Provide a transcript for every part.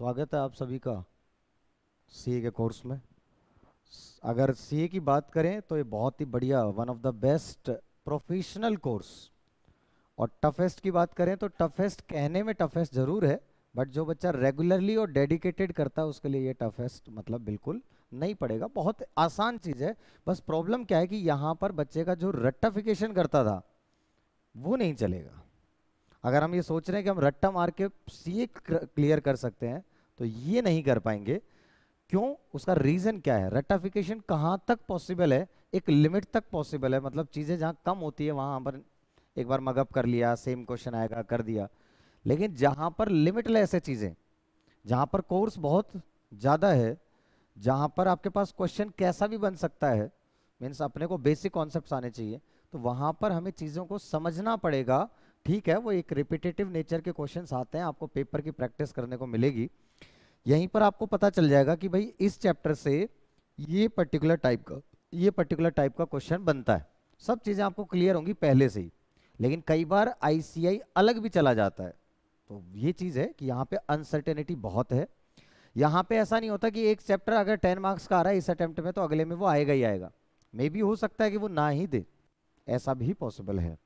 स्वागत है आप सभी का सीए के कोर्स में। अगर सीए की बात करें तो ये बहुत ही बढ़िया one of the best professional course. और टफेस्ट की बात करें तो टफेस्ट कहने में टफेस्ट जरूर है, बट जो बच्चा रेगुलरली और डेडिकेटेड करता है उसके लिए ये टफेस्ट मतलब बिल्कुल नहीं पड़ेगा। बहुत आसान चीज़ है। बस प्रॉब्लम क्या है कि यहाँ पर बच्चे का जो रट्टाफिकेशन करता था वो नहीं चलेगा। अगर हम ये सोच रहे हैं कि हम रट्टा मार के सीए क्लियर कर सकते हैं तो ये नहीं कर पाएंगे। क्यों? उसका रीजन क्या है? रट्टाफिकेशन कहाँ तक पॉसिबल है? एक लिमिट तक पॉसिबल है, मतलब चीजें जहाँ कम होती है वहां पर एक बार मगअप कर लिया, सेम क्वेश्चन आएगा कर दिया। लेकिन जहां पर लिमिटलेस है चीजें, जहां पर कोर्स बहुत ज्यादा है, जहां पर आपके पास क्वेश्चन कैसा भी बन सकता है, मीन्स अपने को बेसिक कॉन्सेप्ट्स आने चाहिए, तो वहां पर हमें चीजों को समझना पड़ेगा। ठीक है, वो एक रिपीटेटिव नेचर के क्वेश्चंस आते हैं, आपको पेपर की प्रैक्टिस करने को मिलेगी। यहीं पर आपको पता चल जाएगा कि भाई इस चैप्टर से ये पर्टिकुलर टाइप का क्वेश्चन बनता है। सब चीजें आपको क्लियर होंगी पहले से ही। लेकिन कई बार आईसीआई अलग भी चला जाता है, तो ये चीज है कि यहाँ पे अनसर्टेनिटी बहुत है। यहाँ पे ऐसा नहीं होता कि एक चैप्टर अगर 10 मार्क्स का आ रहा है इस अटेम्प्ट में तो अगले में वो आएगा ही आएगा। मे भी हो सकता है कि वो ना ही दे, ऐसा भी पॉसिबल है।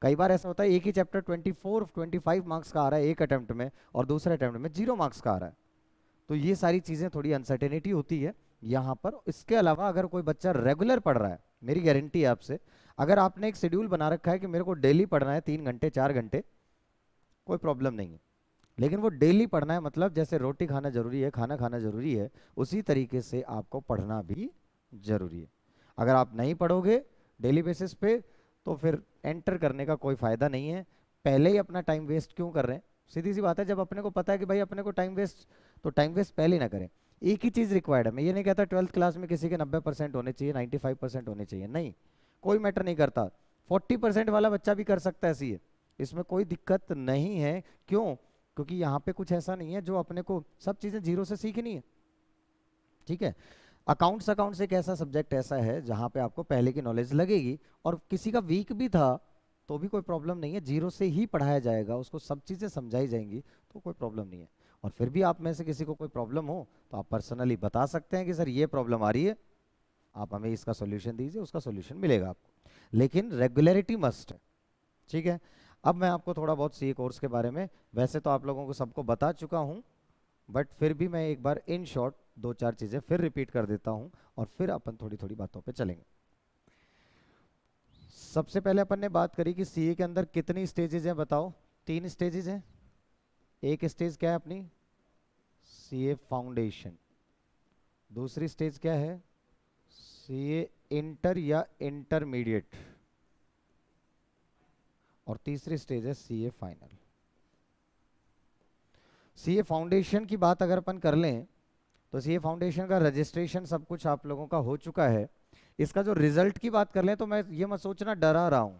कई बार ऐसा होता है एक ही चैप्टर 24-25 मार्क्स का आ रहा है एक अटेम्प्ट में और दूसरे अटेम्प्ट में 0 मार्क्स का आ रहा है। तो ये सारी चीजें थोड़ी अनसर्टेनिटी होती है यहाँ पर। इसके अलावा अगर कोई बच्चा रेगुलर पढ़ रहा है, मेरी गारंटी है आपसे, अगर आपने एक शेड्यूल बना रखा है कि मेरे को डेली पढ़ना है 3 घंटे 4 घंटे, कोई प्रॉब्लम नहीं है। लेकिन वो डेली पढ़ना है, मतलब जैसे रोटी खाना जरूरी है, खाना खाना जरूरी है, उसी तरीके से आपको पढ़ना भी जरूरी है। अगर आप नहीं पढ़ोगे डेली बेसिस पे तो फिर एंटर करने का कोई फायदा नहीं है। पहले ही अपना टाइम वेस्ट क्यों कर रहे हैं? सीधी सी बात है, जब अपने को पता है कि भाई अपने को टाइम वेस्ट, तो टाइम वेस्ट पहले ही ना करें। एक ही चीज रिक्वायर्ड है। मैं ये नहीं कहता 12th क्लास में किसी के 90% होने चाहिए, 95% होने चाहिए, नहीं, कोई मैटर नहीं करता। 40% वाला बच्चा भी कर सकता है सीए, इसमें कोई दिक्कत नहीं है। क्यों? क्योंकि यहाँ पे कुछ ऐसा नहीं है जो अपने को सब चीजें जीरो से सीखनी है। ठीक है, अकाउंट्स एक ऐसा सब्जेक्ट ऐसा है जहाँ पे आपको पहले की नॉलेज लगेगी, और किसी का वीक भी था तो भी कोई प्रॉब्लम नहीं है, जीरो से ही पढ़ाया जाएगा, उसको सब चीज़ें समझाई जाएंगी, तो कोई प्रॉब्लम नहीं है। और फिर भी आप में से किसी को कोई प्रॉब्लम हो तो आप पर्सनली बता सकते हैं कि सर ये प्रॉब्लम आ रही है, आप हमें इसका सोल्यूशन दीजिए, उसका सोल्यूशन मिलेगा आपको। लेकिन रेगुलरिटी मस्ट है। ठीक है, अब मैं आपको थोड़ा बहुत सी कोर्स के बारे में, वैसे तो आप लोगों को सबको बता चुका हूँ, बट फिर भी मैं एक बार इन शॉर्ट दो चार चीजें फिर रिपीट कर देता हूं, और फिर अपन थोड़ी थोड़ी बातों पे चलेंगे। सबसे पहले अपन ने बात करी कि सीए के अंदर कितनी स्टेजेस हैं, बताओ। 3 स्टेजेस हैं। एक स्टेज क्या है अपनी? CA foundation. दूसरी स्टेज क्या है? सीए इंटर या इंटरमीडिएट। और तीसरी स्टेज है सीए फाइनल। सीए फाउंडेशन की बात अगर अपन कर लें तो सीए फाउंडेशन का रजिस्ट्रेशन सब कुछ आप लोगों का हो चुका है। इसका जो रिजल्ट की बात कर लें तो मैं ये मत सोचना डरा रहा हूं,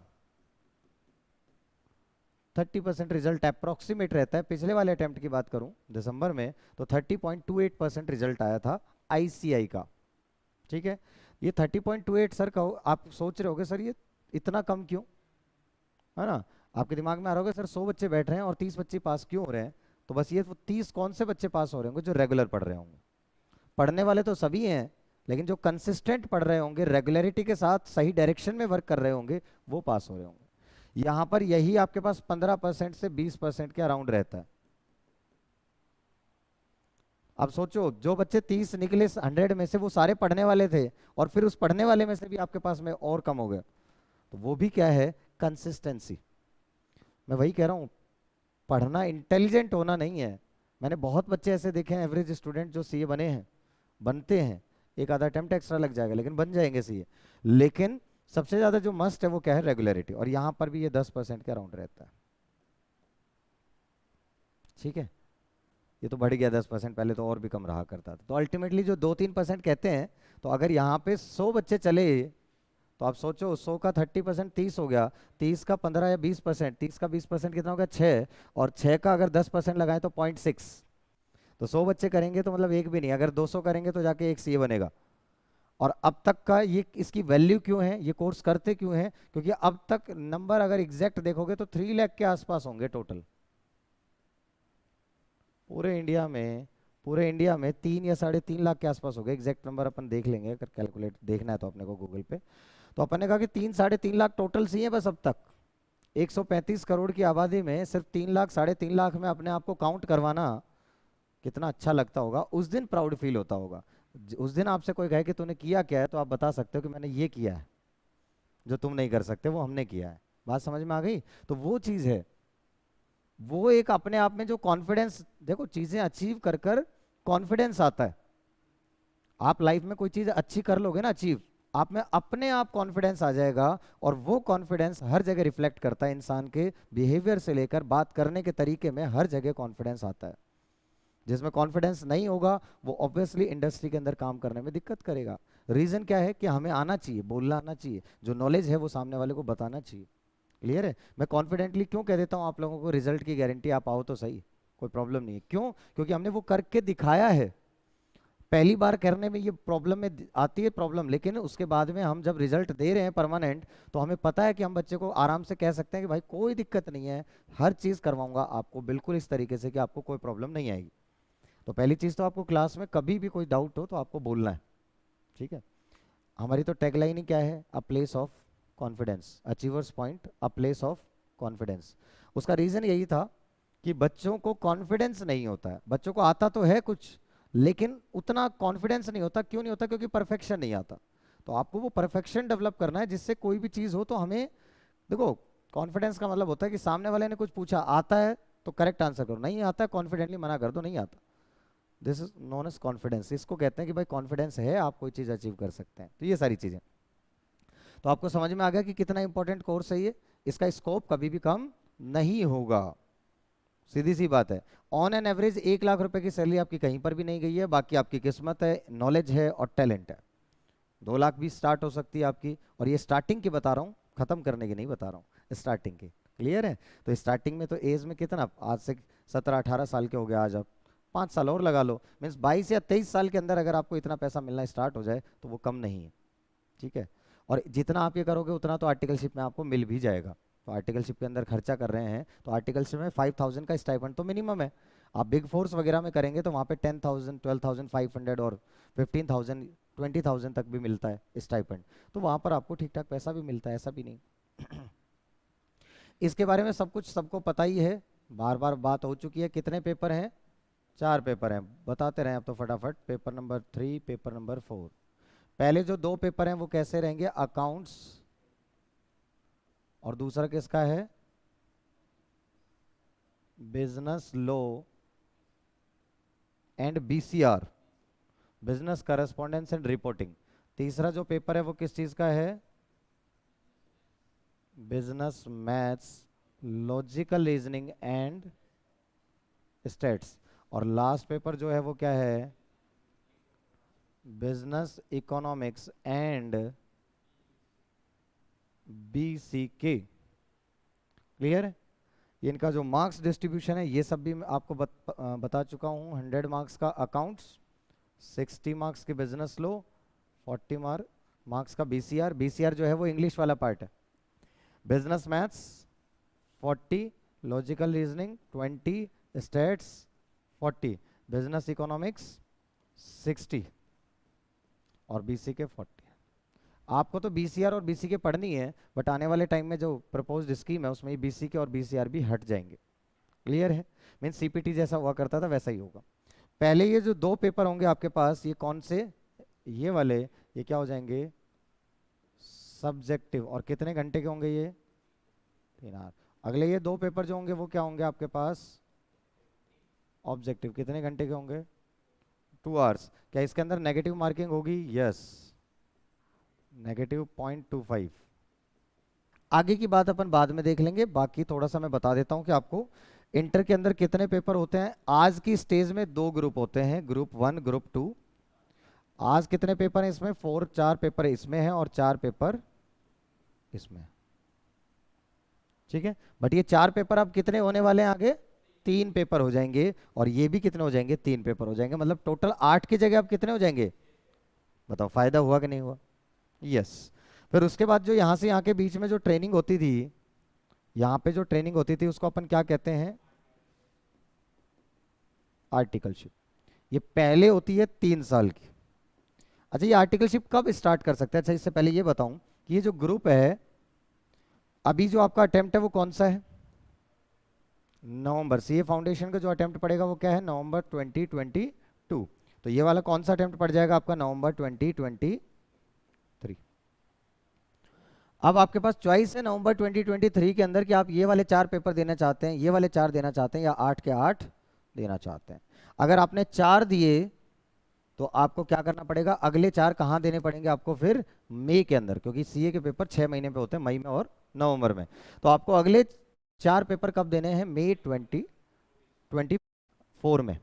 30% रिजल्ट अप्रोक्सीमेट रहता है। पिछले वाले अटेम्प्ट की बात करूं दिसंबर में तो 30.28% रिजल्ट आया था आईसीआई का। ठीक है, ये 30.28 सर का आप सोच रहे होगे सर ये इतना कम क्यों, है ना? आपके दिमाग में आ रहा होगा सर 100 बच्चे बैठ रहे हैं और 30 बच्चे पास क्यों हो रहे हैं? तो बस ये 30 कौन से बच्चे पास हो रहे होंगे? जो रेगुलर पढ़ रहे होंगे। पढ़ने वाले तो सभी हैं, लेकिन जो कंसिस्टेंट पढ़ रहे होंगे, रेगुलरिटी के साथ सही डायरेक्शन में वर्क कर रहे होंगे, वो पास हो रहे होंगे। यहाँ पर यही आपके पास 15% से 20% के अराउंड रहता है। अब सोचो जो बच्चे 30 निकले 100 में से, वो सारे पढ़ने वाले थे, और फिर उस पढ़ने वाले में से भी आपके पास में और कम हो गए, तो वो भी क्या है? कंसिस्टेंसी। मैं वही कह रहा हूँ, पढ़ना इंटेलिजेंट होना नहीं है। मैंने बहुत बच्चे ऐसे देखे हैं एवरेज स्टूडेंट जो सीए बने हैं, बनते हैं, एक आधा अटेम्प्ट एक्स्ट्रा लग जाएगा लेकिन बन जाएंगे सीए। लेकिन सबसे ज्यादा जो मस्ट है वो क्या है? रेगुलरिटी। और यहाँ पर भी ये 10% के अराउंड रहता है। ठीक है, ये तो बढ़ गया 10%, पहले तो और भी कम रहा करता था। तो अल्टीमेटली जो 2-3% कहते हैं, तो अगर यहाँ पे 100 बच्चे चले तो आप सोचो 100 का 30% 30 हो गया, 30 का 15 या 20%, 30 का 20% कितना हो गया? 6। और 6 का अगर 10% लगाए तो 0.6। तो 100 बच्चे करेंगे तो मतलब एक भी नहीं, अगर 200 करेंगे तो जाके एक सीए बनेगा। और अब तक का ये इसकी वैल्यू क्यों है, ये कोर्स करते क्यों है? क्योंकि अब तक नंबर अगर एग्जैक्ट देखोगे तो 3 लाख के आसपास होंगे टोटल। पूरे इंडिया में 3 या 3.5 लाख के आसपास हो गए, एग्जैक्ट नंबर अपन देख लेंगे अगर कैलकुलेट देखना है तो अपने को गूगल पे। तो अपन ने कहा कि 3-3.5 लाख टोटल सी है बस अब तक। 135 करोड़ की आबादी में सिर्फ 3 लाख 3.5 लाख में अपने आप को काउंट करवाना कितना अच्छा लगता होगा, उस दिन प्राउड फील होता होगा। उस दिन आपसे कोई कहे कि तूने किया क्या है, तो आप बता सकते हो कि मैंने ये किया है, जो तुम नहीं कर सकते वो हमने किया है। बात समझ में आ गई? तो वो चीज़ है, वो एक अपने आप में जो कॉन्फिडेंस, देखो चीज़ें अचीव कर कर कॉन्फिडेंस आता है। आप लाइफ में कोई चीज़ अच्छी कर लोगे ना अचीव, आप में अपने आप कॉन्फिडेंस आ जाएगा। और वो कॉन्फिडेंस हर जगह रिफ्लेक्ट करता है, इंसान के बिहेवियर से लेकर बात करने के तरीके में हर जगह कॉन्फिडेंस आता है। जिसमें कॉन्फिडेंस नहीं होगा वो ऑब्वियसली इंडस्ट्री के अंदर काम करने में दिक्कत करेगा। रीजन क्या है कि हमें आना चाहिए, बोलना आना चाहिए, जो नॉलेज है वो सामने वाले को बताना चाहिए। क्लियर है? मैं कॉन्फिडेंटली क्यों कह देता हूँ आप लोगों को रिजल्ट की गारंटी, आप आओ तो सही, कोई प्रॉब्लम नहीं है। क्यों? क्योंकि हमने वो करके दिखाया है। पहली बार करने में ये प्रॉब्लम में आती है प्रॉब्लम, लेकिन उसके बाद में हम जब रिजल्ट दे रहे हैं परमानेंट, तो हमें पता है कि हम बच्चे को आराम से कह सकते हैं कि भाई कोई दिक्कत नहीं है, हर चीज़ करवाऊंगा आपको बिल्कुल इस तरीके से कि आपको कोई प्रॉब्लम नहीं आएगी। तो पहली चीज़ तो आपको क्लास में कभी भी कोई डाउट हो तो आपको बोलना है, ठीक है? हमारी तो टैगलाइन ही क्या है? A place of confidence, achievers point a place of confidence. उसका रीज़न यही था कि बच्चों को कॉन्फिडेंस नहीं होता है, बच्चों को आता तो है कुछ लेकिन उतना कॉन्फिडेंस नहीं होता। क्यों नहीं होता? क्योंकि परफेक्शन नहीं आता। तो आपको वो परफेक्शन डेवलप करना है, जिससे कोई भी चीज़ हो तो हमें, देखो कॉन्फिडेंस का मतलब होता है कि सामने वाले ने कुछ पूछा, आता है तो करेक्ट आंसर करो, नहीं आता है कॉन्फिडेंटली मना कर दो नहीं आता। This is known as confidence. इसको कहते हैं कि भाई कॉन्फिडेंस है, आप कोई चीज़ अचीव कर सकते हैं। तो ये सारी चीज़ें, तो आपको समझ में आ गया कि कितना इंपॉर्टेंट कोर्स है ये। इसका स्कोप कभी भी कम नहीं होगा, सीधी सी बात है। ऑन एन एवरेज 1 लाख रुपए की सैलरी आपकी कहीं पर भी नहीं गई है, बाकी आपकी किस्मत है, नॉलेज है और टैलेंट है। 2 लाख भी स्टार्ट हो सकती है आपकी, और ये स्टार्टिंग की बता रहा हूँ, खत्म करने की नहीं बता रहा हूँ, स्टार्टिंग की। क्लियर है? तो स्टार्टिंग में तो एज में कितना, आज से 17-18 साल के हो गया, आज आप 5 साल और लगा लो, मीन्स 22 या 23 साल के अंदर अगर आपको इतना पैसा मिलना स्टार्ट हो जाए तो वो कम नहीं है, ठीक है? और जितना आप ये करोगे उतना तो आर्टिकलशिप में आपको मिल भी जाएगा। तो आर्टिकलशिप के अंदर खर्चा कर रहे हैं तो आर्टिकलशिप में 5,000 का स्टाइपेंड तो मिनिमम है। आप बिग फोर्स वगैरह में करेंगे तो वहाँ पे 10,000, 12,500 और 15,000, 20,000 तक भी मिलता है स्टाइपेंड। तो वहाँ पर आपको ठीक ठाक पैसा भी मिलता है, ऐसा भी नहीं। इसके बारे में सब कुछ सबको पता ही है, बार बार बात हो चुकी है। कितने पेपर हैं? 4 पेपर हैं, बताते रहे अब तो फटाफट। Paper number 3, paper number 4। पहले जो 2 पेपर हैं वो कैसे रहेंगे? अकाउंट्स, और दूसरा किसका है? Business law and BCR, business correspondence and reporting. तीसरा जो पेपर है वो किस चीज का है? Business maths, logical reasoning and stats. और लास्ट पेपर जो है वो क्या है? Business economics and BCK. Clear है? ये इनका जो मार्क्स डिस्ट्रीब्यूशन है ये सब भी मैं आपको बता चुका हूँ। 100 मार्क्स का अकाउंट्स, 60 मार्क्स की बिजनेस लो, 40 मार्क्स का बीसीआर। बीसीआर जो है वो इंग्लिश वाला पार्ट है। Business maths 40, logical reasoning 20, states 40, business economics 60 और बीसीके 40। आपको तो बीसीआर और बीसीके पढ़नी है, बट आने वाले टाइम में जो प्रपोज्ड स्कीम है उसमें बीसीके और बीसीआर भी हट जाएंगे। क्लियर है? मीन सीपीटी जैसा हुआ करता था वैसा ही होगा। पहले ये जो 2 पेपर होंगे आपके पास, ये कौन से? ये वाले, ये क्या हो जाएंगे? सब्जेक्टिव। और कितने घंटे के होंगे ये? 3 आवर। अगले ये 2 पेपर जो होंगे वो क्या होंगे आपके पास? ऑब्जेक्टिव। कितने घंटे के होंगे? 2 आवर्स। क्या इसके अंदर नेगेटिव मार्किंग होगी? यस, -0.25। आगे की बात अपन बाद में देख लेंगे, बाकी थोड़ा सा मैं बता देता हूं कि आपको इंटर के अंदर कितने पेपर होते हैं। आज की स्टेज में 2 ग्रुप होते हैं, ग्रुप 1, ग्रुप 2। आज कितने पेपर हैं इसमें? 4 पेपर इसमें हैं और 4 पेपर इसमें। ठीक है? बट ये 4 पेपर अब कितने होने वाले हैं आगे? 3 पेपर हो जाएंगे। और ये भी कितने हो जाएंगे? 3 पेपर हो जाएंगे। मतलब टोटल 8 की जगह अब कितने हो जाएंगे? बताओ, फायदा हुआ कि नहीं हुआ? यस। फिर उसके बाद जो यहाँ से यहाँ के बीच में जो ट्रेनिंग होती थी, यहाँ पे जो ट्रेनिंग होती थी उसको अपन क्या कहते हैं? आर्टिकलशिप, ये पहले होती है 3 साल की। अच्छा, ये आर्टिकलशिप कब स्टार्ट कर सकते हैं? अच्छा, इससे पहले ये बताऊं कि ये जो ग्रुप है, अभी जो आपका अटेम्प्ट है वो कौन सा है? नवंबर। सीए फाउंडेशन का जो अटेम्प्ट पड़ेगा वो क्या है? नवंबर 2022। तो ये वाला कौन सा अटेम्प्ट पड़ जाएगा आपका? नवंबर 2023। अब आपके पास चॉइस है नवंबर 2023 के अंदर कि आप ये वाले 4 पेपर देना चाहते हैं, ये वाले 4 देना चाहते हैं, या 8 के 8 देना चाहते हैं। अगर आपने 4 दिए तो आपको क्या करना पड़ेगा? अगले 4 कहाँ देने पड़ेंगे आपको? फिर मई के अंदर, क्योंकि सीए के पेपर 6 महीने पे होते हैं, मई में और नवंबर में। तो आपको अगले 4 पेपर कब देने हैं? मई 2024 में।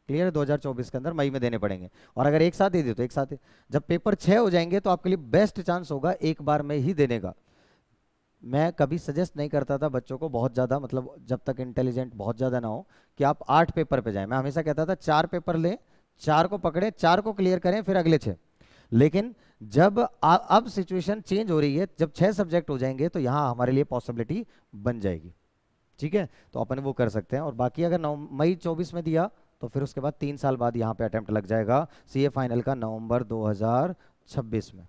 क्लियर है? 2024 के अंदर मई में देने पड़ेंगे। और अगर एक साथ दे दिए तो एक साथ जब पेपर 6 हो जाएंगे तो आपके लिए बेस्ट चांस होगा एक बार में ही देने का। मैं कभी सजेस्ट नहीं करता था बच्चों को बहुत ज़्यादा, मतलब जब तक इंटेलिजेंट बहुत ज़्यादा ना हो, कि आप 8 पेपर पे जाएं। मैं हमेशा कहता था 4 पेपर लें, 4 को पकड़ें, 4 को क्लियर करें, फिर अगले 6। लेकिन जब अब सिचुएशन चेंज हो रही है, जब 6 सब्जेक्ट हो जाएंगे तो यहाँ हमारे लिए पॉसिबिलिटी बन जाएगी। ठीक है, तो अपन वो कर सकते हैं। और बाकी अगर मई 24 में दिया तो फिर उसके बाद 3 साल बाद यहाँ पे अटेम्प्ट लग जाएगा सीए फाइनल का, नवंबर 2026 में।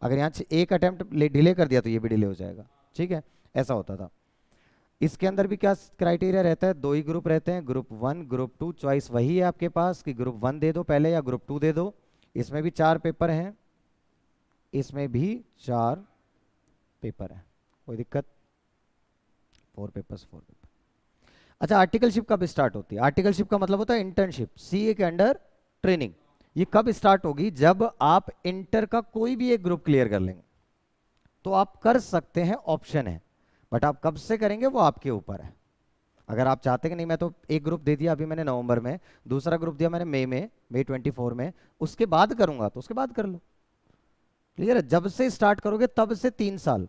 अगर यहाँ एक अटेम्प्ट डिले कर दिया तो ये भी डिले हो जाएगा। ठीक है, ऐसा होता था। इसके अंदर भी क्या क्राइटेरिया रहता है? 2 ही ग्रुप रहते हैं, ग्रुप 1 ग्रुप 2। चॉइस वही है आपके पास कि ग्रुप 1 दे दो पहले या ग्रुप 2 दे दो। इसमें भी 4 पेपर हैं, इसमें भी 4 पेपर हैं, कोई दिक्कत? 4 पेपर्स 4 पेपर। अच्छा, आर्टिकलशिप कब स्टार्ट होती है? आर्टिकलशिप का मतलब होता है इंटर्नशिप, सीए के अंडर ट्रेनिंग। ये कब स्टार्ट होगी? जब आप इंटर का कोई भी एक ग्रुप क्लियर कर लेंगे तो आप कर सकते हैं, ऑप्शन है। बट आप कब से करेंगे वो आपके ऊपर है। अगर आप चाहते कि नहीं मैं तो एक ग्रुप दे दिया अभी मैंने नवंबर में, दूसरा ग्रुप दिया मैंने मई में, मई 24 में, उसके बाद करूंगा तो उसके बाद कर लो। क्लियर है? जब से स्टार्ट करोगे तब से 3 साल,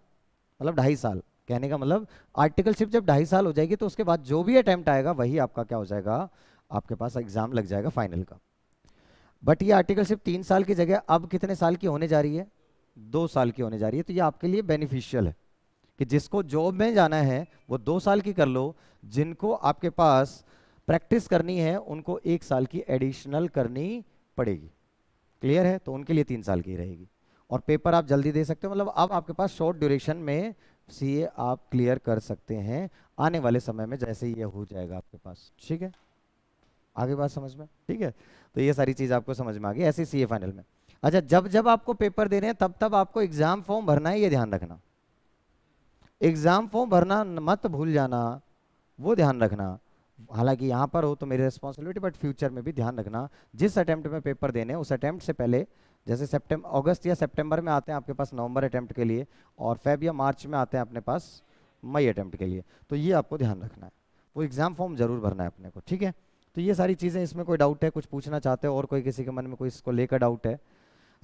मतलब 2.5 साल। कहने का मतलब आर्टिकलशिप जब 2.5 साल हो जाएगी तो उसके बाद जो भी अटेम्प्ट आएगा वही आपका क्या हो जाएगा? आपके पास एग्जाम लग जाएगा फाइनल का। बट ये आर्टिकलशिप 3 साल की जगह अब कितने साल की होने जा रही है? 2 साल की होने जा रही है। तो ये आपके लिए बेनिफिशियल है कि जिसको जॉब में जाना है वो 2 साल की कर लो, जिनको आपके पास प्रैक्टिस करनी है उनको 1 साल की एडिशनल करनी पड़ेगी। क्लियर है? तो उनके लिए 3 साल की रहेगी। और पेपर आप जल्दी दे सकते हो, मतलब अब आपके पास शॉर्ट ड्यूरेशन में सीए आप क्लियर कर सकते हैं आने वाले समय में, जैसे ही ये हो जाएगा आपके पास। ठीक है, आगे बात समझ में? ठीक है, तो ये सारी चीज़ आपको समझ में आ गई ऐसे सीए फाइनल में। अच्छा, जब जब आपको पेपर देने हैं तब तब आपको एग्जाम फॉर्म भरना है, ये ध्यान रखना। एग्जाम फॉर्म भरना मत भूल जाना, वो ध्यान रखना। हालांकि यहाँ पर हो तो मेरी रिस्पॉन्सिबिलिटी, बट फ्यूचर में भी ध्यान रखना जिस अटेम्प्ट में पेपर देने उस अटेम्प्ट से पहले, जैसे सितंबर अगस्त या सितंबर में आते हैं आपके पास नवंबर अटेम्प्ट के लिए, और फेब या मार्च में आते हैं अपने पास मई अटेम्प्ट के लिए, तो ये आपको ध्यान रखना है। वो एग्जाम फॉर्म जरूर भरना है अपने को। ठीक है, तो ये सारी चीज़ें। इसमें कोई डाउट है, कुछ पूछना चाहते हो और कोई किसी के मन में कोई इसको लेकर डाउट है?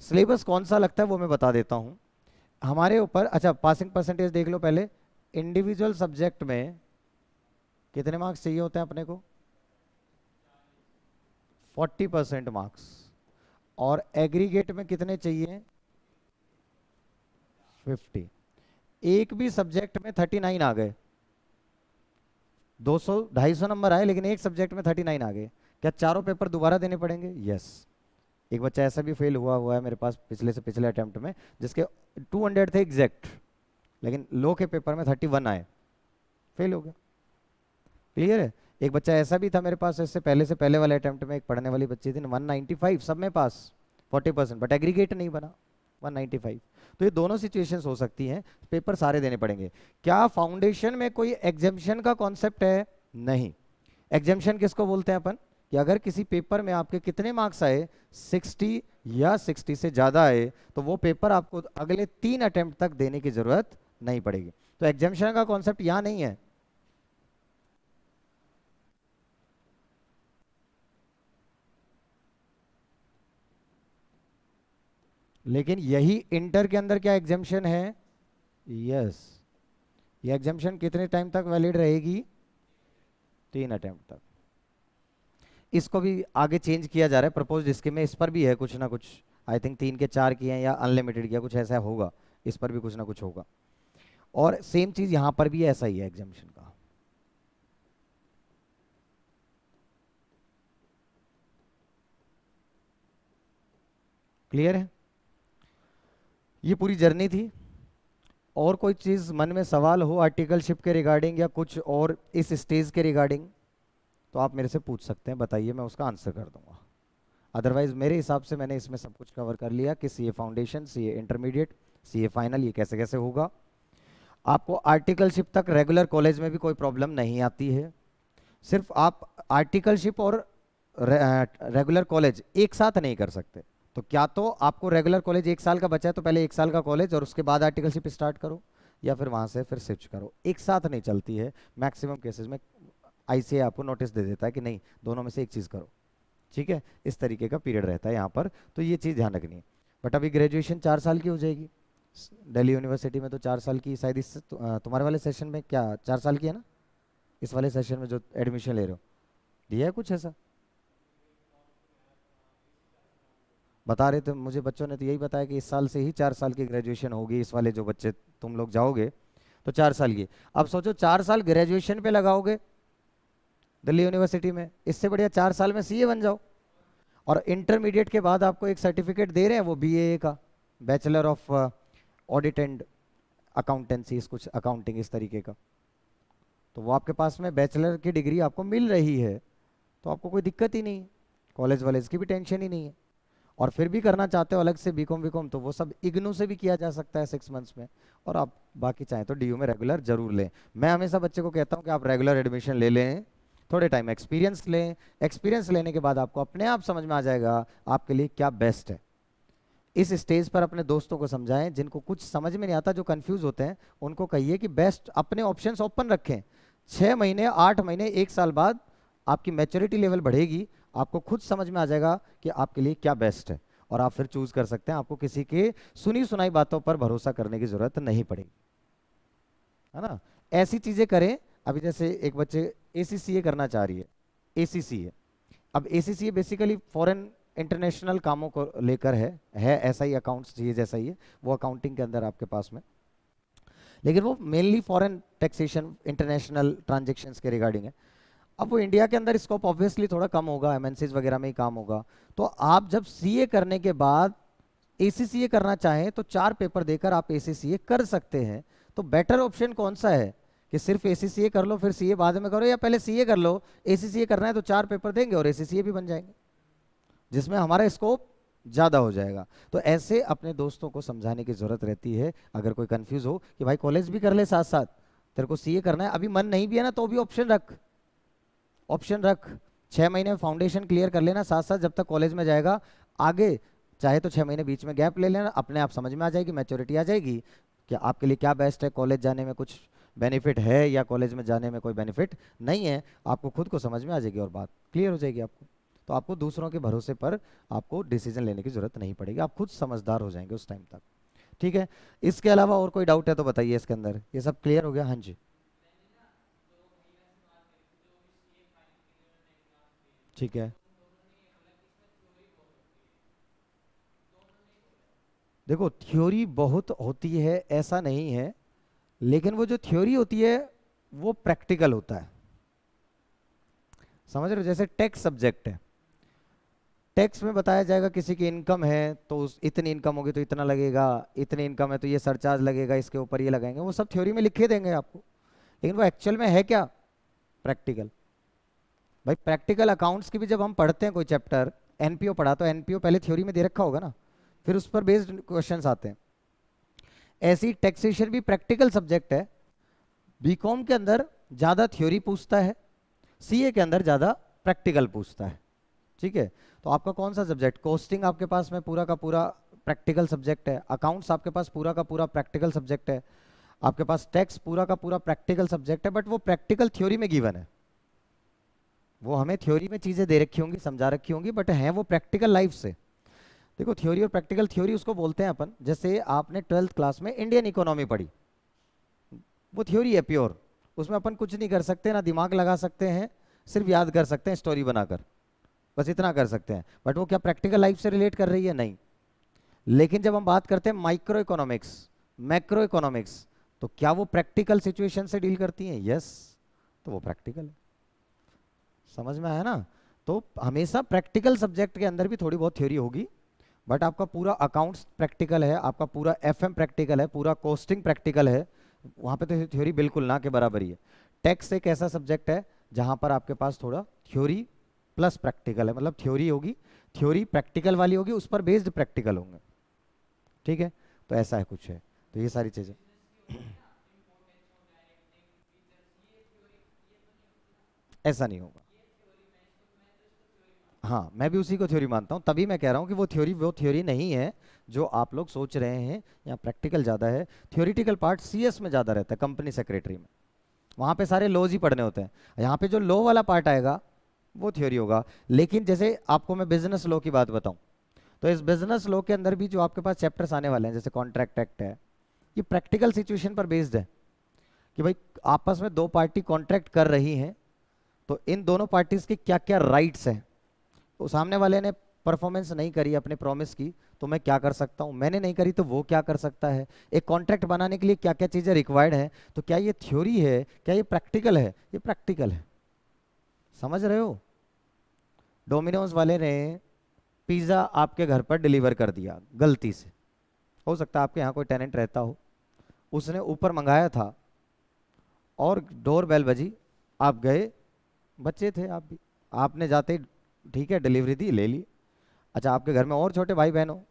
सिलेबस कौन सा लगता है वो मैं बता देता हूँ हमारे ऊपर। अच्छा, पासिंग परसेंटेज देख लो पहले। इंडिविजुअल सब्जेक्ट में कितने मार्क्स चाहिए होते हैं अपने को? 40% मार्क्स। और एग्रीगेट में कितने चाहिए? 50। एक भी सब्जेक्ट में 39 आ गए, 200 250 नंबर आए, लेकिन एक सब्जेक्ट में 39 आ गए, क्या चारों पेपर दोबारा देने पड़ेंगे? यस। एक बच्चा ऐसा भी फेल हुआ है मेरे पास पिछले से पिछले अटेम्प्ट में, जिसके 200 थे एग्जैक्ट, लेकिन लो के पेपर में 31 आए, फेल हो गया। क्लियर है? एक बच्चा ऐसा भी था मेरे पास, इससे पहले से पहले वाले अटेम्प्ट में एक पढ़ने वाली बच्ची थी, 195 सब में पास, 40%, बट एग्रीगेट नहीं बना, 195। तो ये दोनों सिचुएशंस हो सकती हैं, पेपर सारे देने पड़ेंगे। क्या फाउंडेशन में कोई एग्जेम्पशन का कॉन्सेप्ट है? नहीं। एग्जेम्पशन किसको बोलते हैं अपन? कि अगर किसी पेपर में आपके कितने मार्क्स आए, 60 या 60 से ज्यादा आए, तो वो पेपर आपको अगले 3 अटेम्प्ट तक देने की जरूरत नहीं पड़ेगी। तो एग्जेम्पशन का कॉन्सेप्ट यहां नहीं है। लेकिन यही इंटर के अंदर क्या एग्जाम्शन है? यस। ये एग्जाम्शन कितने टाइम तक वैलिड रहेगी? 3 अटेम्प्ट तक। इसको भी आगे चेंज किया जा रहा है, प्रपोज्ड स्कीम में इस पर भी है कुछ ना कुछ। आई थिंक 3 के 4 किए हैं या अनलिमिटेड किया, कुछ ऐसा होगा, इस पर भी कुछ ना कुछ होगा। और सेम चीज यहाँ पर भी ऐसा ही है एग्जाम्शन का। क्लियर है? ये पूरी जर्नी थी। और कोई चीज़ मन में सवाल हो आर्टिकलशिप के रिगार्डिंग या कुछ और इस स्टेज के रिगार्डिंग, तो आप मेरे से पूछ सकते हैं, बताइए, मैं उसका आंसर कर दूंगा। अदरवाइज मेरे हिसाब से मैंने इसमें सब कुछ कवर कर लिया कि CA foundation, CA intermediate, CA final, ये कैसे कैसे होगा। आपको आर्टिकलशिप तक रेगुलर कॉलेज में भी कोई प्रॉब्लम नहीं आती है। सिर्फ आप आर्टिकलशिप और रेगुलर कॉलेज एक साथ नहीं कर सकते। तो क्या तो आपको रेगुलर कॉलेज 1 साल का बचा है तो पहले 1 साल का कॉलेज और उसके बाद आर्टिकलशिप स्टार्ट करो, या फिर वहां से फिर स्विच करो। एक साथ नहीं चलती है। मैक्सिमम केसेस में आईसीए आपको नोटिस दे देता है कि नहीं, दोनों में से एक चीज़ करो। ठीक है, इस तरीके का पीरियड रहता है यहाँ पर, तो ये चीज़ ध्यान रखनी है। बट अभी ग्रेजुएशन 4 साल की हो जाएगी दिल्ली यूनिवर्सिटी में, तो 4 साल की शायद इस तुम्हारे वाले सेशन में क्या 4 साल की है ना? इस वाले सेशन में जो एडमिशन ले रहे हो, दिया है कुछ ऐसा? बता रहे थे मुझे, बच्चों ने तो यही बताया कि इस साल से ही 4 साल की ग्रेजुएशन होगी, इस वाले जो बच्चे तुम लोग जाओगे तो 4 साल की। अब सोचो 4 साल ग्रेजुएशन पे लगाओगे दिल्ली यूनिवर्सिटी में, इससे बढ़िया 4 साल में सीए बन जाओ। और इंटरमीडिएट के बाद आपको एक सर्टिफिकेट दे रहे हैं वो बीए का, bachelor of audit and accountancy, कुछ अकाउंटिंग इस तरीके का। तो वो आपके पास में बैचलर की डिग्री आपको मिल रही है, तो आपको कोई दिक्कत ही नहीं है, कॉलेज वालेज की भी टेंशन ही नहीं है। और फिर भी करना चाहते हो अलग से बीकॉम वीकॉम, तो वो सब इग्नू से भी किया जा सकता है 6 मंथ्स में। और आप बाकी चाहें तो डीयू में रेगुलर जरूर लें। मैं हमेशा बच्चे को कहता हूँ कि आप रेगुलर एडमिशन ले लें, थोड़े टाइम एक्सपीरियंस लें। एक्सपीरियंस लेने के बाद आपको अपने आप समझ में आ जाएगा आपके लिए क्या बेस्ट है। इस स्टेज पर अपने दोस्तों को समझाएं, जिनको कुछ समझ में नहीं आता, जो कंफ्यूज होते हैं, उनको कहिए कि बेस्ट अपने ऑप्शंस ओपन रखें। 6 महीने, 8 महीने, 1 साल बाद आपकी मैच्योरिटी लेवल बढ़ेगी, आपको खुद समझ में आ जाएगा कि आपके लिए क्या बेस्ट है, और आप फिर चूज कर सकते हैं। आपको किसी के सुनी सुनाई बातों पर भरोसा करने की जरूरत नहीं पड़ेगी, है ना? ऐसी चीजें करें। अभी जैसे एक बच्चे एसीसीए करना चाह रही है, एसीसीए। अब एसीसीए बेसिकली फॉरेन इंटरनेशनल कामों को लेकर है ऐसा ही, अकाउंट्स चाहिए जैसा ही है वो, अकाउंटिंग के अंदर आपके पास में, लेकिन वो mainly foreign taxation, international transactions के रिगार्डिंग है। अब वो इंडिया के अंदर स्कोप ऑब्वियसली थोड़ा कम होगा, एमएनसीज वगैरह में ही काम होगा। तो आप जब सीए करने के बाद एसीसीए करना चाहें तो 4 पेपर देकर आप एसीसीए कर सकते हैं। तो बेटर ऑप्शन कौन सा है कि सिर्फ एसीसीए कर लो फिर सीए बाद में करो, या पहले सीए कर लो, एसीसीए करना है तो 4 पेपर देंगे और एसीसीए भी बन जाएंगे, जिसमें हमारा स्कोप ज़्यादा हो जाएगा। तो ऐसे अपने दोस्तों को समझाने की ज़रूरत रहती है। अगर कोई कंफ्यूज हो कि भाई कॉलेज भी कर ले साथ साथ, तेरे को सीए करना है, अभी मन नहीं भी है ना, तो भी ऑप्शन रख, ऑप्शन रख। 6 महीने में फाउंडेशन क्लियर कर लेना साथ साथ, जब तक कॉलेज में जाएगा। आगे चाहे तो 6 महीने बीच में गैप ले लेना, अपने आप समझ में आ जाएगी, मैच्योरिटी आ जाएगी कि आपके लिए क्या बेस्ट है, कॉलेज जाने में कुछ बेनिफिट है या कॉलेज में जाने में कोई बेनिफिट नहीं है, आपको खुद को समझ में आ जाएगी और बात क्लियर हो जाएगी आपको। तो आपको दूसरों के भरोसे पर आपको डिसीजन लेने की जरूरत नहीं पड़ेगी, आप खुद समझदार हो जाएंगे उस टाइम तक। ठीक है, इसके अलावा और कोई डाउट है तो बताइए इसके अंदर। ये सब क्लियर हो गया? हाँ जी, ठीक है। देखो थ्योरी बहुत होती है ऐसा नहीं है, लेकिन वो जो थ्योरी होती है वो प्रैक्टिकल होता है, समझ रहे हो? जैसे टैक्स सब्जेक्ट है, टैक्स में बताया जाएगा किसी की इनकम है तो उस इतनी इनकम होगी तो इतना लगेगा, इतनी इनकम है तो ये सरचार्ज लगेगा, इसके ऊपर ये लगाएंगे, वो सब थ्योरी में लिखे देंगे आपको। लेकिन वो एक्चुअल में है क्या? प्रैक्टिकल। भाई प्रैक्टिकल अकाउंट्स की भी जब हम पढ़ते हैं कोई चैप्टर, एनपीओ पढ़ा तो एनपीओ पहले थ्योरी में दे रखा होगा ना, फिर उस पर बेस्ड क्वेश्चंस आते हैं। ऐसी टैक्सेशन भी प्रैक्टिकल सब्जेक्ट है। बीकॉम के अंदर ज़्यादा थ्योरी पूछता है, सीए के अंदर ज़्यादा प्रैक्टिकल पूछता है। ठीक है, तो आपका कौन सा सब्जेक्ट? कॉस्टिंग आपके पास में पूरा का पूरा प्रैक्टिकल सब्जेक्ट है, अकाउंट्स आपके पास पूरा का पूरा प्रैक्टिकल सब्जेक्ट है, आपके पास टैक्स पूरा का पूरा प्रैक्टिकल सब्जेक्ट है। बट वो प्रैक्टिकल थ्योरी में गिवन है, वो हमें थ्योरी में चीज़ें दे रखी होंगी, समझा रखी होंगी, बट हैं वो प्रैक्टिकल लाइफ से। देखो थ्योरी और प्रैक्टिकल, थ्योरी उसको बोलते हैं अपन, जैसे आपने 12th क्लास में इंडियन इकोनॉमी पढ़ी, वो थ्योरी है प्योर, उसमें अपन कुछ नहीं कर सकते, ना दिमाग लगा सकते हैं, सिर्फ याद कर सकते हैं स्टोरी बनाकर, बस इतना कर सकते हैं। बट वो क्या प्रैक्टिकल लाइफ से रिलेट कर रही है? नहीं। लेकिन जब हम बात करते हैं माइक्रो इकोनॉमिक्स, मैक्रो इकोनॉमिक्स, तो क्या वो प्रैक्टिकल सिचुएशन से डील करती हैं? यस, तो वो प्रैक्टिकल है। समझ में आया ना? तो हमेशा प्रैक्टिकल सब्जेक्ट के अंदर भी थोड़ी बहुत थ्योरी होगी, बट आपका पूरा अकाउंट्स प्रैक्टिकल है, आपका पूरा एफएम प्रैक्टिकल है, पूरा कोस्टिंग प्रैक्टिकल है, वहाँ पे तो थ्योरी बिल्कुल ना के बराबर ही है। टैक्स एक ऐसा सब्जेक्ट है जहाँ पर आपके पास थोड़ा थ्योरी प्लस प्रैक्टिकल है, मतलब थ्योरी होगी, थ्योरी प्रैक्टिकल वाली होगी, उस पर बेस्ड प्रैक्टिकल होंगे। ठीक है, तो ऐसा है कुछ है, तो ये सारी चीज़ें। ऐसा नहीं होगा। हाँ, मैं भी उसी को थ्योरी मानता हूँ, तभी मैं कह रहा हूँ कि वो थ्योरी नहीं है जो आप लोग सोच रहे हैं। यहाँ प्रैक्टिकल ज़्यादा है, थ्योरिटिकल पार्ट सीएस में ज़्यादा रहता है, कंपनी सेक्रेटरी में, वहाँ पे सारे लॉज ही पढ़ने होते हैं। यहाँ पे जो लॉ वाला पार्ट आएगा वो थ्योरी होगा। लेकिन जैसे आपको मैं बिजनेस लॉ की बात बताऊँ, तो इस बिजनेस लॉ के अंदर भी जो आपके पास चैप्टर्स आने वाले हैं, जैसे कॉन्ट्रैक्ट एक्ट है, ये प्रैक्टिकल सिचुएशन पर बेस्ड है कि भाई आपस में दो पार्टी कॉन्ट्रैक्ट कर रही हैं, तो इन दोनों पार्टीज के क्या क्या राइट्स हैं। तो सामने वाले ने परफॉर्मेंस नहीं करी अपने प्रॉमिस की, तो मैं क्या कर सकता हूँ, मैंने नहीं करी तो वो क्या कर सकता है, एक कॉन्ट्रैक्ट बनाने के लिए क्या क्या चीज़ें रिक्वायर्ड हैं। तो क्या ये थ्योरी है, क्या ये प्रैक्टिकल है? ये प्रैक्टिकल है। समझ रहे हो? डोमिनोज वाले ने पिज़्ज़ा आपके घर पर डिलीवर कर दिया गलती से, हो सकता है आपके यहाँ कोई टेनेंट रहता हो, उसने ऊपर मंगाया था और डोर बेल बजी, आप गए, बच्चे थे आप भी, आपने जाते ही ठीक है डिलीवरी दी, ले ली। अच्छा, आपके घर में और छोटे भाई बहन हो,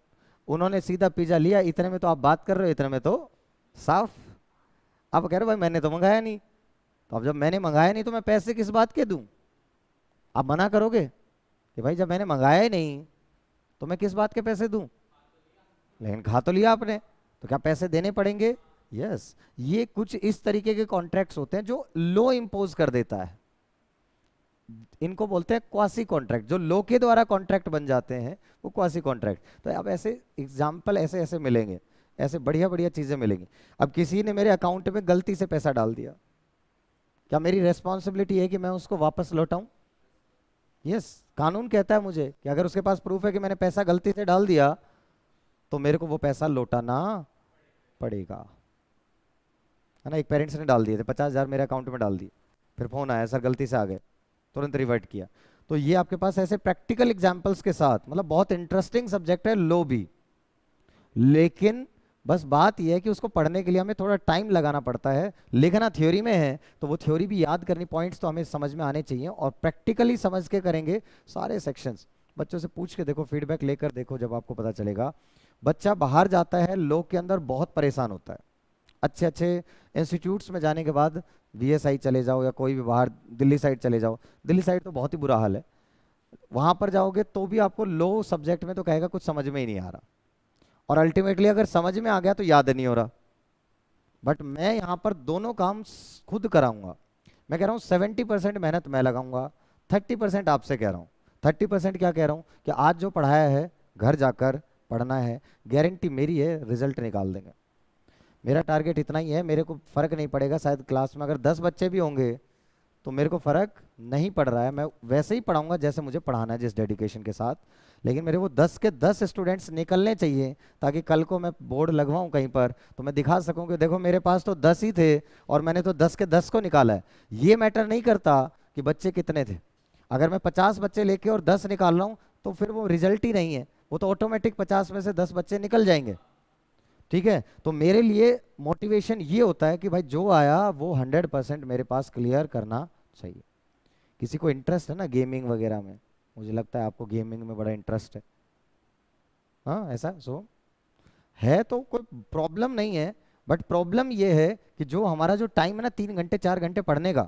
उन्होंने सीधा पिज़्ज़ा लिया, इतने में तो आप बात कर रहे हो, इतने में तो साफ आप कह रहे हो भाई मैंने तो मंगाया नहीं। तो अब जब मैंने मंगाया नहीं तो मैं पैसे किस बात के दूं? आप मना करोगे कि भाई जब मैंने मंगाया ही नहीं तो मैं किस बात के पैसे दूं? लेकिन खा तो लिया आपने, तो क्या पैसे देने पड़ेंगे? यस। ये कुछ इस तरीके के कॉन्ट्रैक्ट्स होते हैं जो लो इम्पोज कर देता है, इनको बोलते हैं क्वासी कॉन्ट्रैक्ट। जो लो के द्वारा कॉन्ट्रैक्ट बन जाते हैं वो क्वासी कॉन्ट्रैक्ट। तो अब ऐसे एग्जाम्पल ऐसे ऐसे मिलेंगे, ऐसे बढ़िया बढ़िया चीजें मिलेंगी। अब किसी ने मेरे अकाउंट में गलती से पैसा डाल दिया, क्या मेरी रेस्पॉन्सिबिलिटी है कि मैं उसको वापस लौटाऊं? यस। कानून कहता है मुझे कि अगर उसके पास प्रूफ है कि मैंने पैसा गलती से डाल दिया तो मेरे को वो पैसा लौटाना पड़ेगा, है ना। एक पेरेंट्स ने डाल दिए थे 50,000 मेरे अकाउंट में डाल दिए, फिर फोन आया सर गलती से आ गए, तुरंत रिवर्ट किया। तो ये आपके पास ऐसे प्रैक्टिकल एग्जांपल्स के साथ, मतलब बहुत इंटरेस्टिंग सब्जेक्ट है लो भी। लेकिन बस बात यह है कि उसको पढ़ने के लिए हमें थोड़ा टाइम लगाना पड़ता है। लिखना थ्योरी में है तो वो थ्योरी भी याद करनी, पॉइंट्स तो हमें समझ में आने चाहिए, और प्रैक्टिकली समझ के करेंगे सारे सेक्शंस। बच्चों से पूछ के देखो, फीडबैक लेकर देखो, जब आपको पता चलेगा। बच्चा बाहर जाता है लो के अंदर बहुत परेशान होता है। अच्छे अच्छे इंस्टीट्यूट्स में जाने के बाद, वीएसआई चले जाओ या कोई भी बाहर दिल्ली साइड चले जाओ, दिल्ली साइड तो बहुत ही बुरा हाल है, वहां पर जाओगे तो भी आपको लो सब्जेक्ट में तो कहेगा कुछ समझ में ही नहीं आ रहा, और अल्टीमेटली अगर समझ में आ गया तो याद नहीं हो रहा। बट मैं यहाँ पर दोनों काम खुद कराऊंगा। मैं कह रहा हूँ 70% मेहनत मैं लगाऊंगा, 30% आपसे कह रहा हूँ। 30% क्या कह रहा हूँ कि आज जो पढ़ाया है घर जाकर पढ़ना है, गारंटी मेरी है रिजल्ट निकाल देंगे। मेरा टारगेट इतना ही है, मेरे को फर्क नहीं पड़ेगा शायद क्लास में अगर 10 बच्चे भी होंगे तो मेरे को फर्क नहीं पड़ रहा है, मैं वैसे ही पढ़ाऊंगा जैसे मुझे पढ़ाना है, जिस डेडिकेशन के साथ। लेकिन मेरे वो 10 के 10 स्टूडेंट्स निकलने चाहिए, ताकि कल को मैं बोर्ड लगवाऊं कहीं पर तो मैं दिखा सकूं कि देखो मेरे पास तो 10 ही थे और मैंने तो 10 के 10 को निकाला है। ये मैटर नहीं करता कि बच्चे कितने थे, अगर मैं 50 बच्चे लेके और 10 निकाल रहा हूँ तो फिर वो रिजल्ट ही नहीं है, वो तो ऑटोमेटिक 50 में से 10 बच्चे निकल जाएंगे। ठीक है, तो मेरे लिए मोटिवेशन ये होता है कि भाई जो आया वो 100% मेरे पास क्लियर करना चाहिए। किसी को इंटरेस्ट है ना गेमिंग वगैरह में, मुझे लगता है आपको गेमिंग में बड़ा इंटरेस्ट है, हाँ ऐसा सो है तो कोई प्रॉब्लम नहीं है। बट प्रॉब्लम ये है कि जो हमारा जो टाइम है ना 3 घंटे 4 घंटे पढ़ने का,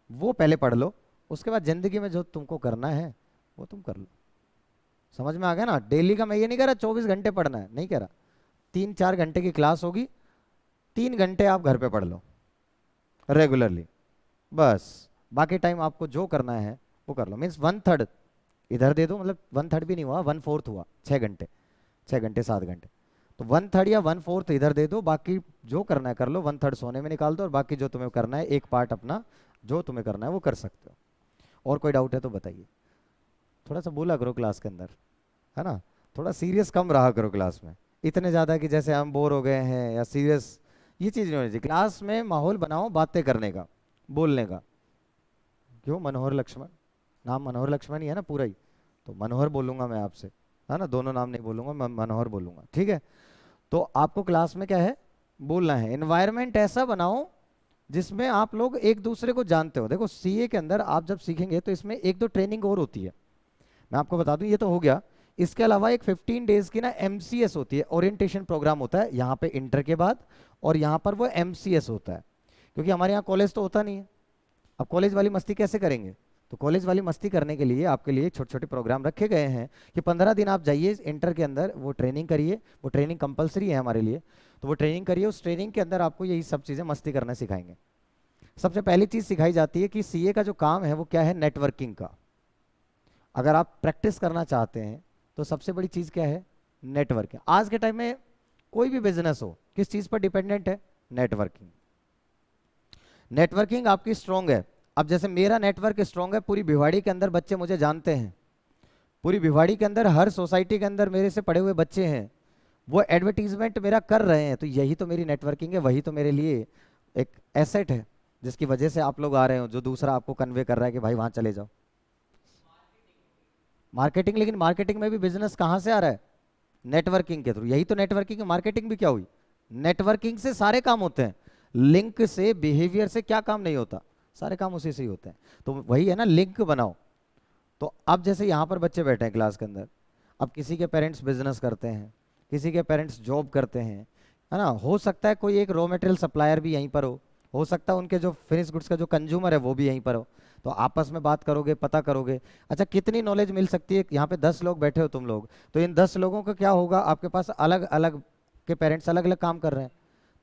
वो पहले पढ़ लो, उसके बाद जिंदगी में जो तुमको करना है वो तुम कर लो। समझ में आ गया ना? डेली का मैं ये नहीं कह रहा 24 घंटे पढ़ना है, नहीं कह रहा। 3-4 घंटे की क्लास होगी, 3 घंटे आप घर पे पढ़ लो रेगुलरली, बस बाकी टाइम आपको जो करना है वो कर लो। मीन्स 1/3 इधर दे दो, मतलब 1/3 भी नहीं हुआ, 1/4 हुआ, 6 घंटे, 6 घंटे 7 घंटे, तो 1/3 या 1/4 इधर दे दो, बाकी जो करना है कर लो। 1/3 सोने में निकाल दो और बाकी जो तुम्हें करना है एक पार्ट अपना जो तुम्हें करना है वो कर सकते हो। और कोई डाउट है तो बताइए। थोड़ा सा बोला करो क्लास के अंदर, है ना, थोड़ा सीरियस कम रहा करो क्लास में, इतने ज़्यादा कि जैसे हम बोर हो गए हैं या सीरियस, ये चीज़ नहीं होनी चाहिए। क्लास में माहौल बनाओ बातें करने का, बोलने का। क्यों मनोहर लक्ष्मण, नाम मनोहर लक्ष्मण ही है ना पूरा ही, तो मनोहर बोलूंगा मैं आपसे, है ना, दोनों नाम नहीं बोलूंगा, मैं मनोहर बोलूंगा, ठीक है। तो आपको क्लास में क्या है बोलना है, एनवायरनमेंट ऐसा बनाओ जिसमें आप लोग एक दूसरे को जानते हो। देखो सीए के अंदर आप जब सीखेंगे तो इसमें एक दो ट्रेनिंग और होती है, मैं आपको बता दूं, ये तो हो गया। इसके अलावा एक 15 डेज की ना एमसीएस होती है, ओरिएंटेशन प्रोग्राम होता है यहाँ पे इंटर के बाद, और यहाँ पर वो एमसीएस होता है, क्योंकि हमारे यहाँ कॉलेज तो होता नहीं है। अब कॉलेज वाली मस्ती कैसे करेंगे, तो कॉलेज वाली मस्ती करने के लिए आपके लिए छोटे छोटे प्रोग्राम रखे गए हैं कि 15 दिन आप जाइए इंटर के अंदर, वो ट्रेनिंग करिए, वो ट्रेनिंग कंपलसरी है हमारे लिए, तो वो ट्रेनिंग करिए। उस ट्रेनिंग के अंदर आपको यही सब चीज़ें मस्ती करना सिखाएंगे। सबसे पहली चीज़ सिखाई जाती है कि सीए का जो काम है वो क्या है, नेटवर्किंग का। अगर आप प्रैक्टिस करना चाहते हैं तो सबसे बड़ी चीज़ क्या है, नेटवर्किंग। आज के टाइम में कोई भी बिजनेस हो किस चीज़ पर डिपेंडेंट है, नेटवर्किंग। नेटवर्किंग आपकी स्ट्रांग है। अब जैसे मेरा नेटवर्क स्ट्रांग है, पूरी भिवाड़ी के अंदर बच्चे मुझे जानते हैं, पूरी भिवाड़ी के अंदर हर सोसाइटी के अंदर मेरे से पढ़े हुए बच्चे हैं, वो एडवर्टीजमेंट मेरा कर रहे हैं, तो यही तो मेरी नेटवर्किंग है, वही तो मेरे लिए एक एसेट है जिसकी वजह से आप लोग आ रहे हो, जो दूसरा आपको कन्वे कर रहा है कि भाई वहां चले जाओ। मार्केटिंग, लेकिन मार्केटिंग में भी बिजनेस कहाँ से आ रहा है, नेटवर्किंग के थ्रू। यही तो नेटवर्किंग, मार्केटिंग भी क्या हुई, नेटवर्किंग से सारे काम होते हैं। लिंक से, बिहेवियर से क्या काम नहीं होता, सारे काम उसी से ही होते हैं। तो वही है ना, लिंक बनाओ। तो अब जैसे यहाँ पर बच्चे बैठे हैं क्लास के अंदर, अब किसी के पेरेंट्स बिजनेस करते हैं, किसी के पेरेंट्स जॉब करते हैं, है ना, हो सकता है कोई एक रॉ मटेरियल सप्लायर भी यहीं पर हो सकता है उनके जो फिनिश गुड्स का जो कंज्यूमर है वो भी यहीं पर हो। तो आपस में बात करोगे, पता करोगे, अच्छा कितनी नॉलेज मिल सकती है। यहाँ पे 10 लोग बैठे हो तुम लोग, तो इन 10 लोगों का क्या होगा, आपके पास अलग अलग के पेरेंट्स अलग अलग काम कर रहे हैं,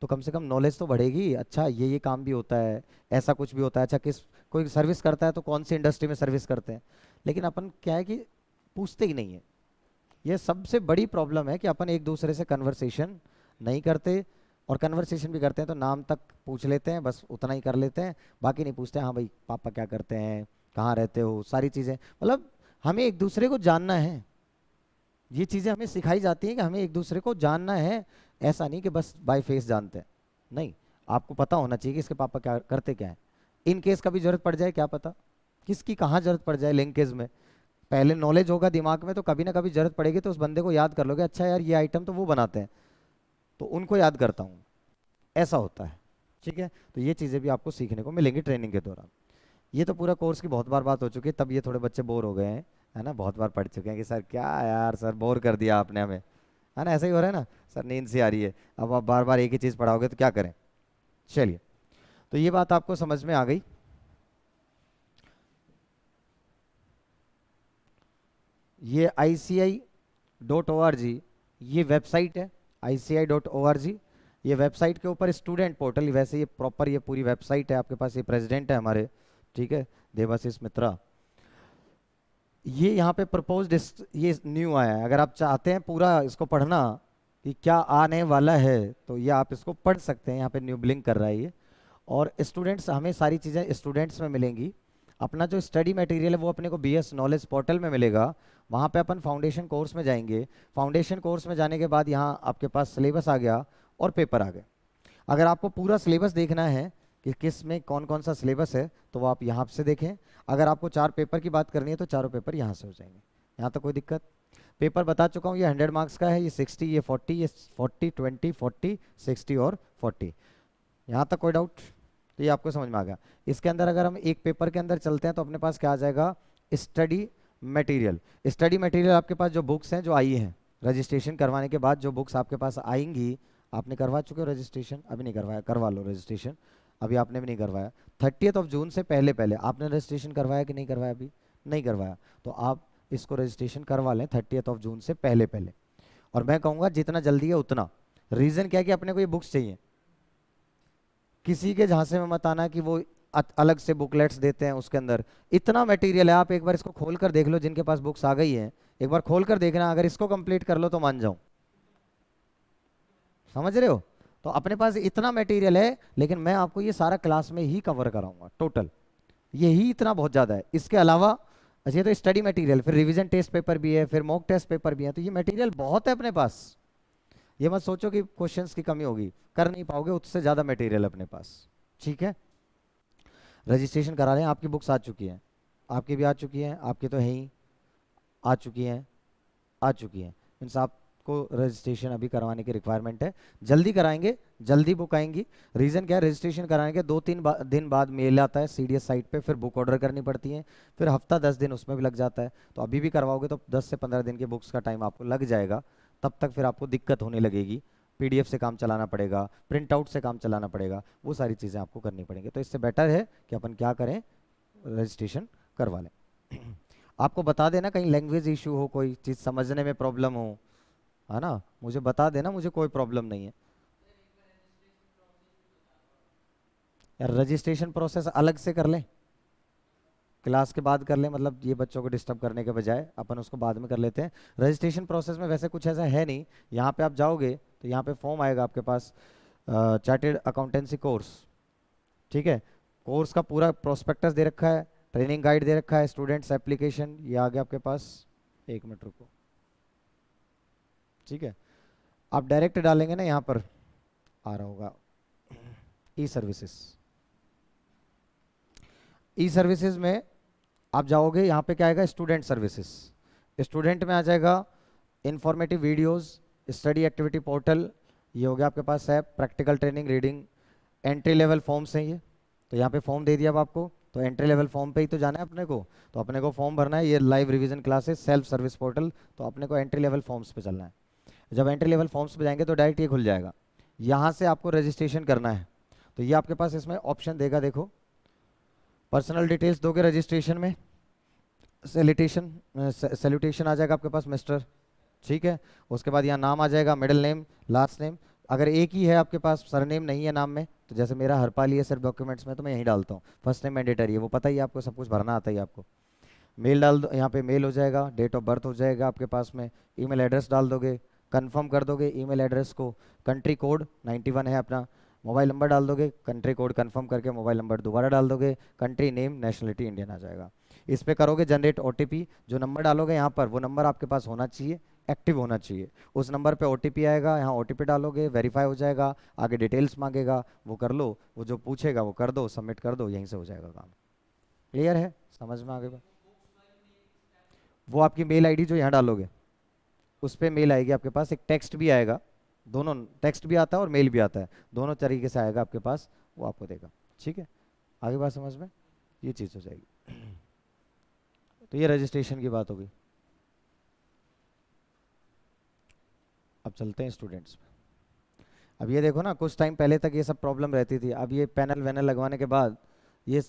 तो कम से कम नॉलेज तो बढ़ेगी। अच्छा ये काम भी होता है, ऐसा कुछ भी होता है, अच्छा किस, कोई सर्विस करता है तो कौन सी इंडस्ट्री में सर्विस करते हैं। लेकिन अपन क्या है कि पूछते ही नहीं है। ये सबसे बड़ी प्रॉब्लम है कि अपन एक दूसरे से कन्वर्सेशन नहीं करते, और कन्वर्सेशन भी करते हैं तो नाम तक पूछ लेते हैं, बस उतना ही कर लेते हैं, बाकी नहीं पूछते हाँ भाई पापा क्या करते हैं, कहाँ रहते हो, सारी चीज़ें। मतलब हमें एक दूसरे को जानना है, ये चीज़ें हमें सिखाई जाती हैं कि हमें एक दूसरे को जानना है। ऐसा नहीं कि बस बाय फेस जानते हैं, नहीं, आपको पता होना चाहिए कि इसके पापा क्या करते क्या है। इन केस कभी जरूरत पड़ जाए, क्या पता किसकी कहाँ जरूरत पड़ जाए लिंकेज में, पहले नॉलेज होगा दिमाग में तो कभी ना कभी जरूरत पड़ेगी, तो उस बंदे को याद कर लोगे, अच्छा यार ये आइटम तो वो बनाते हैं, तो उनको याद करता हूँ, ऐसा होता है। ठीक है, तो ये चीज़ें भी आपको सीखने को मिलेंगी ट्रेनिंग के दौरान। ये तो पूरा कोर्स की बहुत बार बात हो चुकी है, तब ये थोड़े बच्चे बोर हो गए हैं, है ना, बहुत बार पढ़ चुके हैं कि सर क्या यार, सर बोर कर दिया आपने हमें, है ना, ऐसा ही हो रहा है ना, सर नींद सी आ रही है, अब आप बार बार एक ही चीज़ पढ़ाओगे तो क्या करें। चलिए, तो ये बात आपको समझ में आ गई। ये ICI.org ये वेबसाइट है, ICI.org। ये वेबसाइट के ऊपर स्टूडेंट पोर्टल, वैसे ये प्रॉपर ये पूरी वेबसाइट है, आपके पास ये प्रेसिडेंट है हमारे, ठीक है, देवाशीष मित्रा। ये यहाँ पे प्रपोज्ड, ये न्यू आया है, अगर आप चाहते हैं पूरा इसको पढ़ना कि क्या आने वाला है तो ये आप इसको पढ़ सकते हैं, यहाँ पे न्यू ब्लिंक कर रहा है ये। और स्टूडेंट्स, हमें सारी चीज़ें स्टूडेंट्स में मिलेंगी। अपना जो स्टडी मटेरियल है वो अपने को BS नॉलेज पोर्टल में मिलेगा, वहाँ पे अपन फाउंडेशन कोर्स में जाएंगे। फाउंडेशन कोर्स में जाने के बाद यहाँ आपके पास सिलेबस आ गया और पेपर आ गए। अगर आपको पूरा सिलेबस देखना है कि किस में कौन कौन सा सिलेबस है तो वो आप यहाँ से देखें। अगर आपको 4 पेपर की बात करनी है तो चारों पेपर यहाँ से हो जाएंगे, यहाँ तक कोई दिक्कत। पेपर बता चुका हूँ, ये 100 मार्क्स का है, ये 60, ये 40, ये 40 20 40 60 और 40, यहाँ तक कोई डाउट। तो ये आपको समझ में आ गया। इसके अंदर अगर हम एक पेपर के अंदर चलते हैं तो अपने पास क्या आ जाएगा, स्टडी मटेरियल। स्टडी मटेरियल आपके पास जो बुक्स हैं जो आई हैं, रजिस्ट्रेशन करवाने के बाद जो बुक्स आपके पास आएंगी, आपने करवा चुके हो रजिस्ट्रेशन, अभी नहीं करवाया, करवा लो रजिस्ट्रेशन, अभी आपने भी नहीं करवाया। 30 जून से पहले पहले आपने रजिस्ट्रेशन करवाया कि नहीं करवाया, अभी नहीं करवाया, तो आप इसको रजिस्ट्रेशन करवा लें 30 जून से पहले पहले। और मैं कहूँगा जितना जल्दी है उतना। रीज़न क्या है कि अपने को ये बुक्स चाहिए, किसी के झांसे में मत आना कि वो अलग से बुकलेट्स देते हैं, उसके अंदर इतना मटेरियल है। आप एक बार इसको खोल कर देख लो, जिनके पास बुक्स आ गई हैं एक बार खोल कर देखना, अगर इसको कंप्लीट कर लो तो मान जाऊं, समझ रहे हो। तो अपने पास इतना मटेरियल है, लेकिन मैं आपको ये सारा क्लास में ही कवर कराऊंगा टोटल, यही इतना बहुत ज़्यादा है। इसके अलावा अच्छा, ये तो स्टडी मटेरियल, फिर रिवीजन टेस्ट पेपर भी है, फिर मॉक टेस्ट पेपर भी है, तो ये मटेरियल बहुत है अपने पास। ये मत सोचो कि क्वेश्चंस की कमी होगी, कर नहीं पाओगे, उससे ज़्यादा मटेरियल अपने पास। ठीक है, रजिस्ट्रेशन करा लें, आपकी बुक्स आ चुकी हैं, आपकी भी आ चुकी हैं, आपकी तो है ही आ चुकी हैं। आ चुकी हैं। मीन्स आपको रजिस्ट्रेशन अभी करवाने की रिक्वायरमेंट है, जल्दी कराएंगे, जल्दी बुक आएंगी। रीज़न क्या है, रजिस्ट्रेशन कराने के 2-3 दिन बाद मेल आता है सीडीएस साइट पे, फिर बुक ऑर्डर करनी पड़ती है, फिर हफ्ता 10 दिन उसमें भी लग जाता है। तो अभी भी करवाओगे तो 10 से 15 दिन के बुक्स का टाइम आपको लग जाएगा, तब तक फिर आपको दिक्कत होने लगेगी, पीडीएफ से काम चलाना पड़ेगा, प्रिंट आउट से काम चलाना पड़ेगा, वो सारी चीज़ें आपको करनी पड़ेंगी। तो इससे बेटर है कि अपन क्या करें, रजिस्ट्रेशन करवा लें। आपको बता देना कहीं लैंग्वेज इशू हो, कोई चीज़ समझने में प्रॉब्लम हो, है ना, मुझे बता देना, मुझे कोई प्रॉब्लम नहीं है। यार रजिस्ट्रेशन प्रोसेस अलग से कर लें, क्लास के बाद कर लें, मतलब ये बच्चों को डिस्टर्ब करने के बजाय अपन उसको बाद में कर लेते हैं। रजिस्ट्रेशन प्रोसेस में वैसे कुछ ऐसा है नहीं, यहाँ पे आप जाओगे तो यहाँ पे फॉर्म आएगा आपके पास, चार्टेड अकाउंटेंसी कोर्स, ठीक है, कोर्स का पूरा प्रोस्पेक्टस दे रखा है, ट्रेनिंग गाइड दे रखा है, स्टूडेंट्स एप्लीकेशन, ये आ गया आपके पास, 1 मिनट रुको, ठीक है। आप डायरेक्ट डालेंगे ना, यहाँ पर आ रहा होगा ई सर्विसेज, ई सर्विसेज में आप जाओगे, यहाँ पे क्या आएगा, स्टूडेंट सर्विसेज, स्टूडेंट में आ जाएगा informative videos, study activity portal, ये हो गया आपके पास है, practical training reading, entry level forms हैं ये, तो यहाँ पे फॉर्म दे दिया अब आपको, तो एंट्री लेवल फॉर्म पे ही तो जाना है अपने को, तो अपने को फॉर्म भरना है, ये live revision classes, self service portal, तो अपने को एंट्री लेवल फॉर्म्स पे चलना है। जब एंट्री लेवल फॉर्म्स पे जाएंगे तो डायरेक्ट ये खुल जाएगा, यहाँ से आपको रजिस्ट्रेशन करना है, तो ये आपके पास इसमें ऑप्शन देगा, देखो पर्सनल डिटेल्स दोगे रजिस्ट्रेशन में, सैल्यूटेशन आ जाएगा आपके पास मिस्टर, ठीक है, उसके बाद यहाँ नाम आ जाएगा, मिडिल नेम, लास्ट नेम, अगर एक ही है आपके पास, सरनेम नहीं है नाम में, तो जैसे मेरा हरपाली है सिर्फ डॉक्यूमेंट्स में, तो मैं यहीं डालता हूँ, फर्स्ट नेम मैंडेटरी है, वो पता ही है आपको, सब कुछ भरना आता ही आपको। मेल डाल दो, यहाँ पे मेल हो जाएगा, डेट ऑफ बर्थ हो जाएगा आपके पास में, ईमेल एड्रेस डाल दोगे, कंफर्म कर दोगे ईमेल एड्रेस को, कंट्री कोड 91 है अपना, मोबाइल नंबर डाल दोगे, कंट्री कोड कंफर्म करके मोबाइल नंबर दोबारा डाल दोगे, कंट्री नेम नेशनलिटी इंडियन आ जाएगा। इस पे करोगे जनरेट ओटीपी, जो नंबर डालोगे यहाँ पर वो नंबर आपके पास होना चाहिए, एक्टिव होना चाहिए, उस नंबर पे ओटीपी आएगा, यहाँ ओटीपी डालोगे, वेरीफाई हो जाएगा, आगे डिटेल्स मांगेगा, वो कर लो, वो जो पूछेगा वो कर दो, सबमिट कर दो, यहीं से हो जाएगा काम। क्लियर है, समझ में आ गया? वो आपकी मेल आईडी जो यहाँ डालोगे उस पर मेल आएगी आपके पास, एक टेक्स्ट भी आएगा, दोनों टेक्स्ट भी आता है और मेल भी आता है, दोनों तरीके से आएगा आपके पास, वो आपको देगा, ठीक है। आगे बात समझ में, ये चीज़ हो जाएगी। तो ये रजिस्ट्रेशन की बात होगी। अब चलते हैं स्टूडेंट्स में। अब ये देखो ना, कुछ टाइम पहले तक ये सब प्रॉब्लम रहती थी, अब ये पैनल वैनल लगवाने के बाद ये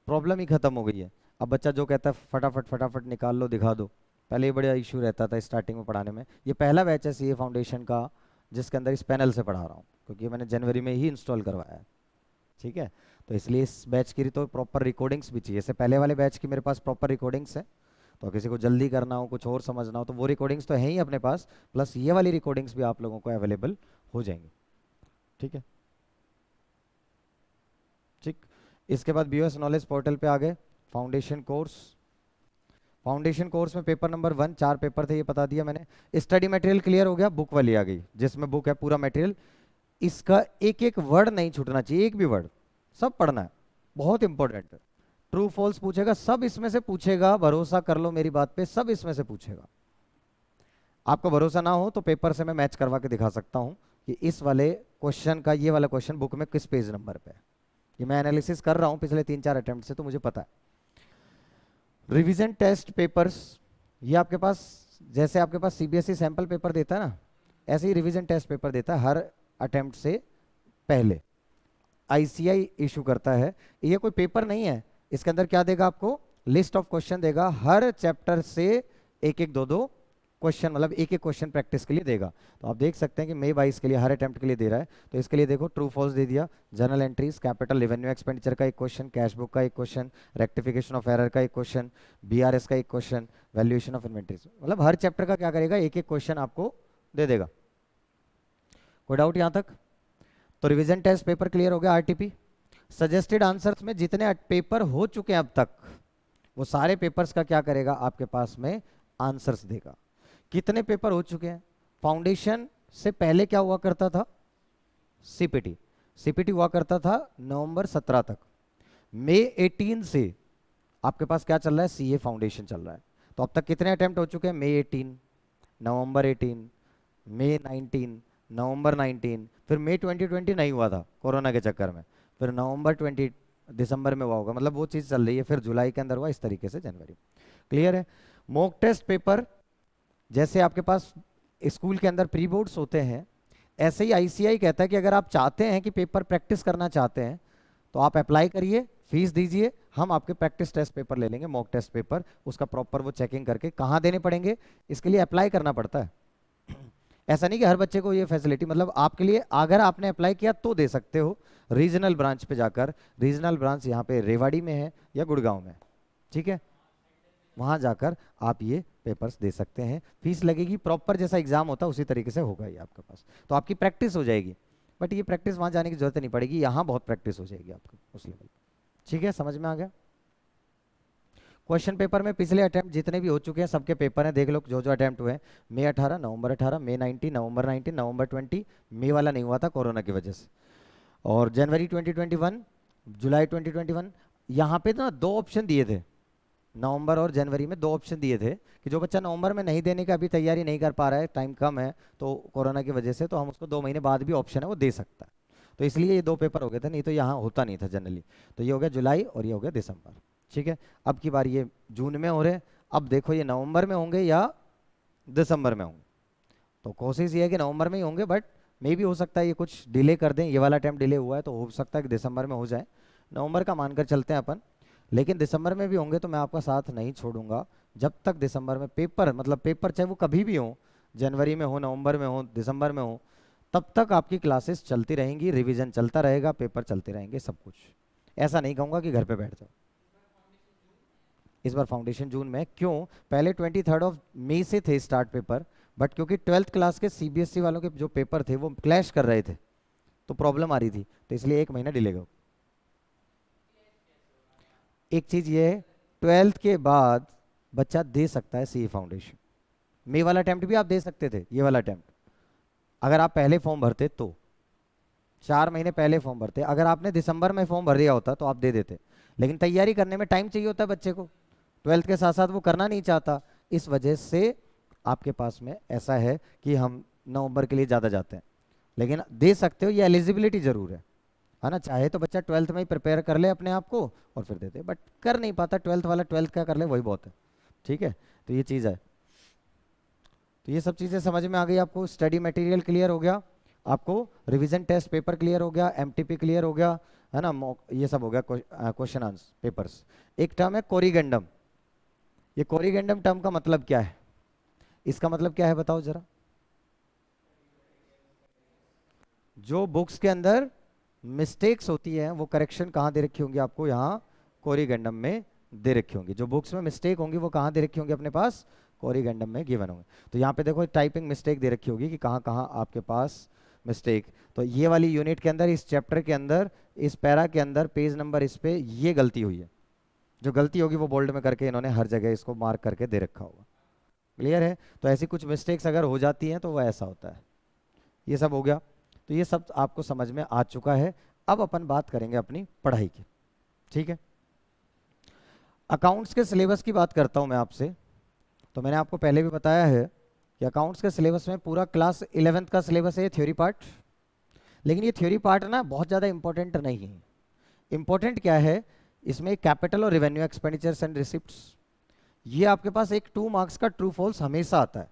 प्रॉब्लम ही खत्म हो गई है। अब बच्चा जो कहता है फटाफट फटाफट निकाल लो दिखा दो, पहले ये बड़ा इशू रहता था स्टार्टिंग में पढ़ाने में। ये पहला बैच है सीए फाउंडेशन का जिसके अंदर इस पैनल से पढ़ा रहा हूँ, क्योंकि मैंने जनवरी में ही इंस्टॉल करवाया है, ठीक है। तो इसलिए इस बैच की तो प्रॉपर रिकॉर्डिंग्स भी चाहिए, इससे पहले वाले बैच की मेरे पास प्रॉपर रिकॉर्डिंग्स है, तो किसी को जल्दी करना हो, कुछ और समझना हो, तो वो रिकॉर्डिंग्स तो है ही अपने पास, प्लस ये वाली रिकॉर्डिंग्स भी आप लोगों को अवेलेबल हो जाएंगी, ठीक है। ठीक, इसके बाद बीओएस नॉलेज पोर्टल पे आ गए, फाउंडेशन कोर्स, फाउंडेशन कोर्स में पेपर नंबर 1 4 पेपर थे, ये बता दिया मैंने। स्टडी मटेरियल क्लियर हो गया, बुक वाली आ गई जिसमें बुक है पूरा मटेरियल, इसका एक एक वर्ड नहीं छूटना चाहिए, एक भी वर्ड, सब पढ़ना है, बहुत इंपॉर्टेंट है। ट्रू फॉल्स पूछेगा, सब इसमें से पूछेगा, भरोसा कर लो मेरी बात पे, सब इसमें से पूछेगा। आपको भरोसा ना हो तो पेपर से मैं मैच करवा के दिखा सकता हूं कि इस वाले क्वेश्चन का ये वाला क्वेश्चन बुक में किस पेज नंबर पे है, ये मैं एनालिसिस कर रहा हूं पिछले 3-4 अटेम्प्ट से, तो मुझे पता है। रिवीजन टेस्ट पेपर्स, ये आपके पास जैसे आपके पास सीबीएसई सैंपल पेपर देता है ना, ऐसे ही रिवीजन टेस्ट पेपर देता है हर अटेम्प्ट से पहले, आईसीआई इशू करता है। ये कोई पेपर नहीं है, इसके अंदर क्या देगा आपको, लिस्ट ऑफ क्वेश्चन देगा, हर चैप्टर से एक एक दो दो क्वेश्चन, मतलब एक एक क्वेश्चन प्रैक्टिस के लिए देगा। तो आप देख सकते हैं कि मई 22 के लिए हर अटेम्प्ट के लिए दे रहा है, तो इसके लिए देखो ट्रू फॉल्स दे दिया, journal entries, capital revenue expenditure का एक क्वेश्चन, कैश बुक का एक क्वेश्चन, रेक्टिफिकेशन ऑफ एरर का एक क्वेश्चन, बीआरएस का एक क्वेश्चन, वैल्यूएशन ऑफ इन्वेंटरीज, मतलब हर चैप्टर का क्या करेगा, एक एक क्वेश्चन आपको दे देगा। कोई डाउट यहां तक? तो रिवीजन टेस्ट पेपर क्लियर हो गया, आरटीपी। सजेस्टेड आंसर्स में जितने पेपर हो चुके हैं अब तक, वो सारे पेपर्स का क्या करेगा, आपके पास में आंसर्स देगा। कितने पेपर हो चुके हैं? फाउंडेशन से पहले क्या हुआ करता था, सीपीटी, सीपीटी हुआ करता था नवंबर 17 तक। मई 18 से आपके पास क्या चल रहा है, सीए फाउंडेशन चल रहा है। तो अब तक कितने अटेम्प्ट हो चुके हैं, मई 18, नवंबर 18, मई 19, नवंबर 19, फिर मई 2020 नहीं हुआ था कोरोना के चक्कर में, फिर नवंबर 20 दिसंबर में हुआ होगा, मतलब वो चीज़ चल रही है, फिर जुलाई के अंदर हुआ, इस तरीके से जनवरी। क्लियर है? मॉक टेस्ट पेपर जैसे आपके पास स्कूल के अंदर प्री बोर्ड्स होते हैं, ऐसे ही आईसीआई कहता है कि अगर आप चाहते हैं कि पेपर प्रैक्टिस करना चाहते हैं तो आप अप्लाई करिए, फीस दीजिए, हम आपके प्रैक्टिस टेस्ट पेपर ले लेंगे, मॉक टेस्ट पेपर, उसका प्रॉपर वो चेकिंग करके। कहाँ देने पड़ेंगे? इसके लिए अप्लाई करना पड़ता है। ऐसा नहीं कि हर बच्चे को ये फैसिलिटी, मतलब आपके लिए अगर आपने अप्लाई किया तो दे सकते हो, रीजनल ब्रांच पे जाकर। रीजनल ब्रांच यहाँ पे रेवाड़ी में है या गुड़गांव में, ठीक है, वहाँ जाकर आप ये पेपर्स दे सकते हैं। फीस लगेगी, प्रॉपर जैसा एग्जाम होता है उसी तरीके से होगा ये आपके पास, तो आपकी प्रैक्टिस हो जाएगी। बट ये प्रैक्टिस वहाँ जाने की जरूरत नहीं पड़ेगी, यहाँ बहुत प्रैक्टिस हो जाएगी आपको उस लेवल। ठीक है, समझ में आ गया? क्वेश्चन पेपर में पिछले अटेम्प्ट जितने भी हो चुके हैं सबके पेपर हैं, देख लो जो जो अटेम्प्ट हुए हैं। मई 18, नवंबर 18, मई 19, नवंबर 19, नवंबर 20, मई वाला नहीं हुआ था कोरोना की वजह से, और जनवरी 2021, जुलाई 2021। यहाँ पे ना दो ऑप्शन दिए थे, नवंबर और जनवरी में दो ऑप्शन दिए थे कि जो बच्चा नवंबर में नहीं देने का अभी तैयारी नहीं कर पा रहा है, टाइम कम है तो कोरोना की वजह से, तो हम उसको 2 महीने बाद भी ऑप्शन है वो दे सकता है। तो इसलिए ये दो पेपर हो गए थे, नहीं तो यहाँ होता नहीं था जनरली। तो ये हो गया जुलाई और ये हो गया दिसंबर। ठीक है, अब की बार ये जून में हो रहे हैं। अब देखो ये नवंबर में होंगे या दिसंबर में होंगे, तो कोशिश ये है कि नवंबर में ही होंगे, बट मे भी हो सकता है ये कुछ डिले कर दें, ये वाला टाइम डिले हुआ है तो हो सकता है कि दिसंबर में हो जाए। नवंबर का मानकर चलते हैं अपन, लेकिन दिसंबर में भी होंगे तो मैं आपका साथ नहीं छोड़ूंगा जब तक दिसंबर में पेपर, मतलब पेपर चाहे वो कभी भी हो, जनवरी में हो, नवंबर में हो, दिसंबर में हो, तब तक आपकी क्लासेस चलती रहेंगी, रिवीजन चलता रहेगा, पेपर चलते रहेंगे, सब कुछ। ऐसा नहीं कहूँगा कि घर पे बैठ जाओ। इस बार फाउंडेशन जून में क्यों? पहले 23 मई से थे स्टार्ट पेपर, बट क्योंकि 12th क्लास के सीबीएसई वालों के जो पेपर थे वो क्लैश कर रहे थे तो प्रॉब्लम आ रही थी, तो इसलिए 1 महीना डिले गया। एक चीज ये है, 12th के बाद बच्चा दे सकता है सी फाउंडेशन। मई वाला अटेम्प्ट भी आप दे सकते थे, ये वाला अटेम्प्ट अगर आप पहले फॉर्म भरते तो 4 महीने पहले फॉर्म भरते। अगर आपने दिसंबर में फॉर्म भर दिया होता तो आप दे देते, लेकिन तैयारी करने में टाइम चाहिए होता है बच्चे को, 12th के साथ साथ वो करना नहीं चाहता, इस वजह से आपके पास में ऐसा है कि हम नवंबर के लिए ज़्यादा जाते हैं। लेकिन दे सकते हो, ये एलिजिबिलिटी जरूर है ना। चाहे तो बच्चा 12th में ही प्रिपेयर कर ले अपने आप को और फिर दे दे, बट कर नहीं पाता 12th वाला, 12th क्या कर ले वही बहुत है। ठीक है, तो ये चीज़ है। तो ये सब चीज़ें समझ में आ गई आपको, स्टडी मटेरियल क्लियर हो गया आपको, रिवीजन टेस्ट पेपर क्लियर हो गया, एमटीपी क्लियर हो गया, है ना, ये सब हो गया क्वेश्चन आंसर पेपर्स। एक टर्म है कोरिगेंडम। ये कोरिगेंडम टर्म का मतलब क्या है? इसका मतलब क्या है बताओ जरा। जो बुक्स के अंदर मिस्टेक्स होती हैं वो करेक्शन कहाँ दे रखी होंगी आपको? यहाँ कोरिगेंडम में दे रखी होंगी। जो बुक्स में मिस्टेक होंगी वो कहाँ दे रखी होंगी अपने पास? कोरिगेंडम में गिवन होंगे। तो यहाँ पे देखो टाइपिंग मिस्टेक दे रखी होगी कि कहाँ कहाँ आपके पास मिस्टेक। तो ये वाली यूनिट के अंदर, इस चैप्टर के अंदर, इस पैरा के अंदर, पेज नंबर इस पे ये गलती हुई है। जो गलती होगी वो बोल्ड में करके इन्होंने हर जगह इसको मार्क करके दे रखा होगा। क्लियर है? तो ऐसी कुछ मिस्टेक्स अगर हो जाती हैं तो वह ऐसा होता है। ये सब हो गया, तो ये सब आपको समझ में आ चुका है। अब अपन बात करेंगे अपनी पढ़ाई की। ठीक है, अकाउंट्स के सिलेबस की बात करता हूं मैं आपसे। तो मैंने आपको पहले भी बताया है कि अकाउंट्स के सिलेबस में पूरा क्लास 11th का सिलेबस है थ्योरी पार्ट। लेकिन ये थ्योरी पार्ट ना बहुत ज़्यादा इंपॉर्टेंट नहीं है। इंपॉर्टेंट क्या है इसमें? कैपिटल और रेवेन्यू एक्सपेंडिचर्स एंड रिसिप्ट्स। ये आपके पास एक 2 मार्क्स का ट्रू फॉल्स हमेशा आता है,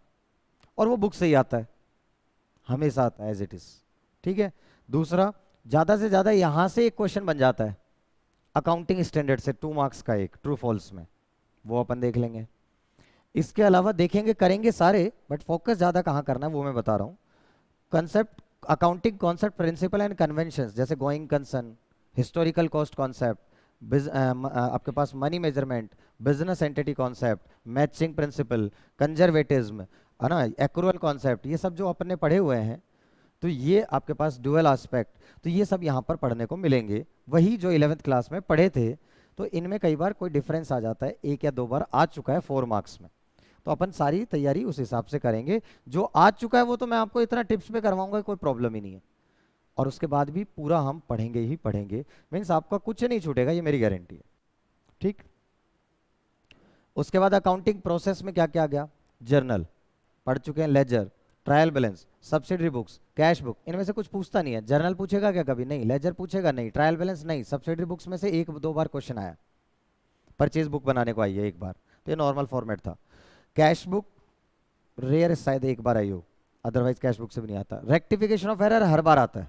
और वो बुक से ही आता है, हमेशा आता है एज इट इज। ठीक है, दूसरा, ज्यादा से ज्यादा यहां से एक क्वेश्चन बन जाता है अकाउंटिंग स्टैंडर्ड से, 2 मार्क्स का एक ट्रू फॉल्स में, वो अपन देख लेंगे। इसके अलावा देखेंगे, करेंगे सारे, बट फोकस ज्यादा कहाँ करना है वो मैं बता रहा हूँ। Concept, accounting concept, principle and convention, जैसे going concern, historical cost concept, आपके पास money measurement, business entity concept, matching principle, conservatism, है ना, एक्रूअल कॉन्सेप्ट, ये सब जो अपने पढ़े हुए हैं, तो ये आपके पास डुअल एस्पेक्ट, तो ये सब यहाँ पर पढ़ने को मिलेंगे, वही जो 11th क्लास में पढ़े थे। तो इनमें कई बार कोई डिफरेंस आ जाता है, 1 या 2 बार आ चुका है 4 मार्क्स में, तो अपन सारी तैयारी उस हिसाब से करेंगे। जो आ चुका है वो तो मैं आपको इतना टिप्स पे करवाऊंगा, कोई प्रॉब्लम ही नहीं है, और उसके बाद भी पूरा हम पढ़ेंगे ही पढ़ेंगे, मीन्स आपका कुछ नहीं छूटेगा, ये मेरी गारंटी है। ठीक, उसके बाद अकाउंटिंग प्रोसेस में क्या क्या आ गया? जर्नल पढ़ चुके हैं ledger, trial balance, subsidiary books, cash book, इनमें से कुछ पूछता नहीं है। जर्नल पूछेगा क्या कभी? नहीं। लेजर पूछेगा? नहीं। Trial balance? नहीं। सब्सिडरी बुक्स में से एक दो बार क्वेश्चन आया, परचेज बुक बनाने को आई है एक बार, तो ये नॉर्मल फॉर्मेट था। कैश बुक रेयर शायद एक बार आई हो, अदरवाइज कैश बुक से भी नहीं आता। रेक्टिफिकेशन ऑफ एरर हर बार आता है,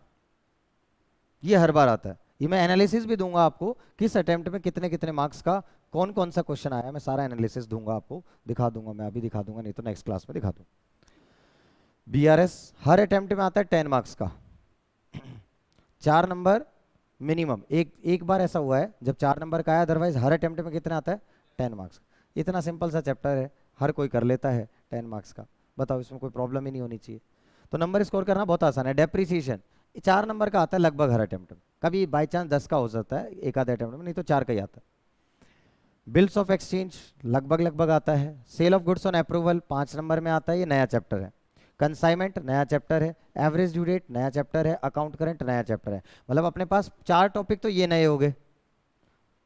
ये हर बार आता है। ये मैं एनालिसिस भी दूंगा आपको, किस अटेम्प्ट में कितने कितने मार्क्स का कौन कौन सा क्वेश्चन आया, मैं सारा एनालिसिस दूंगा आपको, दिखा दूंगा। मैं अभी दिखा दूंगा, नहीं तो नेक्स्ट क्लास में दिखा दूँ। बीआरएस हर अटेम्प्ट में आता है 10 मार्क्स का, 4 नंबर मिनिमम। एक बार ऐसा हुआ है जब 4 नंबर का आया, अदरवाइज हर अटेम्प्ट में कितना आता है? 10 मार्क्स। इतना सिंपल सा चैप्टर है, हर कोई कर लेता है 10 मार्क्स का। बताओ, इसमें कोई प्रॉब्लम ही नहीं होनी चाहिए। तो नंबर स्कोर करना बहुत आसान है। डेप्रीसिएशन 4 नंबर का आता है लगभग हर अटेम्प्ट में, कभी बाई चांस 10 का हो सकता है एक आधे अटेम्प्ट में, नहीं तो 4 का ही आता है। बिल्स ऑफ एक्सचेंज लगभग लगभग आता है। Sale of goods on approval 5 number में आता है, ये नया चैप्टर है। कंसाइनमेंट नया चैप्टर है। एवरेज ड्यू डेट नया चैप्टर है। अकाउंट करंट नया चैप्टर है। मतलब अपने पास 4 टॉपिक तो ये नए हो गए,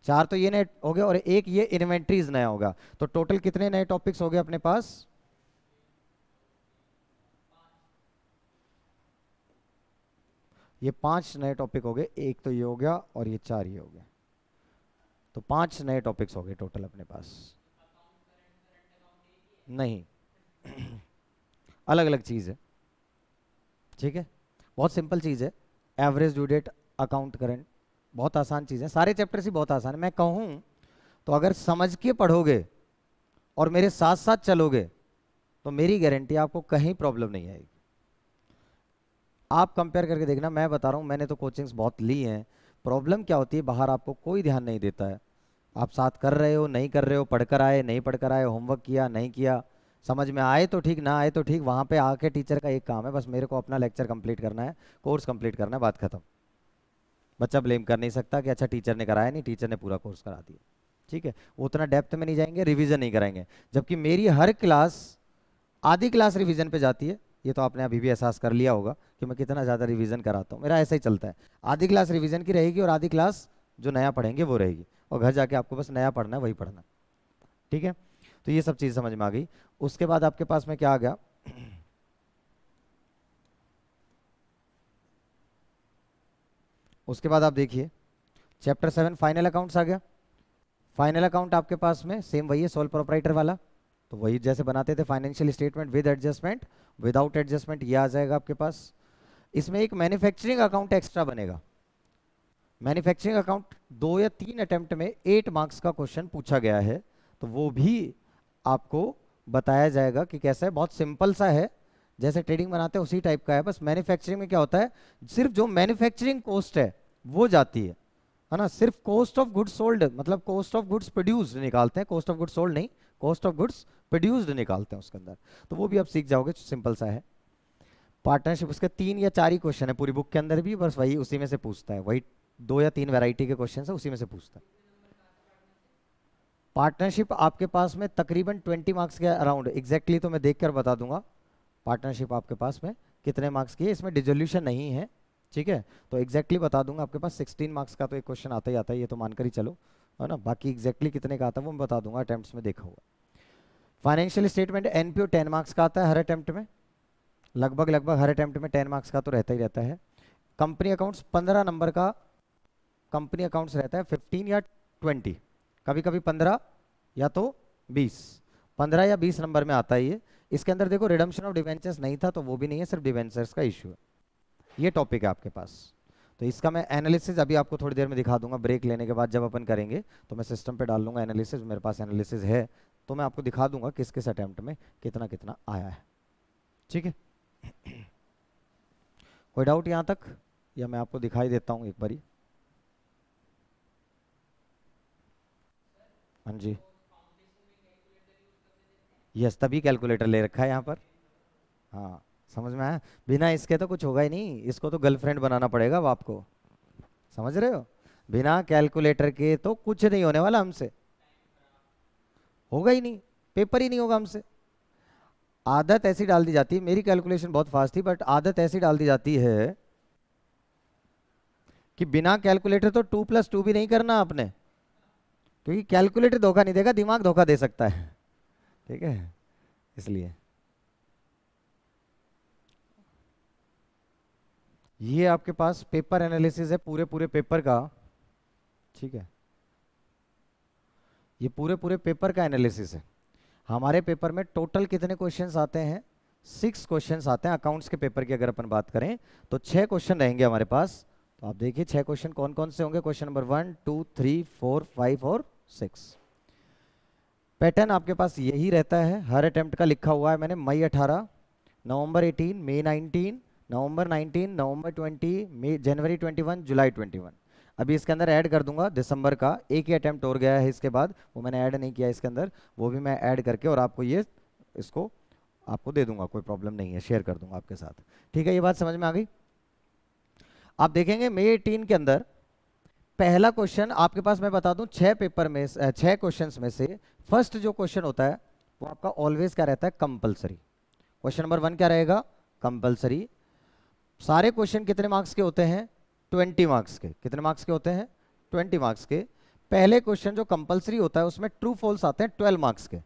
4 तो ये नए हो गए, और एक ये इन्वेंट्रीज नया होगा। तो टोटल कितने नए टॉपिक्स हो गए अपने पास? ये 5 नए टॉपिक हो गए, एक तो ये हो गया और ये 4 ये हो गए, तो 5 नए टॉपिक्स हो गए टोटल अपने पास। नहीं अलग अलग चीज़ है, ठीक है, बहुत सिंपल चीज़ है। Average due date, account current, बहुत आसान चीज़ है। सारे चैप्टर्स ही बहुत आसान है। मैं कहूँ तो अगर समझ के पढ़ोगे और मेरे साथ साथ चलोगे तो मेरी गारंटी आपको कहीं प्रॉब्लम नहीं आएगी। आप कंपेयर करके देखना, मैं बता रहा हूँ, मैंने तो कोचिंग्स बहुत ली हैं। प्रॉब्लम क्या होती है, बाहर आपको कोई ध्यान नहीं देता है। आप साथ कर रहे हो नहीं कर रहे हो, पढ़कर आए नहीं पढ़कर आए, होमवर्क किया नहीं किया, समझ में आए तो ठीक, ना आए तो ठीक, वहाँ पे आके टीचर का एक काम है, बस मेरे को अपना लेक्चर कंप्लीट करना है, कोर्स कंप्लीट करना है, बात खत्म। बच्चा ब्लेम कर नहीं सकता कि अच्छा टीचर ने कराया नहीं, टीचर ने पूरा कोर्स करा दिया, ठीक है। वो उतना डेप्थ में नहीं जाएंगे, रिवीजन नहीं कराएंगे। जबकि मेरी हर क्लास आधी क्लास रिवीजन पे जाती है। ये तो आपने अभी भी एहसास कर लिया होगा कि मैं कितना ज़्यादा रिवीजन कराता हूँ, मेरा ऐसा ही चलता है। आधी क्लास रिवीजन की रहेगी और आधी क्लास जो नया पढ़ेंगे वो रहेगी, और घर जाके आपको बस नया पढ़ना है, वही पढ़ना, ठीक है। तो ये सब चीज़ समझ में आ गई। उसके बाद आपके पास में क्या आ गया? उसके बाद आप देखिए चैप्टर 7 फाइनल अकाउंट्स आ गया। फाइनल अकाउंट आपके पास में सेम वही है, सोल प्रोप्राइटर वाला, तो वही जैसे बनाते थे financial statement with adjustment, without adjustment, ये आ जाएगा आपके पास। इसमें एक मैन्युफैक्चरिंग अकाउंट एक्स्ट्रा बनेगा। मैन्युफैक्चरिंग अकाउंट 2 या 3 अटेम्प्ट में 8 मार्क्स का क्वेश्चन पूछा गया है, तो वो भी आपको बताया जाएगा कि कैसा है। बहुत सिंपल सा है, जैसे ट्रेडिंग बनाते हैं उसी टाइप का है। बस मैन्युफैक्चरिंग में क्या होता है, सिर्फ जो मैन्युफैक्चरिंग कॉस्ट है वो जाती है ना। सिर्फ कॉस्ट ऑफ गुड्स सोल्ड, मतलब कॉस्ट ऑफ गुड्स प्रोड्यूस्ड निकालते हैं, कॉस्ट ऑफ गुड्स सोल्ड नहीं, कॉस्ट ऑफ गुड्स प्रोड्यूस्ड निकालते हैं उसके अंदर। तो वो भी आप सीख जाओगे, सिंपल सा है। पार्टनरशिप, उसके 3 या 4 ही क्वेश्चन है पूरी बुक के अंदर भी, बस वही उसी में से पूछता है, वही 2 या 3 वैरायटी के क्वेश्चन है, उसी में से पूछता है। पार्टनरशिप आपके पास में तकरीबन 20 मार्क्स के अराउंड, एग्जैक्टली तो मैं देख कर बता दूंगा पार्टनरशिप आपके पास में कितने मार्क्स की है। इसमें डिजोल्यूशन नहीं है, ठीक है, तो एग्जैक्टली बता दूंगा। आपके पास 16 मार्क्स का तो एक क्वेश्चन आता ही आता है, ये तो मानकर ही चलो, है ना। बाकी एग्जैक्टली कितने का आता है वो मैं बता दूंगा, अटेम्प्ट्स में देखा हुआ। फाइनेंशियल स्टेटमेंट एनपीओ 10 मार्क्स का आता है हर अटेम्प्ट में, लगभग लगभग हर अटेम्प्ट में 10 मार्क्स का तो रहता ही रहता है। कंपनी अकाउंट्स 15 नंबर का कंपनी अकाउंट्स रहता है, 15 या 20, कभी कभी 15 या तो 20, 15 या 20 नंबर में आता है ये। इसके अंदर देखो रिडम्पशन ऑफ डिवेंचर्स नहीं था, तो वो भी नहीं है, सिर्फ डिवेंचर्स का इशू है। ये टॉपिक है आपके पास, तो इसका मैं एनालिसिस अभी आपको थोड़ी देर में दिखा दूंगा, ब्रेक लेने के बाद जब अपन करेंगे तो मैं सिस्टम पे डाल लूंगा एनालिसिस, मेरे पास एनालिसिस है, तो मैं आपको दिखा दूंगा किस किस अटेम्प्ट में कितना कितना आया है, ठीक है। कोई डाउट यहाँ तक, या मैं आपको दिखाई देता हूँ एक बारी? हाँ जी, यस, तभी कैलकुलेटर ले रखा है यहाँ पर। हाँ, समझ में आया। बिना इसके तो कुछ होगा ही नहीं, इसको तो गर्लफ्रेंड बनाना पड़ेगा अब आपको, समझ रहे हो। बिना कैलकुलेटर के तो कुछ नहीं होने वाला हमसे, होगा ही नहीं, पेपर ही नहीं होगा हमसे। आदत ऐसी डाल दी जाती है, मेरी कैलकुलेशन बहुत फास्ट थी, बट आदत ऐसी डाल दी जाती है कि बिना कैलकुलेटर तो 2+2 भी नहीं करना आपने, क्योंकि कैलकुलेटर धोखा नहीं देगा, दिमाग धोखा दे सकता है, ठीक है, इसलिए। ये आपके पास पेपर एनालिसिस है पूरे पूरे पेपर का, ठीक है। ये पूरे पूरे पेपर का एनालिसिस है। हमारे पेपर में टोटल कितने क्वेश्चंस आते हैं? 6 क्वेश्चंस आते हैं। अकाउंट्स के पेपर की अगर अपन बात करें तो 6 क्वेश्चन रहेंगे हमारे पास। तो आप देखिए 6 क्वेश्चन कौन कौन से होंगे। क्वेश्चन नंबर 1 2 3 4 5 और 6। पैटर्न आपके पास यही रहता है, हर अटेम्प्ट का लिखा हुआ है मैंने। मई 18, नवंबर 18, मई 19, नवंबर 19, नवंबर 20, मई जनवरी 21, जुलाई 21। अभी इसके अंदर ऐड कर दूंगा दिसंबर का, एक ही अटेम्प्ट और गया है इसके बाद, वो मैंने ऐड नहीं किया इसके अंदर, वो भी मैं ऐड करके और आपको ये इसको आपको दे दूंगा, कोई प्रॉब्लम नहीं है, शेयर कर दूंगा आपके साथ। ठीक है, ये बात समझ में आ गई। आप देखेंगे मई 18 के अंदर पहला क्वेश्चन आपके पास, मैं बता दूं 6 पेपर में 6 क्वेश्चंस में से फर्स्ट जो क्वेश्चन होता है वो आपका ऑलवेज क्या रहता है? कंपलसरी। क्वेश्चन नंबर 1 क्या रहेगा? कंपलसरी। सारे क्वेश्चन कितने मार्क्स के होते हैं? 20 मार्क्स के। कितने मार्क्स के होते हैं? 20 मार्क्स के। पहले क्वेश्चन जो कंपलसरी होता है उसमें ट्रू फॉल्स आते हैं 12 मार्क्स के।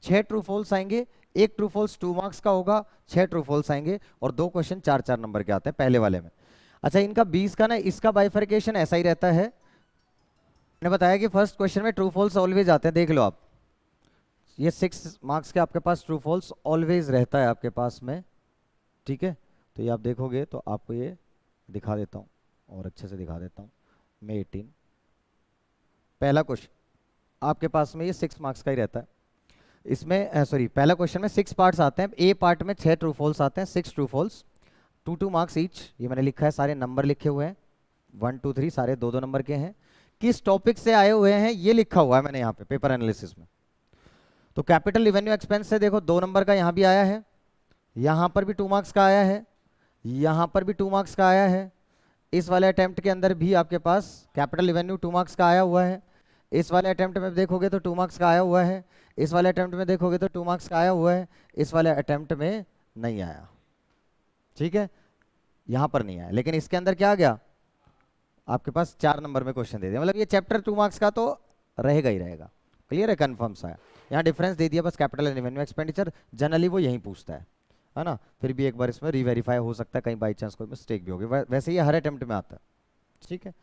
6 ट्रू फॉल्स आएंगे, एक ट्रू फॉल्स 2 मार्क्स का होगा, 6 ट्रू फॉल्स आएंगे और 2 क्वेश्चन 4-4 नंबर के आते हैं पहले वाले में। अच्छा, इनका 20 का ना, इसका बाइफर्केशन ऐसा ही रहता है। मैंने बताया कि फर्स्ट क्वेश्चन में ट्रू फॉल्स ऑलवेज आते हैं, देख लो आप। ये 6 मार्क्स के आपके पास ट्रू फॉल्स ऑलवेज रहता है आपके पास में, ठीक है। तो ये आप देखोगे तो आपको ये दिखा देता हूँ और अच्छे से दिखा देता हूँ। मई 18 पहला क्वेश्चन आपके पास में ये 6 मार्क्स का ही रहता है। इसमें सॉरी, पहला क्वेश्चन में 6 पार्ट्स आते हैं। ए पार्ट में 6 ट्रू फॉल्स आते हैं, 6 ट्रू फॉल्स, 2-2 मार्क्स ईच। ये मैंने लिखा है, सारे नंबर लिखे हुए हैं, 1 2 3 सारे 2-2 नंबर के हैं। किस टॉपिक से आए हुए हैं ये लिखा हुआ है मैंने यहाँ पे पेपर एनालिसिस में। तो कैपिटल रिवेन्यू एक्सपेंस से देखो 2 नंबर का यहाँ भी आया है, यहाँ पर भी 2 मार्क्स का आया है, यहाँ पर भी 2 मार्क्स का आया है। इस वाले अटेम्प्ट के अंदर भी आपके पास कैपिटल रिवेन्यू 2 मार्क्स का आया हुआ है। इस वाले अटेम्प्ट में देखोगे तो 2 मार्क्स का आया हुआ है। इस वाले अटेम्प्ट में देखोगे तो 2 मार्क्स का आया हुआ है। इस वाले अटेम्प्ट में नहीं आया, ठीक है, यहाँ पर नहीं आया। लेकिन इसके अंदर क्या आ गया? आपके पास 4 नंबर में क्वेश्चन दे दिया, मतलब ये चैप्टर 2 मार्क्स का तो रहेगा ही रहेगा। क्लियर है, कंफर्म सा है। यहाँ डिफरेंस दे दिया बस, capital and revenue expenditure generally वो यही पूछता है ना। फिर भी एक बार इसमें रीवेरीफाई हो सकता है, कहीं बाई चांस कोई मिस्टेक भी होगी। वैसे ये हर अटेम्प्ट में आता है, ठीक है।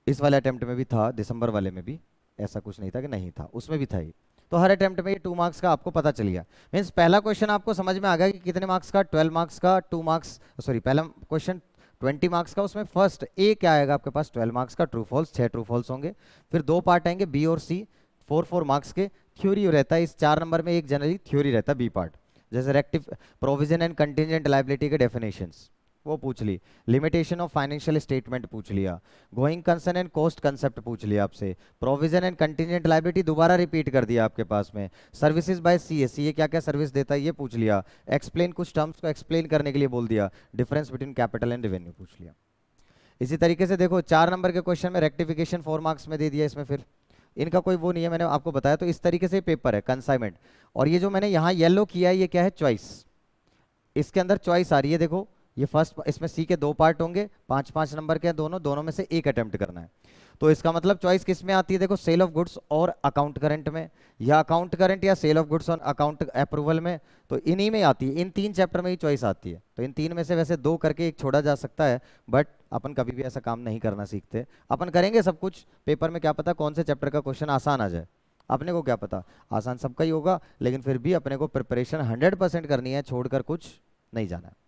इस वाले अटेम्प्ट में भी था, दिसंबर वाले में भी ऐसा कुछ नहीं था कि नहीं था, उसमें भी था ही। तो हर अटेम्प्ट में ये 2 मार्क्स का आपको पता चल गया। मीन्स पहला क्वेश्चन आपको समझ में आ गया कि कितने मार्क्स का? 12 मार्क्स का, 2 मार्क्स, सॉरी पहला क्वेश्चन 20 मार्क्स का, उसमें फर्स्ट ए क्या आएगा आपके पास? 12 मार्क्स का ट्रू फॉल्स, 6 ट्रू फॉल्स होंगे। फिर 2 पार्ट आएंगे बी और सी, 4-4 मार्क्स के। थ्योरी रहता है इस 4 नंबर में, एक जनरली थ्योरी रहता है बी पार्ट, जैसे reactive provision and contingent liability के डेफिनेशंस वो पूछ ली, लिमिटेशन ऑफ फाइनेंशियल स्टेटमेंट पूछ लिया, going concern and cost concept पूछ लिया आपसे, प्रोविजन एंड कंटिजेंट लायबिलिटी दोबारा रिपीट कर दिया आपके पास में, सर्विसेज बाय सीए, सीए क्या क्या सर्विस देता है ये पूछ लिया, एक्सप्लेन, कुछ टर्म्स को एक्सप्लेन करने के लिए बोल दिया, difference between capital and revenue पूछ लिया। इसी तरीके से देखो 4 नंबर के क्वेश्चन में रेक्टिफिकेशन 4 मार्क्स में दे दिया। इसमें फिर इनका कोई वो नहीं है, मैंने आपको बताया। तो इस तरीके से पेपर है कंसाइनमेंट। और ये जो मैंने यहाँ येलो किया है ये क्या है? चॉइस। इसके अंदर चॉइस आ रही है, देखो ये फर्स्ट, इसमें सी के 2 पार्ट होंगे, 5-5 नंबर के दोनों, दोनों में से एक अटेम्प्ट करना है। तो इसका मतलब चॉइस किस में आती है? देखो सेल ऑफ गुड्स और अकाउंट करंट में, या अकाउंट करंट या सेल ऑफ गुड्स और अकाउंट अप्रूवल में, तो इन्हीं में आती है। इन 3 चैप्टर में ही चॉइस आती है। तो इन 3 में से वैसे 2 करके एक छोड़ा जा सकता है, बट अपन कभी भी ऐसा काम नहीं करना सीखते। अपन करेंगे सब कुछ पेपर में, क्या पता कौन से चैप्टर का क्वेश्चन आसान आ जाए, अपने को क्या पता। आसान सबका ही होगा, लेकिन फिर भी अपने को प्रिपरेशन 100% करनी है, छोड़कर कुछ नहीं जाना है।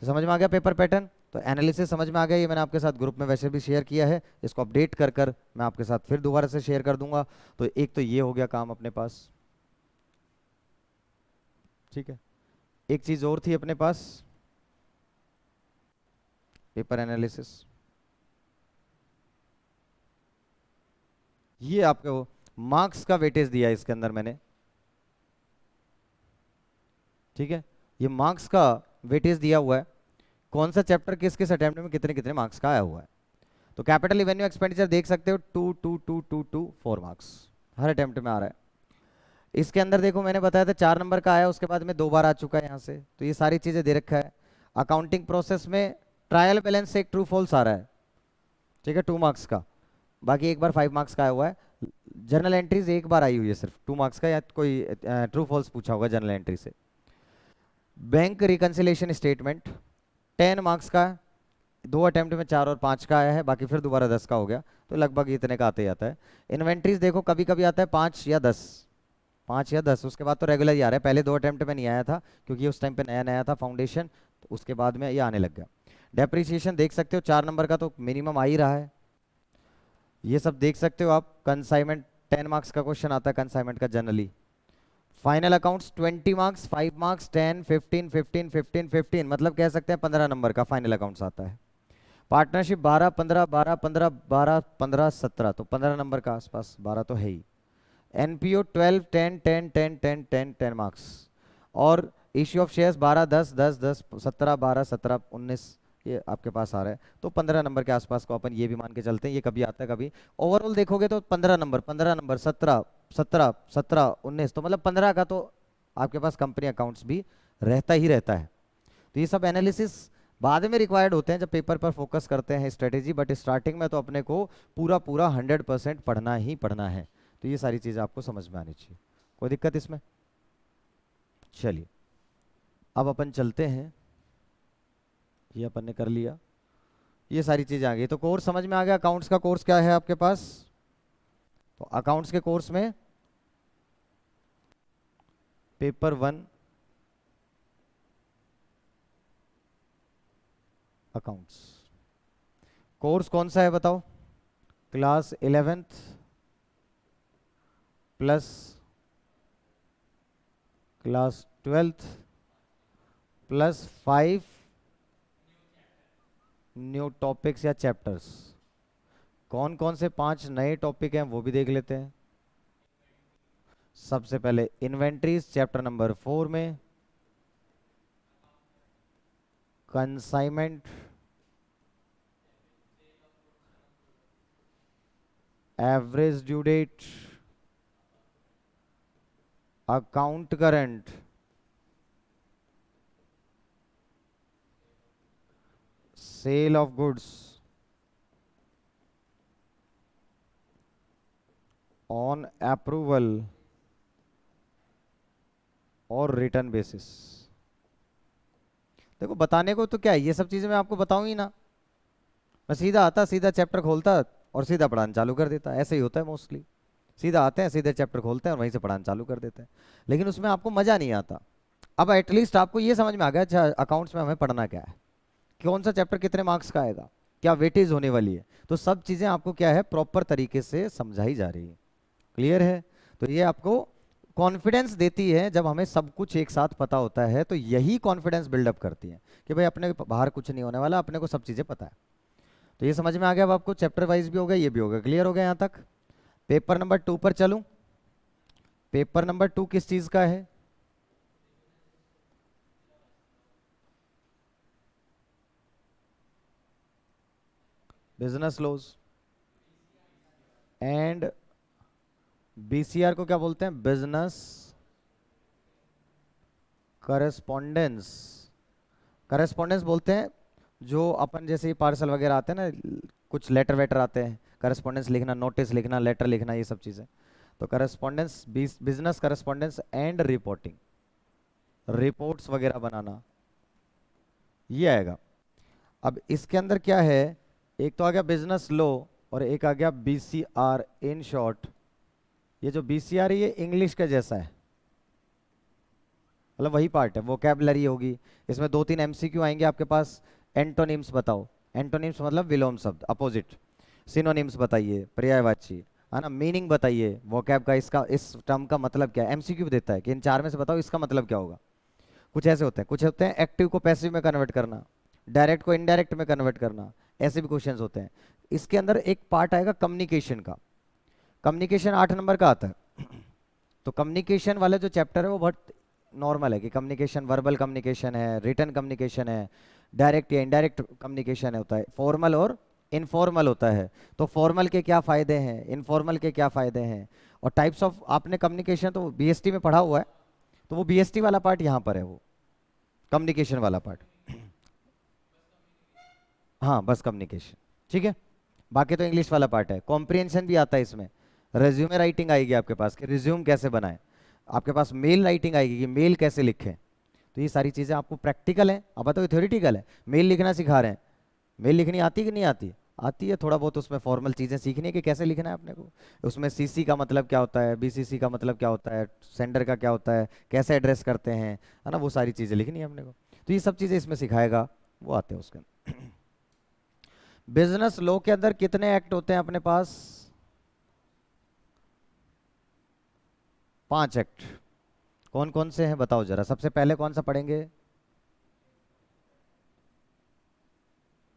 तो समझ में आ गया पेपर पैटर्न? तो एनालिसिस समझ में आ गया। ये मैंने आपके साथ ग्रुप में वैसे भी शेयर किया है, इसको अपडेट कर कर मैं आपके साथ फिर दोबारा से शेयर कर दूंगा। तो एक तो ये हो गया काम अपने पास, ठीक है। एक चीज और थी अपने पास, पेपर एनालिसिस। ये आपको मार्क्स का वेटेज दिया है इसके अंदर मैंने, ठीक है। ये मार्क्स का वेटेज दिया हुआ है, कौन सा चैप्टर किस किस अटेम्प्ट में कितने कितने मार्क्स का आया हुआ है। तो कैपिटल रिवेन्यू एक्सपेंडिचर देख सकते हो 2 2 2 2 2 4 मार्क्स हर अटेम्प्ट में आ रहा है। इसके अंदर देखो मैंने बताया था 4 नंबर का आया, उसके बाद में 2 बार आ चुका है यहाँ से, तो ये सारी चीजें दे रखा है। अकाउंटिंग प्रोसेस में ट्रायल बैलेंस से एक ट्रू फॉल्स आ रहा है, ठीक है, 2 मार्क्स का, बाकी एक बार 5 मार्क्स का आया हुआ है। जर्नल एंट्रीज एक बार आई हुई है सिर्फ 2 मार्क्स का, या कोई ट्रू फॉल्स पूछा होगा जर्नल एंट्री से। बैंक रिकंसिलेशन स्टेटमेंट 10 मार्क्स का, दो अटेम्प्ट में 4 और 5 का आया है, बाकी फिर दोबारा 10 का हो गया, तो लगभग इतने का आते ही आता है। इन्वेंट्रीज देखो कभी कभी आता है 5 या 10, 5 या 10, उसके बाद तो रेगुलर ही आ रहा है। पहले दो अटेम्प्ट में नहीं आया था क्योंकि उस टाइम पे नया नया था फाउंडेशन, तो उसके बाद में ये आने लग गया। डेप्रिसिएशन देख सकते हो 4 नंबर का तो मिनिमम आ ही रहा है। ये सब देख सकते हो आप। कंसाइनमेंट 10 मार्क्स का क्वेश्चन आता है कंसाइनमेंट का generally. Final accounts 20 marks, 5 marks, 10, 15, 15, 15, 15, मतलब कह सकते हैं 15 नंबर का फाइनल अकाउंट्स आता है। पार्टनरशिप 12, 15, 12, 15, 12, 15, 17, तो 15 नंबर का आसपास, 12 तो है ही। NPO 12, 10, 10, 10, 10, 10, 10 marks. और इश्यू ऑफ शेयर्स 12, 10, 10, 10, 17, 12, 17, 19, ये आपके पास आ रहा है, तो 15 नंबर के आसपास को अपन ये भी मान के चलते हैं। ये कभी आता है कभी। ओवरऑल देखोगे तो 15 नंबर, 15 नंबर, 17, 17, 17, 19, तो मतलब 15 का तो आपके पास कंपनी अकाउंट्स भी रहता ही रहता है। तो ये सब एनालिसिस बाद में रिक्वायर्ड होते हैं जब पेपर पर फोकस करते हैं स्ट्रेटेजी, बट स्टार्टिंग में तो अपने को पूरा पूरा 100% पढ़ना ही पढ़ना है। तो ये सारी चीज़ें आपको समझ में आनी चाहिए। कोई दिक्कत इसमें? चलिए अब अपन चलते हैं। ये अपन ने कर लिया, ये सारी चीज़ें आ गई, तो कोर्स समझ में आ गया। अकाउंट्स का कोर्स क्या है आपके पास? तो अकाउंट्स के कोर्स में पेपर 1 अकाउंट्स कोर्स कौन सा है बताओ? Class 11th plus class 12th plus 5 new topics या चैप्टर्स। कौन कौन से 5 नए टॉपिक हैं वो भी देख लेते हैं। सबसे पहले इन्वेंट्रीज चैप्टर नंबर 4 में, consignment, average due date, account current, sale of goods, on approval और रिटर्न बेसिस। देखो बताने को तो क्या है, ये सब चीजें मैं आपको बताऊं ही ना। मैं सीधा आता, सीधा चैप्टर खोलता और सीधा पढ़ाना चालू कर देता, ऐसे ही होता है मोस्टली। सीधा आते हैं, सीधे चैप्टर खोलते हैं और वहीं से पढ़ाना चालू कर देते हैं, लेकिन उसमें आपको मजा नहीं आता। अब एटलीस्ट आपको ये समझ में आ गया अच्छा अकाउंट्स में हमें पढ़ना क्या है, कौन सा चैप्टर कितने मार्क्स का आएगा, क्या वेटेज होने वाली है, तो सब चीजें आपको क्या है प्रॉपर तरीके से समझाई जा रही है। क्लियर है? तो ये आपको कॉन्फिडेंस देती है। जब हमें सब कुछ एक साथ पता होता है तो यही कॉन्फिडेंस बिल्डअप करती है कि भाई अपने बाहर कुछ नहीं होने वाला, अपने को सब चीजें पता है। तो ये समझ में आ गया अब आपको, चैप्टर वाइज भी हो गया, ये भी हो गया। क्लियर हो गया यहाँ तक? पेपर नंबर 2 पर चलूं। पेपर नंबर 2 किस चीज का है? बिजनेस लॉज एंड बीसीआर को क्या बोलते हैं? Business correspondence. करेस्पॉन्डेंस बोलते हैं जो अपन जैसे पार्सल वगैरह आते हैं ना, कुछ लेटर वेटर आते हैं, करेस्पॉन्डेंस लिखना, नोटिस लिखना, लेटर लिखना, ये सब चीज़ें। तो correspondence, business correspondence and reporting, reports वगैरह बनाना, ये आएगा। अब इसके अंदर क्या है, एक तो आ गया बिजनेस लॉ और एक आ गया बीसीआर। इन शॉर्ट ये जो बीसीआर है ये इंग्लिश का जैसा है, मतलब वही पार्ट है, वोकैबुलरी होगी इसमें। 2-3 एमसीक्यू आएंगे आपके पास। एंटोनिम्स बताओ, एंटोनिम्स मतलब विलोम शब्द, अपोजिट। सिनोनिम्स बताइए, पर्यायवाची, है ना। मीनिंग बताइए वोकैब का, इसका इस टर्म का मतलब क्या है। एमसीक्यू देता है कि इन 4 में से बताओ इसका मतलब क्या होगा। कुछ ऐसे होते हैं, कुछ होते हैं एक्टिव को पैसिव में कन्वर्ट करना, डायरेक्ट को इनडायरेक्ट में कन्वर्ट करना, ऐसे भी क्वेश्चंस होते हैं। इसके अंदर एक पार्ट आएगा कम्युनिकेशन का। कम्युनिकेशन 8 नंबर का आता है। तो कम्युनिकेशन वाला जो चैप्टर है वो बहुत नॉर्मल है कि कम्युनिकेशन, वर्बल कम्युनिकेशन है, रिटन कम्युनिकेशन है, डायरेक्ट या इनडायरेक्ट कम्युनिकेशन होता है, फॉर्मल और इनफॉर्मल होता है। तो फॉर्मल के क्या फायदे हैं, इनफॉर्मल के क्या फायदे हैं, और टाइप्स ऑफ, आपने कम्युनिकेशन तो बीएसटी में पढ़ा हुआ है, तो वो बीएसटी वाला पार्ट यहाँ पर है, वो कम्युनिकेशन वाला पार्ट। हाँ बस कम्युनिकेशन, ठीक है। बाकी तो इंग्लिश वाला पार्ट है। कॉम्प्रिहेंशन भी आता है इसमें, रेज्यूमे राइटिंग आएगी आपके पास कि रिज्यूम कैसे बनाए, आपके पास मेल राइटिंग आएगी कि मेल कैसे लिखें। तो ये सारी चीज़ें आपको प्रैक्टिकल है। अब बताओ थ्योरेटिकल है, मेल लिखना सिखा रहे हैं, मेल लिखनी आती कि नहीं आती? आती है। थोड़ा बहुत उसमें फॉर्मल चीज़ें सीखनी है कि कैसे लिखना है अपने को। उसमें सीसी का मतलब क्या होता है, बीसीसी का मतलब क्या होता है, सेंडर का क्या होता है, कैसे एड्रेस करते हैं, है ना, वो सारी चीज़ें लिखनी है अपने को। तो ये सब चीज़ें इसमें सिखाएगा, वो आते हैं उसके अंदर। बिजनेस लॉ के अंदर कितने एक्ट होते हैं अपने पास? 5 एक्ट। कौन कौन से हैं बताओ जरा, सबसे पहले कौन सा पढ़ेंगे?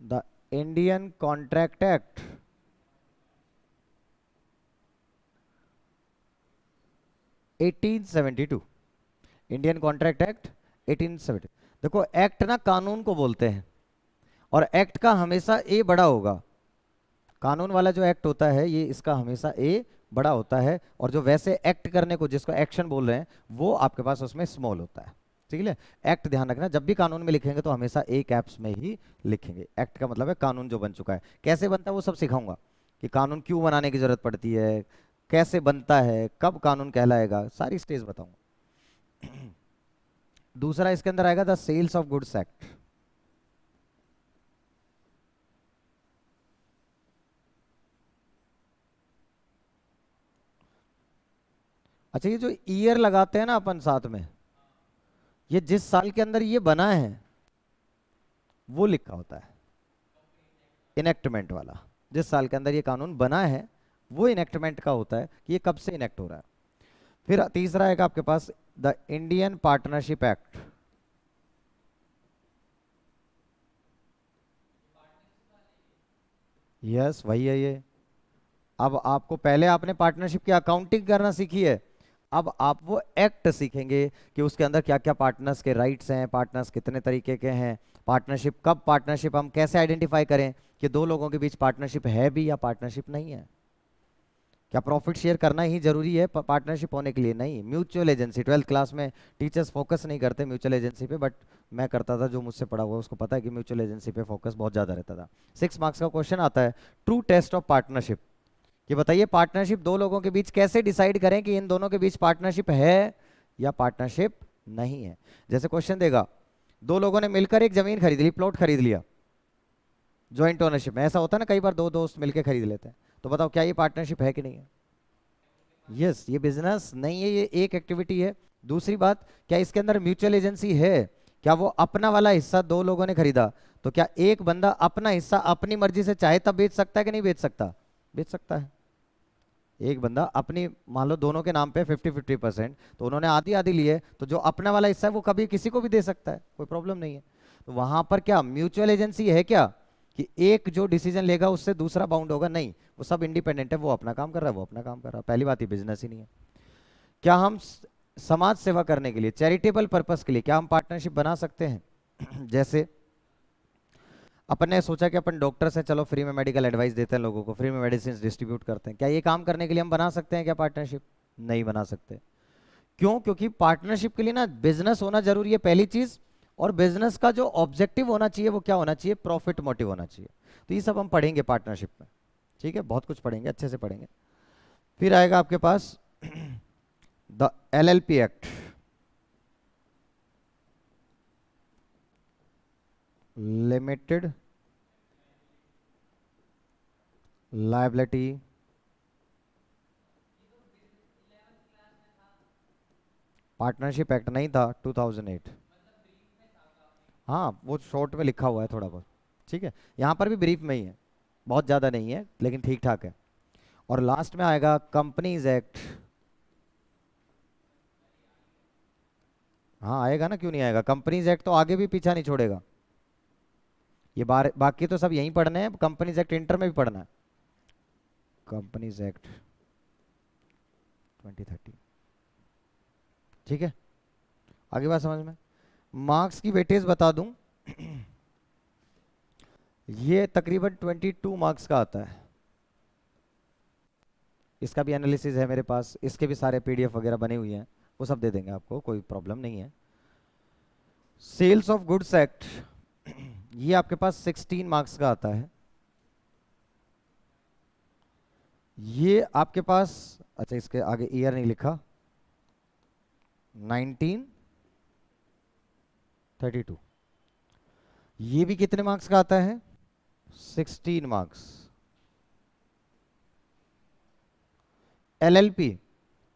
The Indian contract act. Eighteen seventy two. Indian contract act 1870। देखो एक्ट ना कानून को बोलते हैं, और एक्ट का हमेशा ए बड़ा होगा। कानून वाला जो एक्ट होता है ये, इसका हमेशा ए बड़ा होता है, और जो वैसे एक्ट करने को जिसको एक्शन बोल रहे हैं वो आपके पास उसमें स्मॉल होता है। ठीक है, एक्ट ध्यान रखना, जब भी कानून में लिखेंगे तो हमेशा ए कैप्स में ही लिखेंगे। एक्ट का मतलब है कानून जो बन चुका है। कैसे बनता है वो सब सिखाऊंगा, कि कानून क्यों बनाने की जरूरत पड़ती है, कैसे बनता है, कब कानून कहलाएगा, सारी स्टेज बताऊंगा। दूसरा इसके अंदर आएगा the sales of goods act. अच्छा, ये जो ईयर लगाते हैं ना अपन साथ में, ये जिस साल के अंदर ये बना है वो लिखा होता है, इनेक्टमेंट वाला। जिस साल के अंदर ये कानून बना है वो इनेक्टमेंट का होता है, कि ये कब से इनेक्ट हो रहा है। फिर तीसरा आएगा आपके पास the Indian partnership act. Yes वही है ये। अब आपको, पहले आपने पार्टनरशिप की अकाउंटिंग करना सीखी है, अब आप वो एक्ट सीखेंगे कि उसके अंदर क्या क्या पार्टनर्स के राइट्स हैं, पार्टनर्स कितने तरीके के हैं, पार्टनरशिप कब, पार्टनरशिप हम कैसे आइडेंटिफाई करें कि दो लोगों के बीच पार्टनरशिप है भी या पार्टनरशिप नहीं है। क्या प्रॉफिट शेयर करना ही जरूरी है पार्टनरशिप होने के लिए? नहीं। म्यूचुअल एजेंसी, 12th क्लास में टीचर्स फोकस नहीं करते म्यूचुअल एजेंसी पे, बट मैं करता था, जो मुझसे पढ़ा हुआ उसको पता है कि म्यूचुअल एजेंसी पे फोकस बहुत ज़्यादा रहता था। 6 मार्क्स का क्वेश्चन आता है, ट्रू टेस्ट ऑफ पार्टनरशिप, कि बताइए पार्टनरशिप दो लोगों के बीच कैसे डिसाइड करें कि इन दोनों के बीच पार्टनरशिप है या पार्टनरशिप नहीं है। जैसे क्वेश्चन देगा, दो लोगों ने मिलकर एक जमीन खरीद ली, प्लॉट खरीद लिया, ज्वाइंट ओनरशिप में। ऐसा होता है ना, कई बार दो दोस्त मिलकर खरीद लेते हैं, तो बताओ क्या ये पार्टनरशिप है कि नहीं है? यस, ये बिजनेस नहीं है, ये एक एक्टिविटी है। दूसरी बात, क्या इसके अंदर म्यूचुअल एजेंसी है? क्या वो अपना वाला हिस्सा दो लोगों ने खरीदा, तो क्या एक बंदा अपना हिस्सा अपनी मर्जी से चाहे तब बेच सकता है कि नहीं बेच सकता? बेच सकता है। एक बंदा अपनी, मान लो दोनों के नाम पे 50-50%, तो उन्होंने आधी आधी लिए, तो जो अपना वाला हिस्सा है वो कभी किसी को भी दे सकता है, कोई प्रॉब्लम नहीं है। तो वहां पर क्या म्यूचुअल एजेंसी है क्या, कि एक जो डिसीजन लेगा उससे दूसरा बाउंड होगा? नहीं, वो सब इंडिपेंडेंट है, वो अपना काम कर रहा है, वो अपना काम कर रहा है। पहली बात, ये बिजनेस ही नहीं है। क्या हम समाज सेवा करने के लिए, चैरिटेबल पर्पस के लिए, क्या हम पार्टनरशिप बना सकते हैं? जैसे अपन ने सोचा कि अपन डॉक्टर से, चलो फ्री में मेडिकल एडवाइस देते हैं लोगों को, फ्री में मेडिसिन डिस्ट्रीब्यूट करते हैं, क्या ये काम करने के लिए हम बना सकते हैं क्या पार्टनरशिप? नहीं बना सकते। क्यों? क्योंकि पार्टनरशिप के लिए ना बिजनेस होना जरूरी है, पहली चीज, और बिजनेस का जो ऑब्जेक्टिव होना चाहिए वो क्या होना चाहिए? प्रॉफिट मोटिव होना चाहिए। तो ये सब हम पढ़ेंगे पार्टनरशिप में। ठीक है, बहुत कुछ पढ़ेंगे, अच्छे से पढ़ेंगे। फिर आएगा आपके पास the LLP act, limited liability. Partnership act नहीं था 2008। हाँ, वो शॉर्ट में लिखा हुआ है थोड़ा बहुत। ठीक है, यहाँ पर भी ब्रीफ में ही है, बहुत ज़्यादा नहीं है लेकिन ठीक ठाक है। और लास्ट में आएगा कंपनीज एक्ट। हाँ आएगा ना, क्यों नहीं आएगा? कंपनीज एक्ट तो आगे भी पीछा नहीं छोड़ेगा। ये बाकी तो सब यहीं पढ़ने हैं, कंपनीज एक्ट इंटर में भी पढ़ना है। Companies act 2013। ठीक है, आगे बात समझ में? मार्क्स की वेटेज बता दूं, ये तकरीबन 22 मार्क्स का आता है। इसका भी एनालिसिस है मेरे पास, इसके भी सारे PDF वगैरह बने हुए हैं, वो सब दे देंगे आपको, कोई प्रॉब्लम नहीं है। सेल्स ऑफ गुड्स एक्ट, ये आपके पास 16 मार्क्स का आता है। ये आपके पास, अच्छा इसके आगे ईयर नहीं लिखा, 1932। ये भी कितने मार्क्स का आता है? 16 मार्क्स। LLP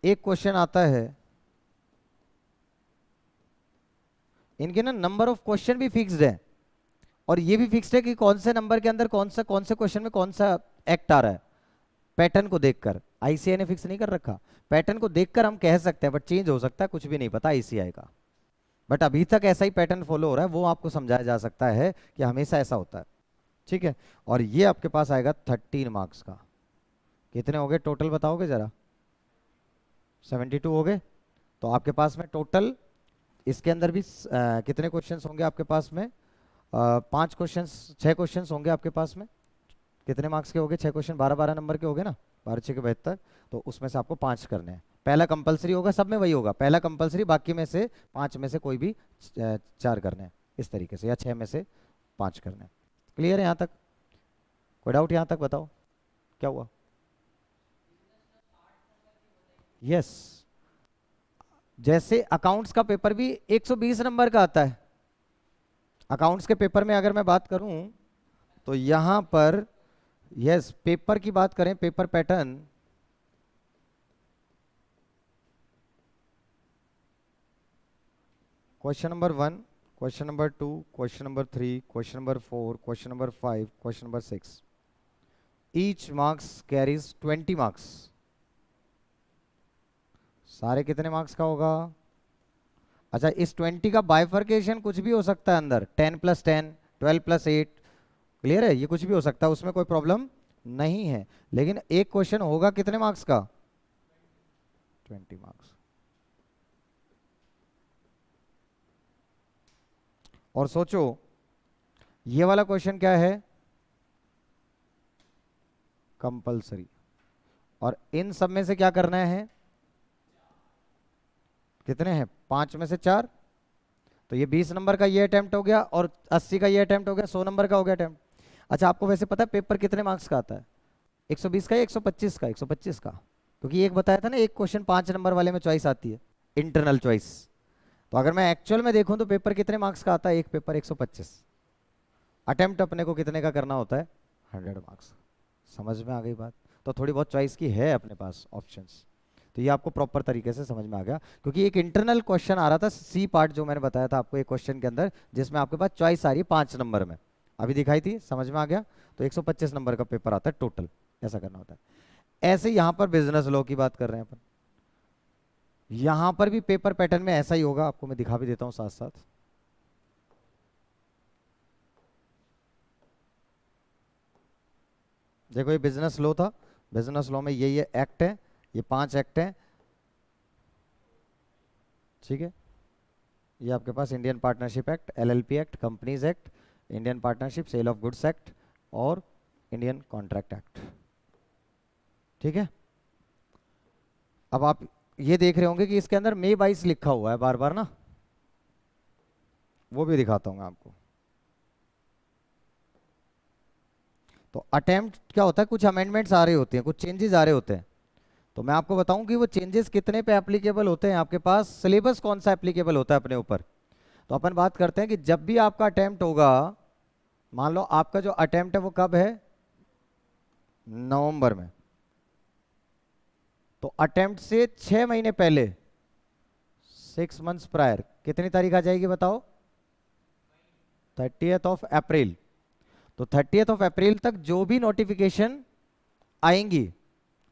एक क्वेश्चन आता है, इनके ना नंबर ऑफ क्वेश्चन भी फिक्स्ड है और ये भी फिक्स्ड है कि कौन से नंबर के अंदर कौन से क्वेश्चन में कौन सा एक्ट आ रहा है। पैटर्न को देखकर, आईसीआई ने फिक्स नहीं कर रखा। पैटर्न को देखकर हम कह सकते हैं, बट चेंज हो सकता है, कुछ भी नहीं पता आईसीआई का। बट अभी तक ऐसा ही पैटर्न फॉलो हो रहा है, वो आपको समझाया जा सकता है कि हमेशा ऐसा होता है। ठीक है, और ये आपके पास आएगा 13 मार्क्स का। कितने हो गए टोटल बताओगे जरा? 72 हो गए। तो आपके पास में टोटल इसके अंदर भी कितने क्वेश्चंस होंगे आपके पास में? 5 क्वेश्चंस, 6 क्वेश्चंस होंगे आपके पास में। कितने मार्क्स के हो गए? 6 क्वेश्चन 12-12 नंबर के हो गए ना, 12 6 के 72। तो उसमें से आपको 5 करने हैं। पहला कंपलसरी होगा, सब में वही होगा, पहला कंपलसरी, बाकी में से 5 में से कोई भी 4 करने हैं इस तरीके से, या 6 में से 5 करने हैं। क्लियर है यहाँ तक? कोई डाउट यहाँ तक? बताओ क्या हुआ? यस, जैसे अकाउंट्स का पेपर भी 120 नंबर का आता है। अकाउंट्स के पेपर में अगर मैं बात करूं तो यहां पर यस, पेपर की बात करें, paper pattern, question number 1, question number 2, question number 3, question number 4, question number 5, question number 6, each marks carries 20 marks. सारे कितने मार्क्स का होगा? अच्छा, इस 20 का बाइफर्केशन कुछ भी हो सकता है अंदर, 10 + 10, 12 + 8। क्लियर है? ये कुछ भी हो सकता है, उसमें कोई प्रॉब्लम नहीं है। लेकिन एक क्वेश्चन होगा कितने मार्क्स का? 20 मार्क्स। और सोचो ये वाला क्वेश्चन क्या है? कंपलसरी। और इन सब में से क्या करना है? कितने हैं? 5 में से 4। तो ये 20 नंबर का ये अटेम्प्ट हो गया और 80 का ये अटेम्प्ट हो गया, 100 नंबर का हो गया अटेम्प्ट। अच्छा, आपको वैसे पता है पेपर कितने मार्क्स का आता है? 120 का या 125 का? 125 का, क्योंकि एक बताया था ना, एक क्वेश्चन 5 नंबर वाले में चॉइस आती है, इंटरनल चॉइस। तो अगर मैं एक्चुअल में देखूं तो पेपर कितने मार्क्स का आता है? एक पेपर 125। अटेम्प्ट अपने को कितने का करना होता है? 100 मार्क्स। समझ में आ गई बात? तो थोड़ी बहुत चॉइस की है अपने पास ऑप्शंस। तो ये आपको प्रॉपर तरीके से समझ में आ गया, क्योंकि एक इंटरनल क्वेश्चन आ रहा था सी पार्ट, जो मैंने बताया था आपको, एक क्वेश्चन के अंदर जिसमें आपके पास चॉइस आ रही है 5 नंबर में, अभी दिखाई थी, समझ में आ गया? तो 125 नंबर का पेपर आता है टोटल, ऐसा करना होता है। ऐसे यहां पर बिजनेस लॉ की बात कर रहे हैं अपन, यहां पर भी पेपर पैटर्न में ऐसा ही होगा, आपको मैं दिखा भी देता हूं साथ साथ। देखो ये बिजनेस लॉ था, बिजनेस लॉ में ये एक्ट है, ये 5 एक्ट है। ठीक है, ये आपके पास Indian partnership act, LLP act, companies act, Indian partnership sale of goods act और इंडियन कॉन्ट्रैक्ट एक्ट। ठीक है, अब आप ये देख रहे होंगे कि इसके अंदर मई 22 लिखा हुआ है बार बार ना, वो भी दिखाता हूं मैं आपको। तो अटेम्प्ट क्या होता है? कुछ अमेंडमेंट्स आ रहे होते हैं, कुछ चेंजेस आ रहे होते हैं। तो मैं आपको बताऊं कि वो चेंजेस कितने पे एप्लीकेबल होते हैं, आपके पास सिलेबस कौन सा एप्लीकेबल होता है अपने ऊपर। तो अपन बात करते हैं कि जब भी आपका अटेम्प्ट होगा, मान लो आपका जो अटेम्प्ट है वो कब है? नवंबर में। तो अटेम्प्ट से 6 महीने पहले, 6 मंथ्स प्रायर, कितनी तारीख आ जाएगी बताओ? 30th अप्रैल। तो 30th अप्रैल तक जो भी नोटिफिकेशन आएंगी,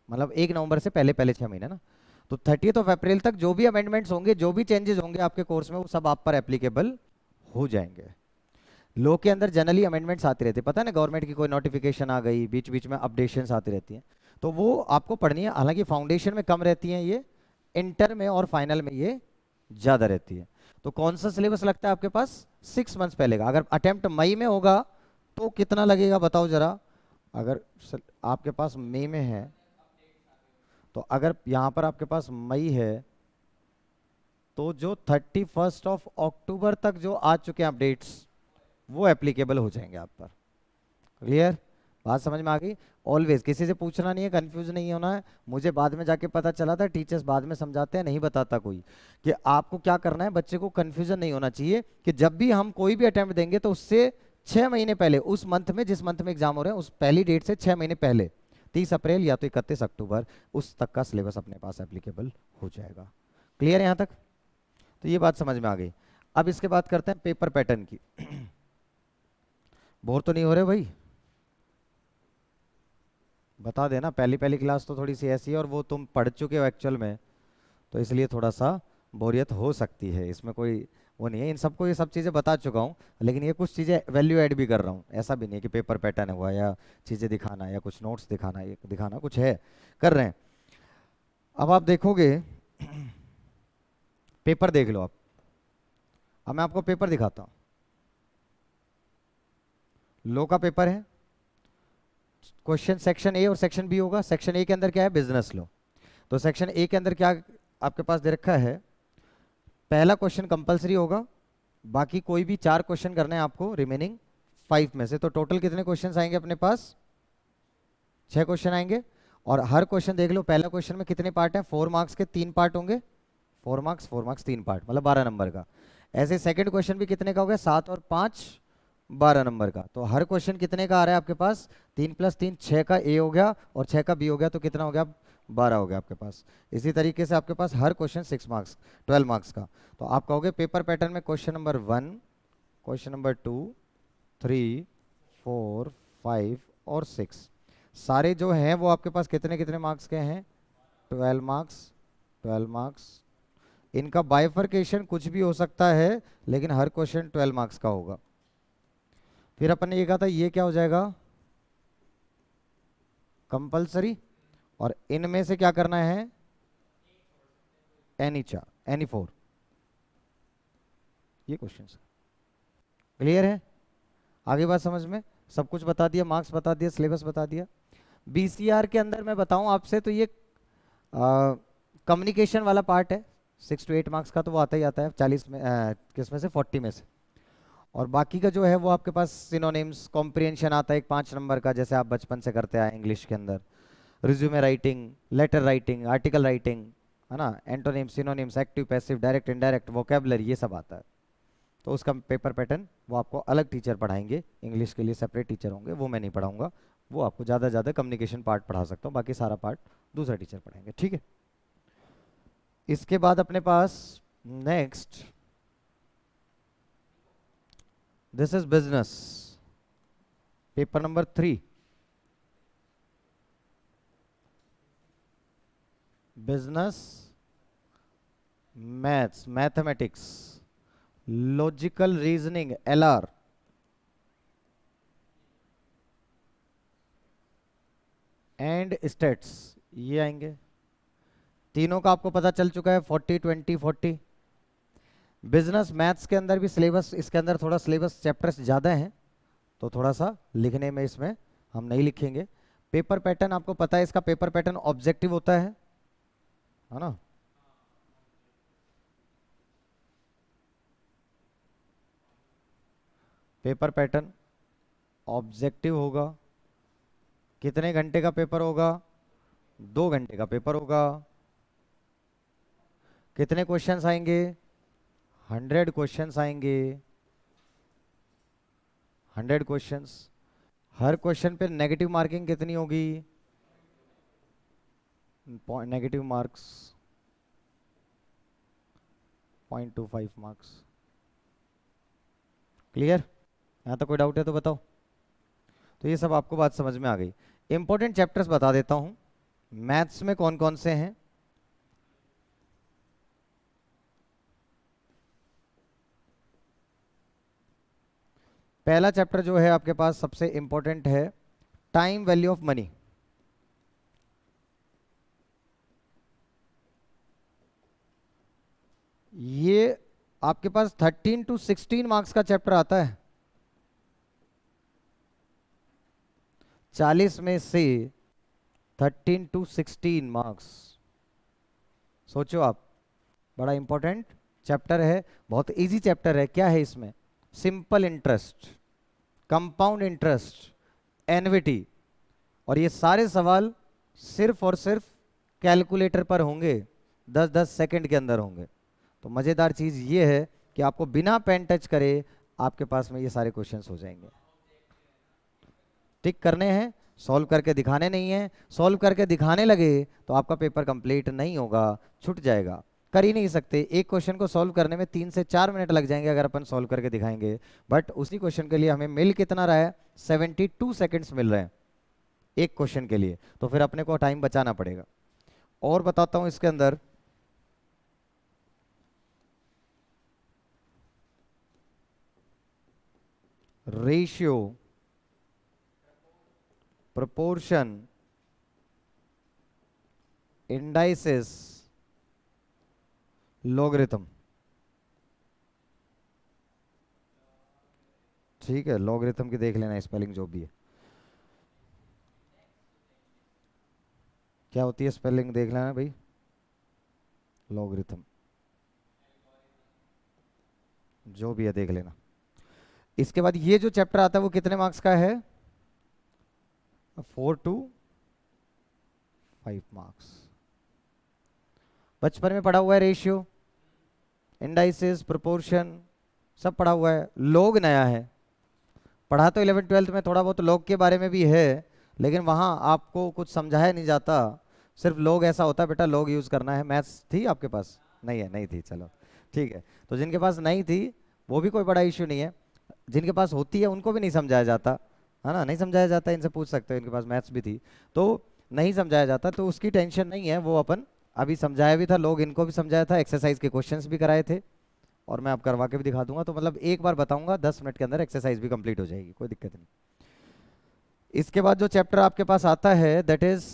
मतलब 1 नवंबर से पहले पहले 6 महीने ना, तो 30th अप्रैल तक जो भी अमेंडमेंट्स होंगे, जो भी चेंजेस होंगे आपके कोर्स में, वो सब आप पर एप्लीकेबल हो जाएंगे। लॉ के अंदर जनरली अमेंडमेंट्स आती रहती है, पता है ना, गवर्नमेंट की कोई नोटिफिकेशन आ गई, बीच बीच में अपडेशंस आती रहती हैं, तो वो आपको पढ़नी है। हालांकि फाउंडेशन में कम रहती हैं ये, इंटर में और फाइनल में ये ज़्यादा रहती है। तो कौन सा सिलेबस लगता है आपके पास? 6 मंथ्स पहले का। अगर अटेम्प्ट मई में होगा तो कितना लगेगा बताओ जरा? अगर आपके पास मई में है, तो अगर यहाँ पर आपके पास मई है, तो जो 31 अक्टूबर तक जो आ चुके हैं अपडेट्स, वो एप्लीकेबल हो जाएंगे आप पर। क्लियर? बात समझ में आ गई? ऑलवेज किसी से पूछना नहीं है, कंफ्यूज नहीं होना है। मुझे बाद में जाके पता चला था, टीचर्स बाद में समझाते हैं, नहीं बताता कोई, कि आपको क्या करना है, बच्चे को कंफ्यूजन नहीं होना चाहिए कि जब भी हम कोई भी अटेम्प्ट देंगे तो उससे 6 महीने पहले, उस मंथ में जिस मंथ में एग्जाम हो रहे हैं उस पहली डेट से 6 महीने पहले, 30 अप्रैल या तो 31 अक्टूबर, उस तक का सिलेबस अपने पास एप्लीकेबल हो जाएगा। क्लियर है यहाँ तक? तो ये बात समझ में आ गई। अब इसके बाद करते हैं पेपर पैटर्न की। बोर तो नहीं हो रहे भाई? बता देना, पहली पहली क्लास तो थोड़ी सी ऐसी है और वो तुम पढ़ चुके हो एक्चुअल में, तो इसलिए थोड़ा सा बोरियत हो सकती है, इसमें कोई वो नहीं है। इन सबको ये सब चीज़ें बता चुका हूँ, लेकिन ये कुछ चीज़ें वैल्यू ऐड भी कर रहा हूँ। ऐसा भी नहीं है कि पेपर पैटर्न हुआ या चीज़ें दिखाना या कुछ नोट्स दिखाना, ये दिखाना कुछ है, कर रहे हैं। अब आप देखोगे, पेपर देख लो आप। अब मैं आपको पेपर दिखाता हूँ। लो का पेपर है, क्वेश्चन सेक्शन ए और सेक्शन बी होगा। सेक्शन ए के अंदर क्या है? बिजनेस लो। तो सेक्शन ए के अंदर क्या आपके पास दे रखा है? पहला क्वेश्चन कंपलसरी होगा, बाकी कोई भी 4 क्वेश्चन करने हैं आपको रिमेनिंग 5 में से। तो टोटल कितने क्वेश्चन आएंगे अपने पास? 6 क्वेश्चन आएंगे। और हर क्वेश्चन देख लो, पहला क्वेश्चन में कितने पार्ट हैं? 4 मार्क्स के 3 पार्ट होंगे। 4 मार्क्स 4 मार्क्स 3 पार्ट, मतलब 12 नंबर का। ऐसे सेकंड क्वेश्चन भी कितने का हो गया? 7 और 5 12 नंबर का। तो हर क्वेश्चन कितने का आ रहा है आपके पास? 3 + 3 6 का ए हो गया और 6 का बी हो गया, तो कितना हो गया? 12 हो गया आपके पास। इसी तरीके से आपके पास हर क्वेश्चन 6 मार्क्स 12 मार्क्स का। तो आप कहोगे पेपर पैटर्न में क्वेश्चन नंबर 1, क्वेश्चन नंबर 2, 3, 4, 5 और 6 सारे जो हैं वो आपके पास कितने कितने मार्क्स के हैं? 12 मार्क्स 12 मार्क्स। इनका बाइफर्केशन कुछ भी हो सकता है, लेकिन हर क्वेश्चन 12 मार्क्स का होगा। फिर अपन ने ये कहा था ये क्या हो जाएगा? कंपलसरी। और इनमें से क्या करना है? एनी 4। ये क्वेश्चन क्लियर है? आगे बात समझ में? सब कुछ बता दिया, मार्क्स बता दिया, सिलेबस बता दिया। बीसीआर के अंदर मैं बताऊं आपसे, तो ये कम्युनिकेशन वाला पार्ट है, 6 to 8 मार्क्स का, तो वो आता ही आता है 40 में, किस में से? 40 में से। और बाकी का जो है वो आपके पास सिनोनिम्स, कॉम्प्रिहेंशन आता है एक 5 नंबर का, जैसे आप बचपन से करते आए इंग्लिश के अंदर। Resume writing, letter writing, article writing, है ना, antonyms, synonyms, active, passive, direct, indirect, vocabulary, ये सब आता है। तो उसका पेपर पैटर्न वो आपको अलग टीचर पढ़ाएंगे, इंग्लिश के लिए सेपरेट टीचर होंगे, वो मैं नहीं पढ़ाऊंगा। वो आपको ज़्यादा ज़्यादा कम्युनिकेशन पार्ट पढ़ा सकता हूँ, बाकी सारा पार्ट दूसरा टीचर पढ़ाएंगे, ठीक है? इसके बाद अपने पास next, this is business, paper number 3, business maths, mathematics, logical reasoning LR, and stats, ये आएंगे। तीनों का आपको पता चल चुका है, 40 20 40। बिजनेस मैथ्स के अंदर भी सिलेबस, इसके अंदर थोड़ा सिलेबस चैप्टर्स ज़्यादा हैं, तो थोड़ा सा लिखने में इसमें हम नहीं लिखेंगे। पेपर पैटर्न आपको पता है, इसका पेपर पैटर्न ऑब्जेक्टिव होता है ना? पेपर पैटर्न ऑब्जेक्टिव होगा। कितने घंटे का पेपर होगा? 2 घंटे का पेपर होगा। कितने क्वेश्चंस आएंगे? 100 क्वेश्चंस आएंगे। 100 क्वेश्चंस। हर क्वेश्चन पे नेगेटिव मार्किंग कितनी होगी? Negative marks 0.25 marks. क्लियर? यहाँ तक कोई डाउट है तो बताओ। तो ये सब आपको बात समझ में आ गई। इंपॉर्टेंट चैप्टर्स बता देता हूं, मैथ्स में कौन कौन से हैं। पहला चैप्टर जो है आपके पास सबसे इंपॉर्टेंट है, टाइम वैल्यू ऑफ मनी। ये आपके पास 13 to 16 मार्क्स का चैप्टर आता है। 40 में से 13 to 16 मार्क्स। सोचो आप, बड़ा इंपॉर्टेंट चैप्टर है, बहुत इजी चैप्टर है। क्या है इसमें? Simple interest, compound interest, annuity, और ये सारे सवाल सिर्फ और सिर्फ कैलकुलेटर पर होंगे, 10-10 सेकंड के अंदर होंगे। तो मज़ेदार चीज़ ये है कि आपको बिना पेन टच करे आपके पास में ये सारे क्वेश्चंस हो जाएंगे। टिक करने हैं, सॉल्व करके दिखाने नहीं है। सॉल्व करके दिखाने लगे तो आपका पेपर कंप्लीट नहीं होगा, छूट जाएगा। कर ही नहीं सकते। एक क्वेश्चन को सॉल्व करने में 3 से 4 मिनट लग जाएंगे अगर अपन सॉल्व करके दिखाएंगे, बट उसी क्वेश्चन के लिए हमें मिल कितना रहा है, 72 सेकेंड्स मिल रहे हैं एक क्वेश्चन के लिए। तो फिर अपने को टाइम बचाना पड़ेगा। और बताता हूं इसके अंदर, रेशियो, proportion, indices, logarithm। ठीक है, logarithm की देख लेना स्पेलिंग जो भी है, क्या होती है स्पेलिंग देख लेना भाई, logarithm जो भी है देख लेना। इसके बाद ये जो चैप्टर आता है वो कितने मार्क्स का है, 4 to 5 मार्क्स। बचपन में पढ़ा हुआ है, रेशियो, इंडाइसेस, प्रोपोर्शन सब पढ़ा हुआ है। लोग नया है, पढ़ा तो 11th 12th में थोड़ा बहुत लोग के बारे में भी है, लेकिन वहाँ आपको कुछ समझाया नहीं जाता। सिर्फ लोग ऐसा होता है बेटा, लोग यूज़ करना है। मैथ्स थी आपके पास? नहीं है, नहीं थी, चलो ठीक है। तो जिनके पास नहीं थी वो भी कोई बड़ा इश्यू नहीं है, जिनके पास होती है उनको भी नहीं समझाया जाता, है ना, नहीं समझाया जाता, इनसे पूछ सकते हो, इनके पास मैथ्स भी थी तो नहीं समझाया जाता, तो उसकी टेंशन नहीं है। वो अपन अभी समझाया भी था, लोग इनको भी समझाया था, एक्सरसाइज के क्वेश्चंस भी कराए थे, और मैं अब करवा के भी दिखा दूंगा। तो मतलब एक बार बताऊंगा, 10 मिनट के अंदर एक्सरसाइज भी कंप्लीट हो जाएगी, कोई दिक्कत नहीं। इसके बाद जो चैप्टर आपके पास आता है that is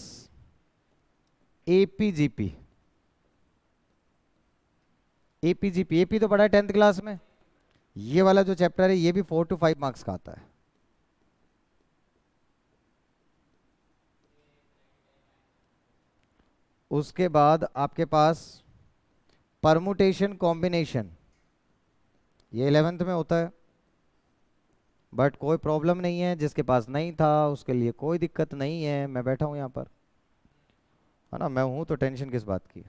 AP GP. AP GP, AP तो पढ़ा है 10th क्लास में। ये वाला जो चैप्टर है ये भी 4 to 5 मार्क्स का आता है। उसके बाद आपके पास परमुटेशन कॉम्बिनेशन, ये 11th में होता है, बट कोई प्रॉब्लम नहीं है, जिसके पास नहीं था उसके लिए कोई दिक्कत नहीं है। मैं बैठा हूं यहाँ पर, है ना, मैं हूं तो टेंशन किस बात की।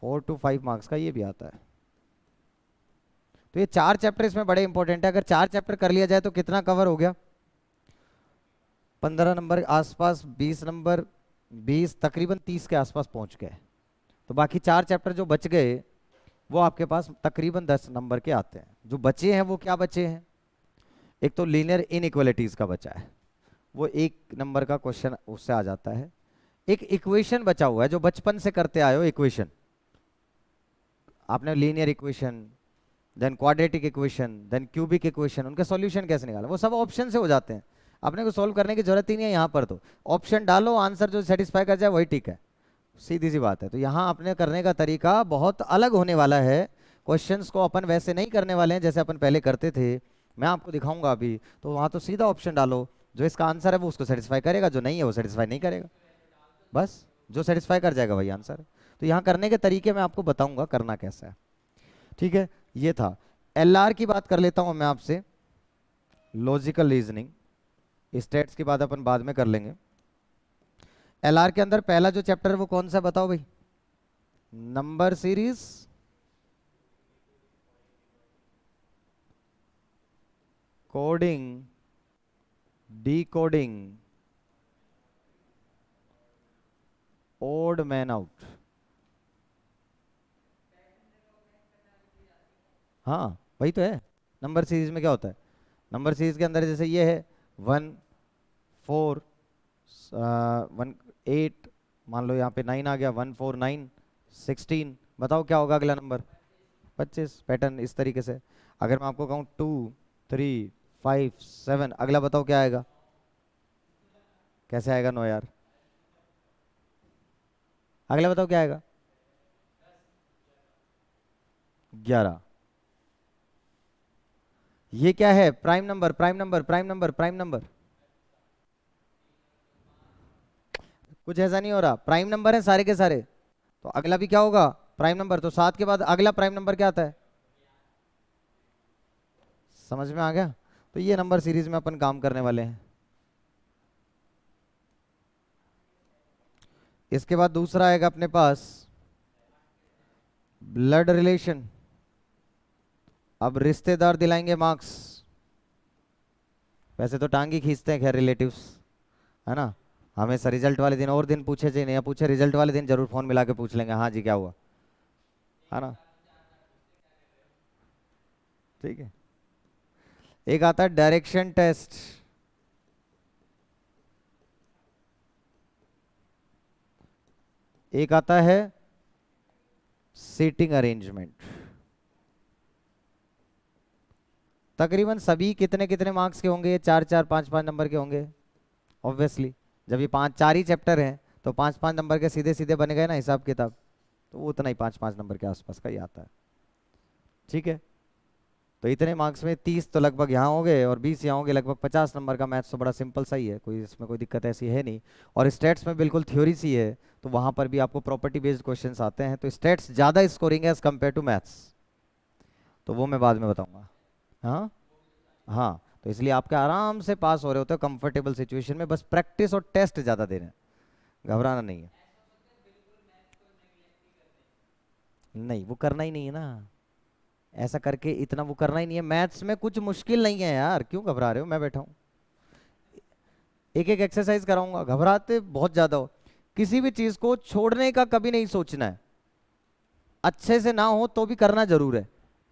4 to 5 मार्क्स का ये भी आता है। तो ये 4 चैप्टर इसमें बड़े इंपॉर्टेंट है। अगर 4 चैप्टर कर लिया जाए तो कितना कवर हो गया, 15 नंबर आसपास, 20 नंबर, 20 तकरीबन 30 के आसपास पहुंच गए। तो बाकी 4 चैप्टर जो बच गए वो आपके पास तकरीबन 10 नंबर के आते हैं। जो बचे हैं वो क्या बचे हैं, एक तो लीनियर इनइक्वालिटीज का बचा है, वो 1 नंबर का क्वेश्चन उससे आ जाता है। एक इक्वेशन बचा हुआ है जो बचपन से करते आए हो, इक्वेशन आपने, linear equation, then quadratic equation, then cubic equation, उनका सॉल्यूशन कैसे निकाला, वो सब ऑप्शन से हो जाते हैं। अपने को सॉल्व करने की जरूरत ही नहीं है। यहाँ पर तो ऑप्शन डालो, आंसर जो सेटिस्फाई कर जाए वही ठीक है, सीधी सी बात है। तो यहाँ अपने करने का तरीका बहुत अलग होने वाला है। क्वेश्चंस को अपन वैसे नहीं करने वाले हैं जैसे अपन पहले करते थे, मैं आपको दिखाऊंगा अभी। तो वहाँ तो सीधा ऑप्शन डालो, जो इसका आंसर है वो उसको सेटिस्फाई करेगा, जो नहीं है वो सेटिस्फाई नहीं करेगा, बस जो सेटिस्फाई कर जाएगा वही आंसर है। तो यहाँ करने के तरीके मैं आपको बताऊंगा करना कैसा है, ठीक है। ये था। एलआर की बात कर लेता हूँ मैं आपसे, लॉजिकल रीजनिंग, स्टेट्स की बात अपन बाद में कर लेंगे। एलआर के अंदर पहला जो चैप्टर है वो कौन सा बताओ भाई, number series, coding, decoding, odd man out. हाँ वही तो है। नंबर सीरीज में क्या होता है, नंबर सीरीज के अंदर जैसे ये है 1 4 1 8, मान लो यहाँ पे 9 आ गया, 1 4 9 16, बताओ क्या होगा अगला नंबर, 25। पैटर्न इस तरीके से। अगर मैं आपको कहूँ 2 3 5 7, अगला बताओ क्या आएगा, कैसे आएगा 9 यार, अगला बताओ क्या आएगा, 11। ये क्या है, prime number, prime number, prime number, prime number, कुछ ऐसा नहीं हो रहा, प्राइम नंबर है सारे के सारे। तो अगला भी क्या होगा, प्राइम नंबर। तो 7 के बाद अगला प्राइम नंबर क्या आता है, समझ में आ गया। तो ये नंबर सीरीज में अपन काम करने वाले हैं। इसके बाद दूसरा आएगा अपने पास ब्लड रिलेशन, अब रिश्तेदार दिलाएंगे मार्क्स, वैसे तो टांग ही खींचते हैं खैर रिलेटिव्स, है ना। हमेशा रिजल्ट वाले दिन और दिन पूछे चाहे नहीं पूछे, रिजल्ट वाले दिन जरूर फोन मिला के पूछ लेंगे, हाँ जी क्या हुआ, है ना। ठीक है। एक आता है डायरेक्शन टेस्ट, एक आता है सीटिंग अरेंजमेंट। तकरीबन सभी कितने कितने मार्क्स के होंगे, ये 4 4 5 5 नंबर के होंगे ऑब्वियसली। जब ये 5 4 ही चैप्टर हैं तो 5 5 नंबर के सीधे सीधे बन गए ना हिसाब किताब, तो वो उतना ही 5 5 नंबर के आसपास का ही आता है। ठीक है, तो इतने मार्क्स में 30 तो लगभग यहाँ हो गए और 20 यहाँ होंगे, लगभग 50 नंबर का। मैथ्स तो बड़ा सिंपल सा ही है, कोई इसमें कोई दिक्कत ऐसी है नहीं। और स्टेट्स में बिल्कुल थ्योरी सी है, तो वहाँ पर भी आपको प्रॉपर्टी बेस्ड क्वेश्चंस आते हैं, तो स्टेट्स ज़्यादा स्कोरिंग है एज कम्पेयर टू मैथ्स, तो वो मैं बाद में बताऊँगा। हाँ हाँ, तो इसलिए आपके आराम से पास हो रहे होते हो कंफर्टेबल सिचुएशन में, बस प्रैक्टिस और टेस्ट ज़्यादा दे रहे हैं, घबराना नहीं है। नहीं वो करना ही नहीं है ना, ऐसा करके इतना वो करना ही नहीं है। मैथ्स में कुछ मुश्किल नहीं है यार, क्यों घबरा रहे हो, मैं बैठा हूँ, एक एक एक्सरसाइज कराऊंगा, घबराते बहुत ज़्यादा हो। किसी भी चीज़ को छोड़ने का कभी नहीं सोचना है, अच्छे से ना हो तो भी करना जरूर है।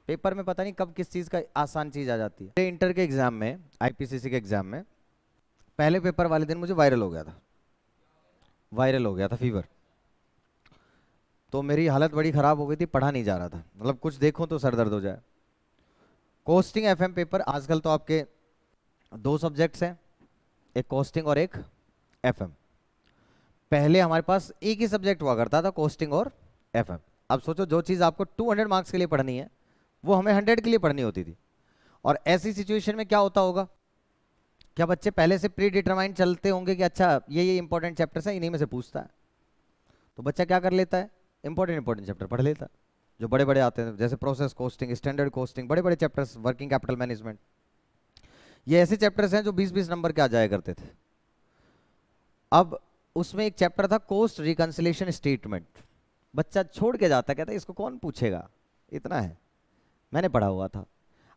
पेपर में पता नहीं कब किस चीज़ का आसान चीज़ आ जाती है। इंटर के एग्जाम में, आईपीसीसी के एग्जाम में, पहले पेपर वाले दिन मुझे वायरल हो गया था, वायरल हो गया था फीवर। तो मेरी हालत बड़ी ख़राब हो गई थी, पढ़ा नहीं जा रहा था, मतलब कुछ देखूं तो सर दर्द हो जाए। कोस्टिंग एफएम पेपर, आजकल तो आपके दो सब्जेक्ट्स हैं, एक कोस्टिंग और एक एफएम। पहले हमारे पास एक ही सब्जेक्ट हुआ करता था, कोस्टिंग और एफएम। अब सोचो जो चीज़ आपको 200 मार्क्स के लिए पढ़नी है वो हमें 100 के लिए पढ़नी होती थी। और ऐसी सिचुएशन में क्या होता होगा, क्या बच्चे पहले से प्री डिटरमाइंड चलते होंगे कि अच्छा ये इंपॉर्टेंट चैप्टर्स हैं, इन्हीं में से पूछता है, तो बच्चा क्या कर लेता है, इंपॉर्टेंट इंपॉर्टेंट चैप्टर पढ़ लेता है जो बड़े बड़े आते हैं, जैसे प्रोसेस कोस्टिंग, स्टैंडर्ड कोस्टिंग, बड़े बड़े चैप्टर्स, वर्किंग कैपिटल मैनेजमेंट। ये ऐसे चैप्टर्स हैं जो 20 20 नंबर के आ जाया करते थे। अब उसमें एक चैप्टर था कोस्ट रिकंसिलेशन स्टेटमेंट, बच्चा छोड़ के जाता, कहता है इसको कौन पूछेगा, इतना है, मैंने पढ़ा हुआ था।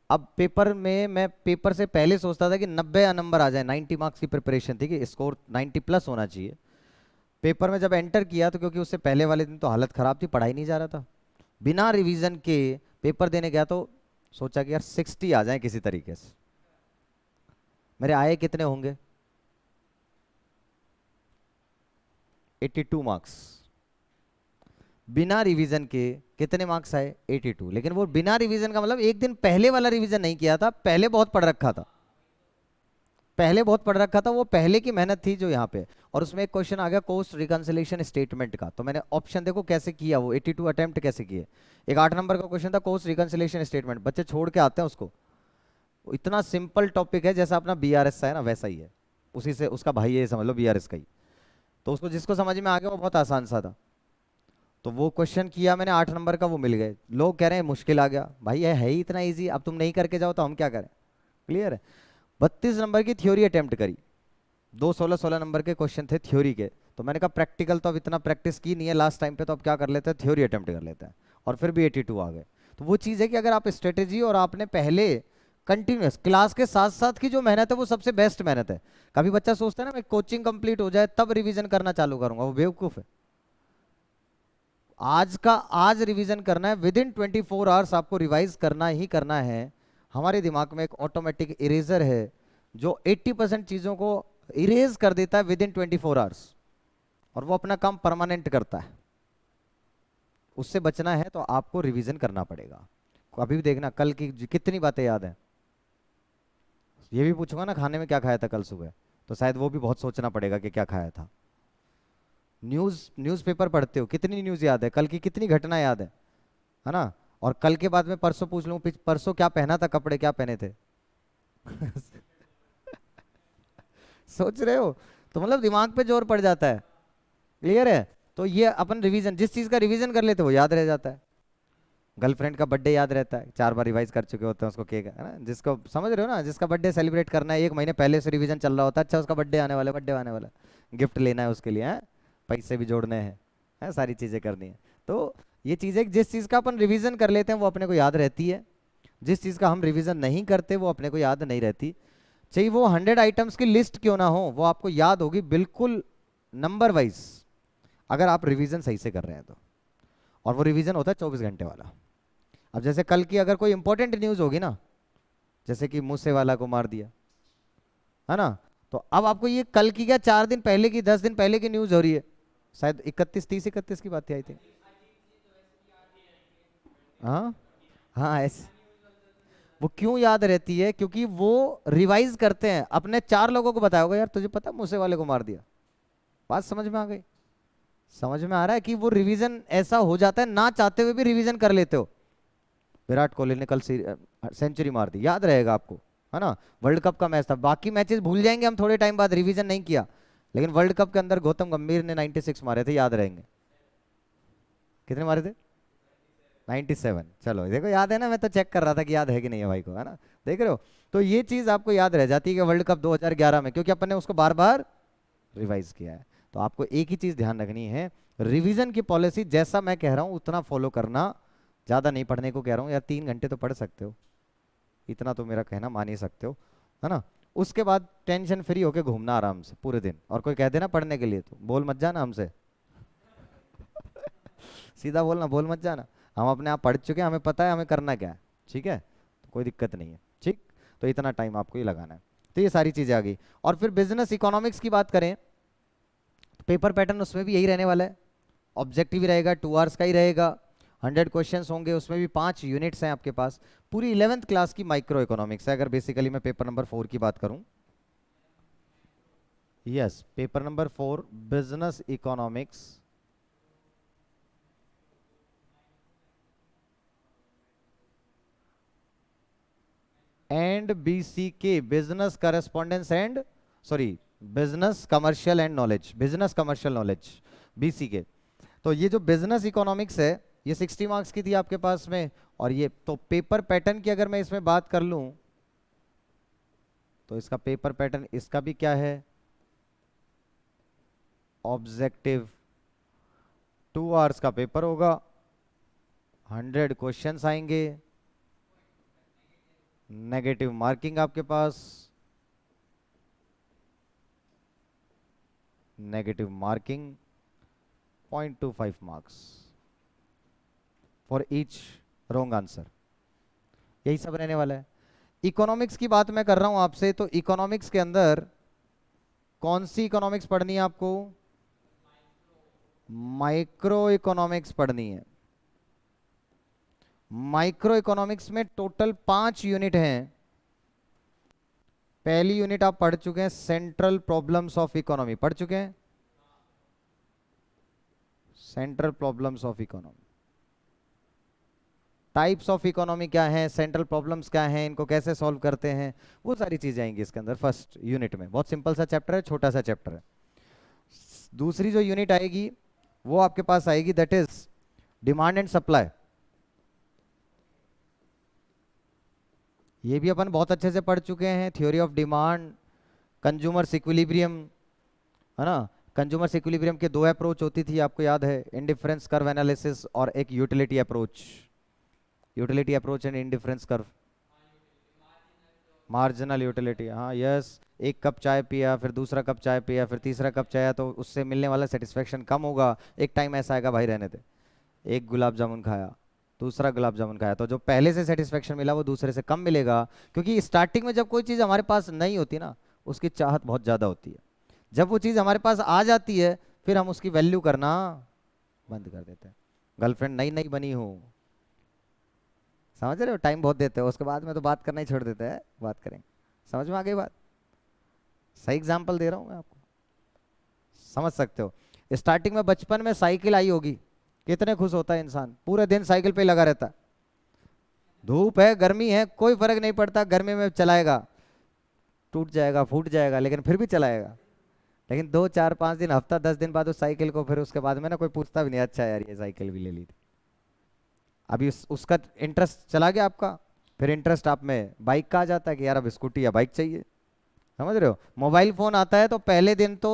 अब पेपर में मैं पेपर से पहले सोचता था कि 90 नंबर आ जाए, 90 मार्क्स की प्रिपरेशन थी कि स्कोर 90 प्लस होना चाहिए। पेपर में जब एंटर किया तो क्योंकि उससे पहले वाले दिन तो हालत ख़राब थी, पढ़ाई नहीं जा रहा था, बिना रिवीजन के पेपर देने गया, तो सोचा कि यार 60 आ जाए किसी तरीके से। मेरे आए कितने होंगे, 82 मार्क्स। बिना रिवीजन के कितने मार्क्स आए, 82। लेकिन वो बिना रिवीजन का मतलब एक दिन पहले वाला रिवीजन नहीं किया था, पहले बहुत पढ़ रखा था, पहले बहुत पढ़ रखा था, वो पहले की मेहनत थी जो यहाँ पे। और उसमें एक क्वेश्चन आ गया कोस्ट रिकंसिलेशन स्टेटमेंट का, तो मैंने ऑप्शन देखो कैसे किया, वो 82 अटेम्प्ट कैसे किए। एक 8 नंबर का क्वेश्चन था कोस्ट रिकंसिलेशन स्टेटमेंट, बच्चे छोड़ के आते हैं उसको, वो इतना सिंपल टॉपिक है, जैसा अपना बीआरएस है ना वैसा ही है, उसी से उसका भाई है समझ लो बीआरएस का ही। तो उसको जिसको समझ में आ गया वो बहुत आसान सा था, तो वो क्वेश्चन किया मैंने, 8 नंबर का, वो मिल गए। लोग कह रहे हैं मुश्किल आ गया, भाई ये है ही इतना इजी, अब तुम नहीं करके जाओ तो हम क्या करें। क्लियर है। 32 नंबर की थ्योरी अटेम्प्ट करी, दो 16 16 नंबर के क्वेश्चन थे थ्योरी के, तो मैंने कहा प्रैक्टिकल तो अब इतना प्रैक्टिस की नहीं है लास्ट टाइम पे, तो अब क्या कर लेते हैं थ्योरी अटेम्प्ट कर लेते हैं, और फिर भी 82 आ गए। तो वो चीज़ है कि अगर आप स्ट्रेटेजी और आपने पहले कंटिन्यूस क्लास के साथ साथ की जो मेहनत है वो सबसे बेस्ट मेहनत है। कभी बच्चा सोचता है ना मैं कोचिंग कंप्लीट हो जाए तब रिवीजन करना चालू करूंगा, वो बेवकूफ़ है। आज का आज रिवीजन करना है, विद इन 24 आवर्स आपको रिवाइज करना ही करना है। हमारे दिमाग में एक ऑटोमेटिक इरेजर है जो 80% चीज़ों को इरेज कर देता है विद इन 24 आवर्स, और वो अपना काम परमानेंट करता है। उससे बचना है तो आपको रिवीजन करना पड़ेगा। अभी भी देखना कल की कितनी बातें याद हैं, ये भी पूछूंगा ना खाने में क्या खाया था कल सुबह, तो शायद वो भी बहुत सोचना पड़ेगा कि क्या खाया था। न्यूज़पेपर पढ़ते हो, कितनी न्यूज़ याद है, कल की कितनी घटना याद है ना। और कल के बाद में परसों पूछ लूँ परसों क्या पहना था, कपड़े क्या पहने थे सोच रहे हो, तो मतलब दिमाग पे जोर पड़ जाता है। क्लियर है। तो ये अपन रिवीजन, जिस चीज़ का रिवीजन कर लेते हो वो याद रह जाता है। गर्लफ्रेंड का बर्थडे याद रहता है, 4 बार रिवाइज कर चुके होते हैं उसको, केक है ना, जिसको समझ रहे हो ना, जिसका बर्थडे सेलिब्रेट करना है 1 महीने पहले से रिवीजन चल रहा होता है, अच्छा उसका बर्थडे आने वाला, बर्थडे आने वाला, गिफ्ट लेना है उसके लिए, है पैसे भी जोड़ने हैं, है सारी चीज़ें करनी है। तो ये चीज़ है कि जिस चीज़ का अपन रिवीजन कर लेते हैं वो अपने को याद रहती है। जिस चीज का हम रिवीजन नहीं करते वो अपने को याद नहीं रहती, चाहिए वो 100 आइटम्स की लिस्ट क्यों ना हो, वो आपको याद होगी बिल्कुल नंबर वाइज, अगर आप रिवीजन सही से कर रहे हैं तो। और वो रिवीजन होता है 24 घंटे वाला। अब जैसे कल की अगर कोई इंपॉर्टेंट न्यूज होगी ना, जैसे कि मूसे वाला को मार दिया, है ना, तो अब आपको ये कल की क्या 4 दिन पहले की, 10 दिन पहले की न्यूज हो रही है, शायद 31 30 31 की बात थी आई थिंक। हाँ हाँ ऐसे। वो क्यों याद रहती है, क्योंकि वो रिवाइज करते हैं, अपने 4 लोगों को बताया होगा यार तुझे पता मूसे वाले को मार दिया। बात समझ में आ गई? समझ में आ रहा है कि वो रिवीजन ऐसा हो जाता है, ना चाहते हुए भी रिवीजन कर लेते हो। विराट कोहली ने कल सेंचुरी मार दी, याद रहेगा आपको, है ना, वर्ल्ड कप का मैच था, बाकी मैचेस भूल जाएंगे हम थोड़े टाइम बाद, रिवीजन नहीं किया, लेकिन वर्ल्ड कप के अंदर गौतम गंभीर ने 96 मारे थे, याद रहेंगे। कितने मारे थे? 97। चलो देखो याद है ना, मैं तो चेक कर रहा था कि याद है कि नहीं है भाई को, है ना, देख रहे हो। तो ये चीज आपको याद रह जाती है कि वर्ल्ड कप 2011 में, क्योंकि अपन ने उसको बार बार रिवाइज किया है। तो आपको एक ही चीज ध्यान रखनी है, रिवीजन की पॉलिसी जैसा मैं कह रहा हूं उतना फॉलो करना, ज्यादा नहीं पढ़ने को कह रहा हूँ, या 3 घंटे तो पढ़ सकते हो, इतना तो मेरा कहना मान ही सकते हो, है ना। उसके बाद टेंशन फ्री होके घूमना आराम से पूरे दिन, और कोई कह देना पढ़ने के लिए तो बोल मत जाना हमसे। सीधा बोलना, बोल मत जाना, हम अपने आप पढ़ चुके हैं, हमें पता है हमें करना क्या है, ठीक है, तो कोई दिक्कत नहीं है, ठीक। तो इतना टाइम आपको ही लगाना है। तो ये सारी चीजें आ गई। और फिर बिजनेस इकोनॉमिक्स की बात करें तो पेपर पैटर्न उसमें भी यही रहने वाला है, ऑब्जेक्टिव ही रहेगा, 2 आवर्स का ही रहेगा, 100 क्वेश्चंस होंगे, उसमें भी 5 यूनिट्स हैं आपके पास। पूरी 11th क्लास की माइक्रो इकोनॉमिक्स है, अगर बेसिकली मैं पेपर नंबर 4 की बात करूं। Yes, paper number 4 business economics. And BCK, business correspondence and, sorry, business commercial and knowledge, business commercial knowledge, BCK. तो ये जो बिजनेस इकोनॉमिक्स है, ये 60 मार्क्स की थी आपके पास में। और ये तो पेपर पैटर्न की अगर मैं इसमें बात कर लूं, तो इसका पेपर पैटर्न इसका भी क्या है, ऑब्जेक्टिव, 2 आवर्स का पेपर होगा, 100 क्वेश्चंस आएंगे, नेगेटिव मार्किंग आपके पास, negative marking 0.25 marks for each wrong answer, यही सब रहने वाला है। इकोनॉमिक्स की बात मैं कर रहा हूं आपसे, तो इकोनॉमिक्स के अंदर कौन सी इकोनॉमिक्स पढ़नी है आपको? माइक्रो इकोनॉमिक्स पढ़नी है। माइक्रो इकोनॉमिक्स में टोटल 5 यूनिट हैं। पहली यूनिट आप पढ़ चुके हैं, सेंट्रल प्रॉब्लम्स ऑफ इकोनॉमी, पढ़ चुके हैं, central problems of economy. Types of economy क्या है, सेंट्रल प्रॉब्लम्स क्या हैं, इनको कैसे सॉल्व करते हैं, वो सारी चीजें आएंगी इसके अंदर फर्स्ट यूनिट में। बहुत सिंपल सा चैप्टर है, छोटा सा चैप्टर है। दूसरी जो यूनिट आएगी वो आपके पास आएगी, that is demand and supply. ये भी अपन बहुत अच्छे से पढ़ चुके हैं, theory of demand, consumer equilibrium, है ना। कंज्यूमर इक्विलिब्रियम के 2 अप्रोच होती थी, आपको याद है, इंडिफरेंस कर्व एनालिसिस और एक utility approach, utility approach and indifference curve, marginal utility, हाँ यस। एक कप चाय पिया, फिर दूसरा कप चाय पिया, फिर तीसरा कप चाय, तो उससे मिलने वाला सेटिस्फेक्शन कम होगा, एक टाइम ऐसा आएगा भाई रहने दे, एक गुलाब जामुन खाया, दूसरा गुलाब जामुन खाया, तो जो पहले से सेटिस्फेक्शन मिला वो दूसरे से कम मिलेगा, क्योंकि स्टार्टिंग में जब कोई चीज़ हमारे पास नहीं होती ना, उसकी चाहत बहुत ज़्यादा होती है। जब वो चीज़ हमारे पास आ जाती है, फिर हम उसकी वैल्यू करना बंद कर देते हैं। गर्लफ्रेंड नई नई बनी हो, समझ रहे हो, टाइम बहुत देते हो, उसके बाद में तो बात करना ही छोड़ देते हैं, बात करेंगे। समझ में आ गई बात? सही एग्जाम्पल दे रहा हूँ मैं आपको, समझ सकते हो। स्टार्टिंग में बचपन में साइकिल आई होगी, कितने खुश होता है इंसान, पूरे दिन साइकिल पे लगा रहता है, धूप है गर्मी है कोई फर्क नहीं पड़ता, गर्मी में चलाएगा, टूट जाएगा फूट जाएगा लेकिन फिर भी चलाएगा। लेकिन 2 4 5 दिन, हफ्ता 10 दिन बाद उस साइकिल को, फिर उसके बाद में ना कोई पूछता भी नहीं, अच्छा यार ये साइकिल भी ले ली थी। अभी उसका इंटरेस्ट चला गया आपका, फिर इंटरेस्ट आप में बाइक का आ जाता है कि यार अब स्कूटी या बाइक चाहिए। समझ रहे हो, मोबाइल फोन आता है तो पहले दिन तो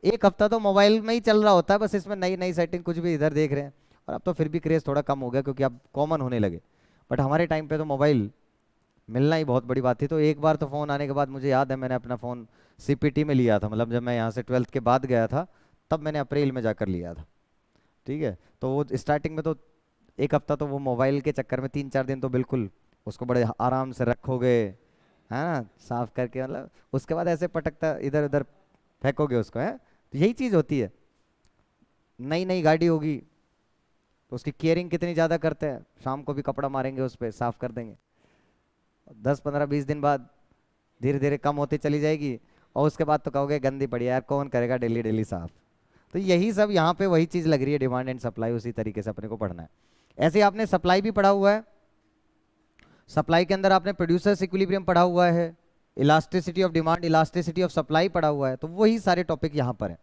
1 हफ्ता तो मोबाइल में ही चल रहा होता है, बस इसमें नई नई सेटिंग कुछ भी इधर देख रहे हैं। और अब तो फिर भी क्रेज थोड़ा कम हो गया क्योंकि अब कॉमन होने लगे, बट हमारे टाइम पे तो मोबाइल मिलना ही बहुत बड़ी बात थी। तो एक बार तो फ़ोन आने के बाद मुझे याद है मैंने अपना फ़ोन सीपीटी में लिया था, मतलब जब मैं यहाँ से 12th के बाद गया था तब मैंने अप्रैल में जाकर लिया था। ठीक है, तो वो स्टार्टिंग में तो एक हफ्ता तो वो मोबाइल के चक्कर में 3-4 दिन तो बिल्कुल उसको बड़े आराम से रखोगे, है ना, साफ करके, मतलब उसके बाद ऐसे पटकता इधर उधर फेंकोगे उसको, है। तो यही चीज़ होती है। नई नई गाड़ी होगी तो उसकी केयरिंग कितनी ज़्यादा करते हैं, शाम को भी कपड़ा मारेंगे उस पर, साफ कर देंगे। 10-15-20 दिन बाद धीरे धीरे कम होती चली जाएगी, और उसके बाद तो कहोगे गंदी पड़ी है यार, कौन करेगा डेली डेली साफ। तो यही सब यहाँ पे वही चीज़ लग रही है, डिमांड एंड सप्लाई, उसी तरीके से अपने को पढ़ना है। ऐसे ही आपने सप्लाई भी पढ़ा हुआ है। सप्लाई के अंदर आपने प्रोड्यूसर्स इक्विलिब्रियम पढ़ा हुआ है, elasticity of demand, elasticity of supply पढ़ा हुआ है। तो वही सारे टॉपिक यहाँ पर है।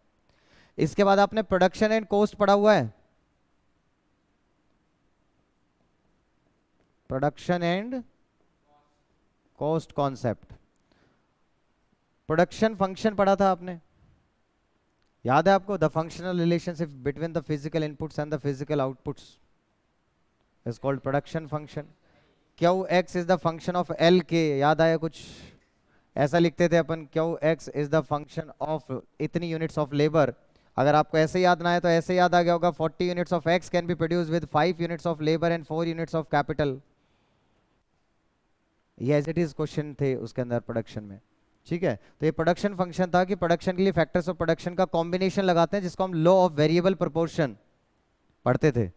इसके बाद आपने प्रोडक्शन एंड कॉस्ट पढ़ा हुआ है, production and cost concept. Production function पढ़ा था आपने, याद है आपको? The functional relationship between the physical inputs and the physical outputs is called production function. Q X is the function of L K, याद आया कुछ? ऐसा लिखते थे अपन, Q X is the function of इतनी यूनिट्स ऑफ लेबर। अगर आपको ऐसे याद ना है तो ऐसे याद आ गया होगा, 40 units of x can be produce with 5 units of labour and 4 units of capital. ये एज इट इज क्वेश्चन थे उसके अंदर प्रोडक्शन में। ठीक है, तो ये प्रोडक्शन फंक्शन था कि प्रोडक्शन के लिए फैक्टर्स ऑफ प्रोडक्शन का कॉम्बिनेशन लगाते हैं, जिसको हम लॉ ऑफ वेरिएबल प्रोपोर्शन पढ़ते थे।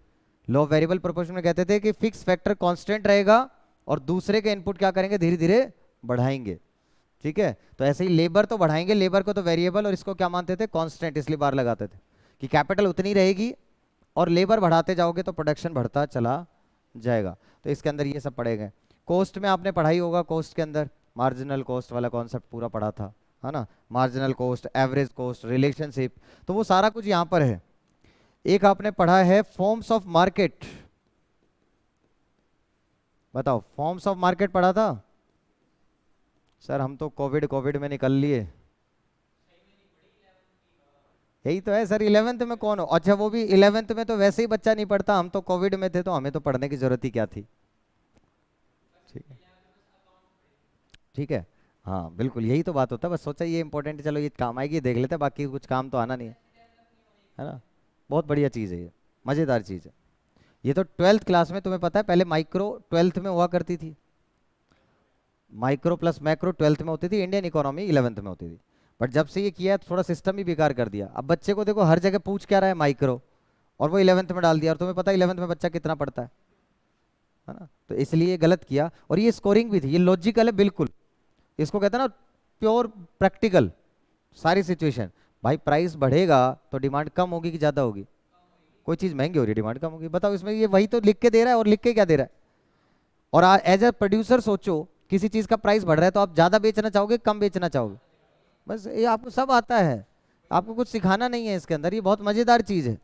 लॉ ऑफ वेरिएबल प्रोपोर्शन में कहते थे कि फिक्स फैक्टर कांस्टेंट रहेगा और दूसरे के इनपुट क्या करेंगे, धीरे धीरे बढ़ाएंगे। ठीक है, तो ऐसे ही लेबर तो बढ़ाएंगे, लेबर को तो वेरिएबल, और इसको क्या मानते थे, कांस्टेंट, इसलिए बार लगाते थे कि कैपिटल उतनी रहेगी और लेबर बढ़ाते जाओगे तो प्रोडक्शन बढ़ता चला जाएगा। तो इसके अंदर ये सब पढ़े गए। कॉस्ट में आपने पढ़ाई होगा, कॉस्ट के अंदर मार्जिनल कॉस्ट वाला कॉन्सेप्ट पूरा पढ़ा था, है ना, marginal cost, average cost, relationship, तो वो सारा कुछ यहाँ पर है। एक आपने पढ़ा है फॉर्म्स ऑफ मार्केट, बताओ फॉर्म्स ऑफ मार्केट पढ़ा था? सर हम तो कोविड में निकल लिए। यही तो है सर, 11th में कौन हो? अच्छा वो भी 11th में तो वैसे ही बच्चा नहीं पढ़ता, हम तो कोविड में थे तो हमें तो पढ़ने की जरूरत ही क्या थी। ठीक है, ठीक है, हाँ बिल्कुल यही तो बात होता है। बस सोचा ये इंपॉर्टेंट, चलो ये काम आएगी, देख लेते हैं, बाकी कुछ काम तो आना नहीं है ना। बहुत बढ़िया चीज़ है ये, मज़ेदार चीज़ है ये। तो 12th क्लास में तुम्हें पता है, पहले माइक्रो 12th में हुआ करती थी, माइक्रो प्लस मैक्रो 12th में होती थी, इंडियन इकोनॉमी 11th में होती थी। बट जब से ये किया है, थोड़ा सिस्टम ही बेकार कर दिया। अब बच्चे को देखो हर जगह पूछ क्या रहा है, माइक्रो, और वो 11th में डाल दिया। और तुम्हें पता है 11th में बच्चा कितना पढ़ता है ना। तो इसलिए ये गलत किया, और ये स्कोरिंग भी थी, ये लॉजिकल है बिल्कुल, इसको कहते हैं ना प्योर प्रैक्टिकल। सारी सिचुएशन, भाई प्राइस बढ़ेगा तो डिमांड कम होगी कि ज़्यादा होगी? कोई चीज़ महंगी हो रही है, डिमांड कम होगी। बताओ इसमें ये वही तो लिख के दे रहा है, और लिख के क्या दे रहा है? और एज ए प्रोड्यूसर सोचो, किसी चीज़ का प्राइस बढ़ रहा है तो आप ज़्यादा बेचना चाहोगे, कम बेचना चाहोगे? बस ये आपको सब आता है, आपको कुछ सिखाना नहीं है इसके अंदर। ये बहुत मज़ेदार चीज़ है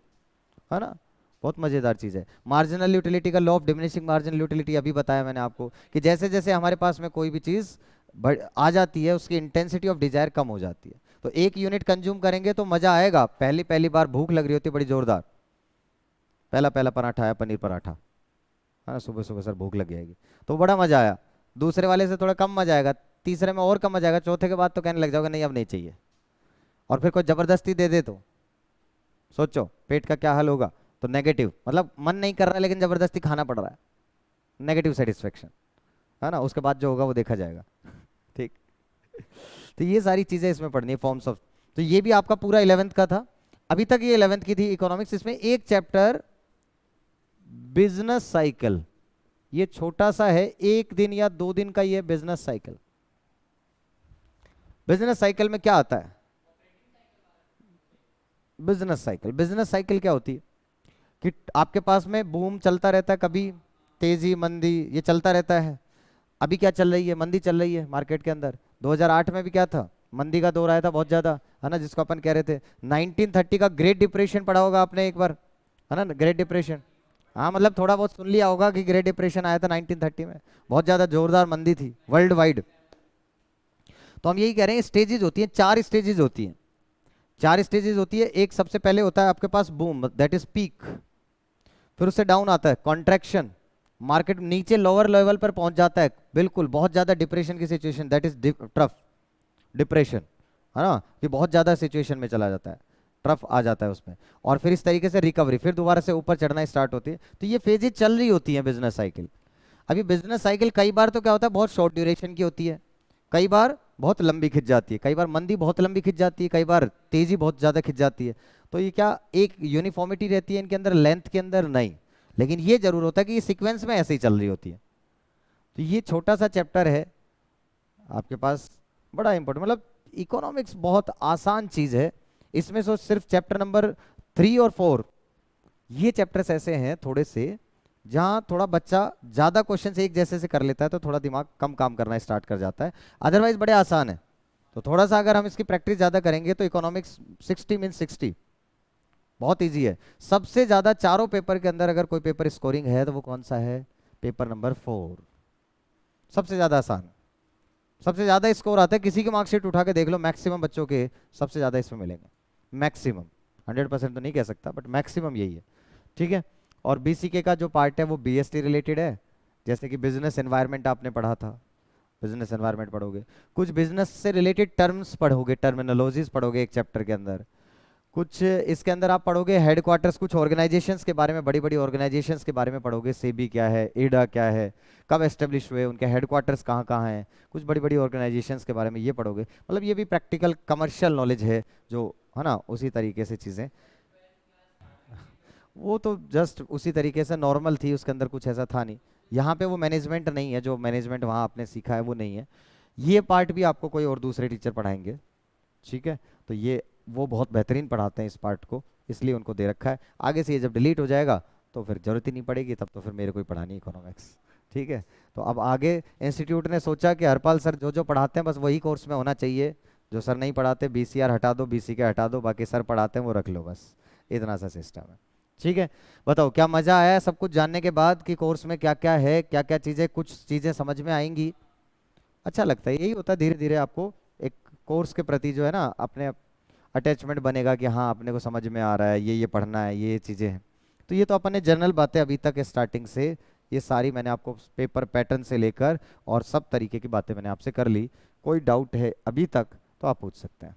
ना, बहुत मज़ेदार चीज़ है। मार्जिनल यूटिलिटी का law of diminishing marginal utility अभी बताया मैंने आपको, कि जैसे जैसे हमारे पास में कोई भी चीज़ आ जाती है, उसकी इंटेंसिटी ऑफ डिजायर कम हो जाती है। तो 1 यूनिट कंज्यूम करेंगे तो मज़ा आएगा, पहली पहली बार भूख लग रही होती है बड़ी ज़ोरदार, पहला पहला पराठा है, पनीर पराठा, है ना, सुबह सुबह सर भूख लग जाएगी, तो बड़ा मज़ा आया। दूसरे वाले से थोड़ा कम मज़ा आएगा, तीसरे में और कम मज़ा आएगा, चौथे के बाद तो कहने लग जाओगे नहीं अब नहीं चाहिए। और फिर कोई ज़बरदस्ती दे दे तो सोचो पेट का क्या हाल होगा। तो नेगेटिव, मतलब मन नहीं कर रहा लेकिन ज़बरदस्ती खाना पड़ रहा है, नेगेटिव सेटिस्फेक्शन, है ना। उसके बाद जो होगा वो देखा जाएगा। ठीक, तो ये सारी चीज़ें इसमें पढ़नी है, फॉर्म्स ऑफ। तो ये भी आपका पूरा 11th का था, अभी तक ये 11th की थी इकोनॉमिक्स। इसमें एक चैप्टर बिजनेस साइकिल, ये छोटा सा है, 1 दिन या 2 दिन का ये बिजनेस साइकिल। बिजनेस साइकिल में क्या आता है? बिजनेस साइकिल क्या होती है कि आपके पास में बूम चलता रहता है, कभी तेजी मंदी ये चलता रहता है। अभी क्या चल रही है? मंदी चल रही है मार्केट के अंदर। 2008 में भी क्या था, मंदी का दौर आया था बहुत ज्यादा, है ना, जिसको अपन कह रहे थे 1930 का ग्रेट डिप्रेशन पढ़ा होगा आपने एक बार, है ना, ग्रेट डिप्रेशन। हाँ मतलब थोड़ा बहुत सुन लिया होगा कि ग्रेट डिप्रेशन आया था 1930 में, बहुत ज्यादा जोरदार मंदी थी वर्ल्ड वाइड। तो हम यही कह रहे हैं, स्टेजेस होती हैं, 4 स्टेजेस होती हैं, 4 स्टेजेस होती है। एक सबसे पहले होता है आपके पास बूम, दैट इज पीक। फिर उससे डाउन आता है कॉन्ट्रैक्शन, मार्केट नीचे लोअर लेवल पर पहुंच जाता है, बिल्कुल बहुत ज्यादा डिप्रेशन की situation, that is trough depression, है ना, कि बहुत ज्यादा सिचुएशन में चला जाता है, ट्रफ आ जाता है उसमें, और फिर इस तरीके से रिकवरी, फिर दोबारा से ऊपर चढ़ना स्टार्ट होती है। तो ये फेजेज चल रही होती है बिजनेस साइकिल। अभी बिजनेस साइकिल कई बार तो क्या होता है, बहुत शॉर्ट ड्यूरेशन की होती है, कई बार बहुत लंबी खिंच जाती है, कई बार मंदी बहुत लंबी खिंच जाती है, कई बार तेजी बहुत ज्यादा खिंच जाती है। तो ये क्या एक यूनिफॉर्मिटी रहती है इनके अंदर, लेंथ के अंदर नहीं, लेकिन ये जरूर होता है कि ये सीक्वेंस में ऐसे ही चल रही होती है। तो ये छोटा सा चैप्टर है आपके पास, बड़ा इंपॉर्टेंट, मतलब इकोनॉमिक्स बहुत आसान चीज है। इसमें सो सिर्फ चैप्टर नंबर 3 और 4, ये चैप्टर्स ऐसे हैं थोड़े से जहां थोड़ा बच्चा ज्यादा क्वेश्चन एक जैसे से कर लेता है तो थोड़ा दिमाग कम काम करना स्टार्ट कर जाता है, अदरवाइज बड़े आसान है। तो थोड़ा सा अगर हम इसकी प्रैक्टिस ज्यादा करेंगे तो इकोनॉमिक्स 60 मीन 60 बहुत इजी है। सबसे ज्यादा चारों पेपर के अंदर अगर कोई पेपर स्कोरिंग है तो वो कौन सा है, पेपर नंबर 4, सबसे ज्यादा आसान, सबसे ज्यादा स्कोर आता है। किसी की मार्कशीट उठा के देख लो, मैक्सिमम बच्चों के सबसे ज्यादा इसमें मिलेंगे, मैक्सिमम, 100% तो नहीं कह सकता बट मैक्सिमम यही है, ठीक है। और बीसीके का जो पार्ट है वो बीएसटी रिलेटेड है, जैसे कि बिजनेस एनवायरनमेंट आपने पढ़ा था, बिजनेस एनवायरनमेंट पढ़ोगे, कुछ बिजनेस से रिलेटेड टर्म्स पढ़ोगे, टर्मिनोलॉजीज पढ़ोगे एक चैप्टर के अंदर, कुछ इसके अंदर आप पढ़ोगे हेडक्वार्टर्स, कुछ ऑर्गेनाइजेशंस के बारे में, बड़ी बड़ी ऑर्गेनाइजेशंस के बारे में पढ़ोगे, सेबी क्या है, एडा क्या है, कब एस्टेब्लिश हुए, उनके हेडक्वार्टर्स कहाँ कहाँ हैं, कुछ बड़ी बड़ी ऑर्गेनाइजेशंस के बारे में ये पढ़ोगे। मतलब ये भी प्रैक्टिकल कमर्शियल नॉलेज है जो, है ना, उसी तरीके से चीज़ें, वो तो जस्ट उसी तरीके से नॉर्मल थी, उसके अंदर कुछ ऐसा था नहीं। यहाँ पे वो मैनेजमेंट नहीं है, जो मैनेजमेंट वहाँ आपने सीखा है वो नहीं है, ये पार्ट भी आपको कोई और दूसरे टीचर पढ़ाएंगे, ठीक है। तो ये वो बहुत बेहतरीन पढ़ाते हैं इस पार्ट को, इसलिए उनको दे रखा है। आगे से ये जब डिलीट हो जाएगा तो फिर जरूरत ही नहीं पड़ेगी, तब तो फिर मेरे को ही पढ़ानी इकोनॉमिक्स, ठीक है। तो अब आगे इंस्टीट्यूट ने सोचा कि हरपाल सर जो जो पढ़ाते हैं बस वही कोर्स में होना चाहिए, जो सर नहीं पढ़ाते बीसीआर हटा दो, बीसीके हटा दो, बाकी सर पढ़ाते हैं वो रख लो, बस इतना सा सिस्टम है, ठीक है। बताओ क्या मजा आया सब कुछ जानने के बाद कि कोर्स में क्या क्या है, क्या क्या चीज़ें, कुछ चीज़ें समझ में आएंगी, अच्छा लगता है। यही होता है, धीरे धीरे आपको एक कोर्स के प्रति जो है ना अपने अटैचमेंट बनेगा कि हाँ अपने को समझ में आ रहा है, ये पढ़ना है, ये चीज़ें हैं। तो ये तो अपन ने जनरल बातें अभी तक स्टार्टिंग से ये सारी मैंने आपको पेपर पैटर्न से लेकर और सब तरीके की बातें मैंने आपसे कर ली। कोई डाउट है अभी तक तो आप पूछ सकते हैं।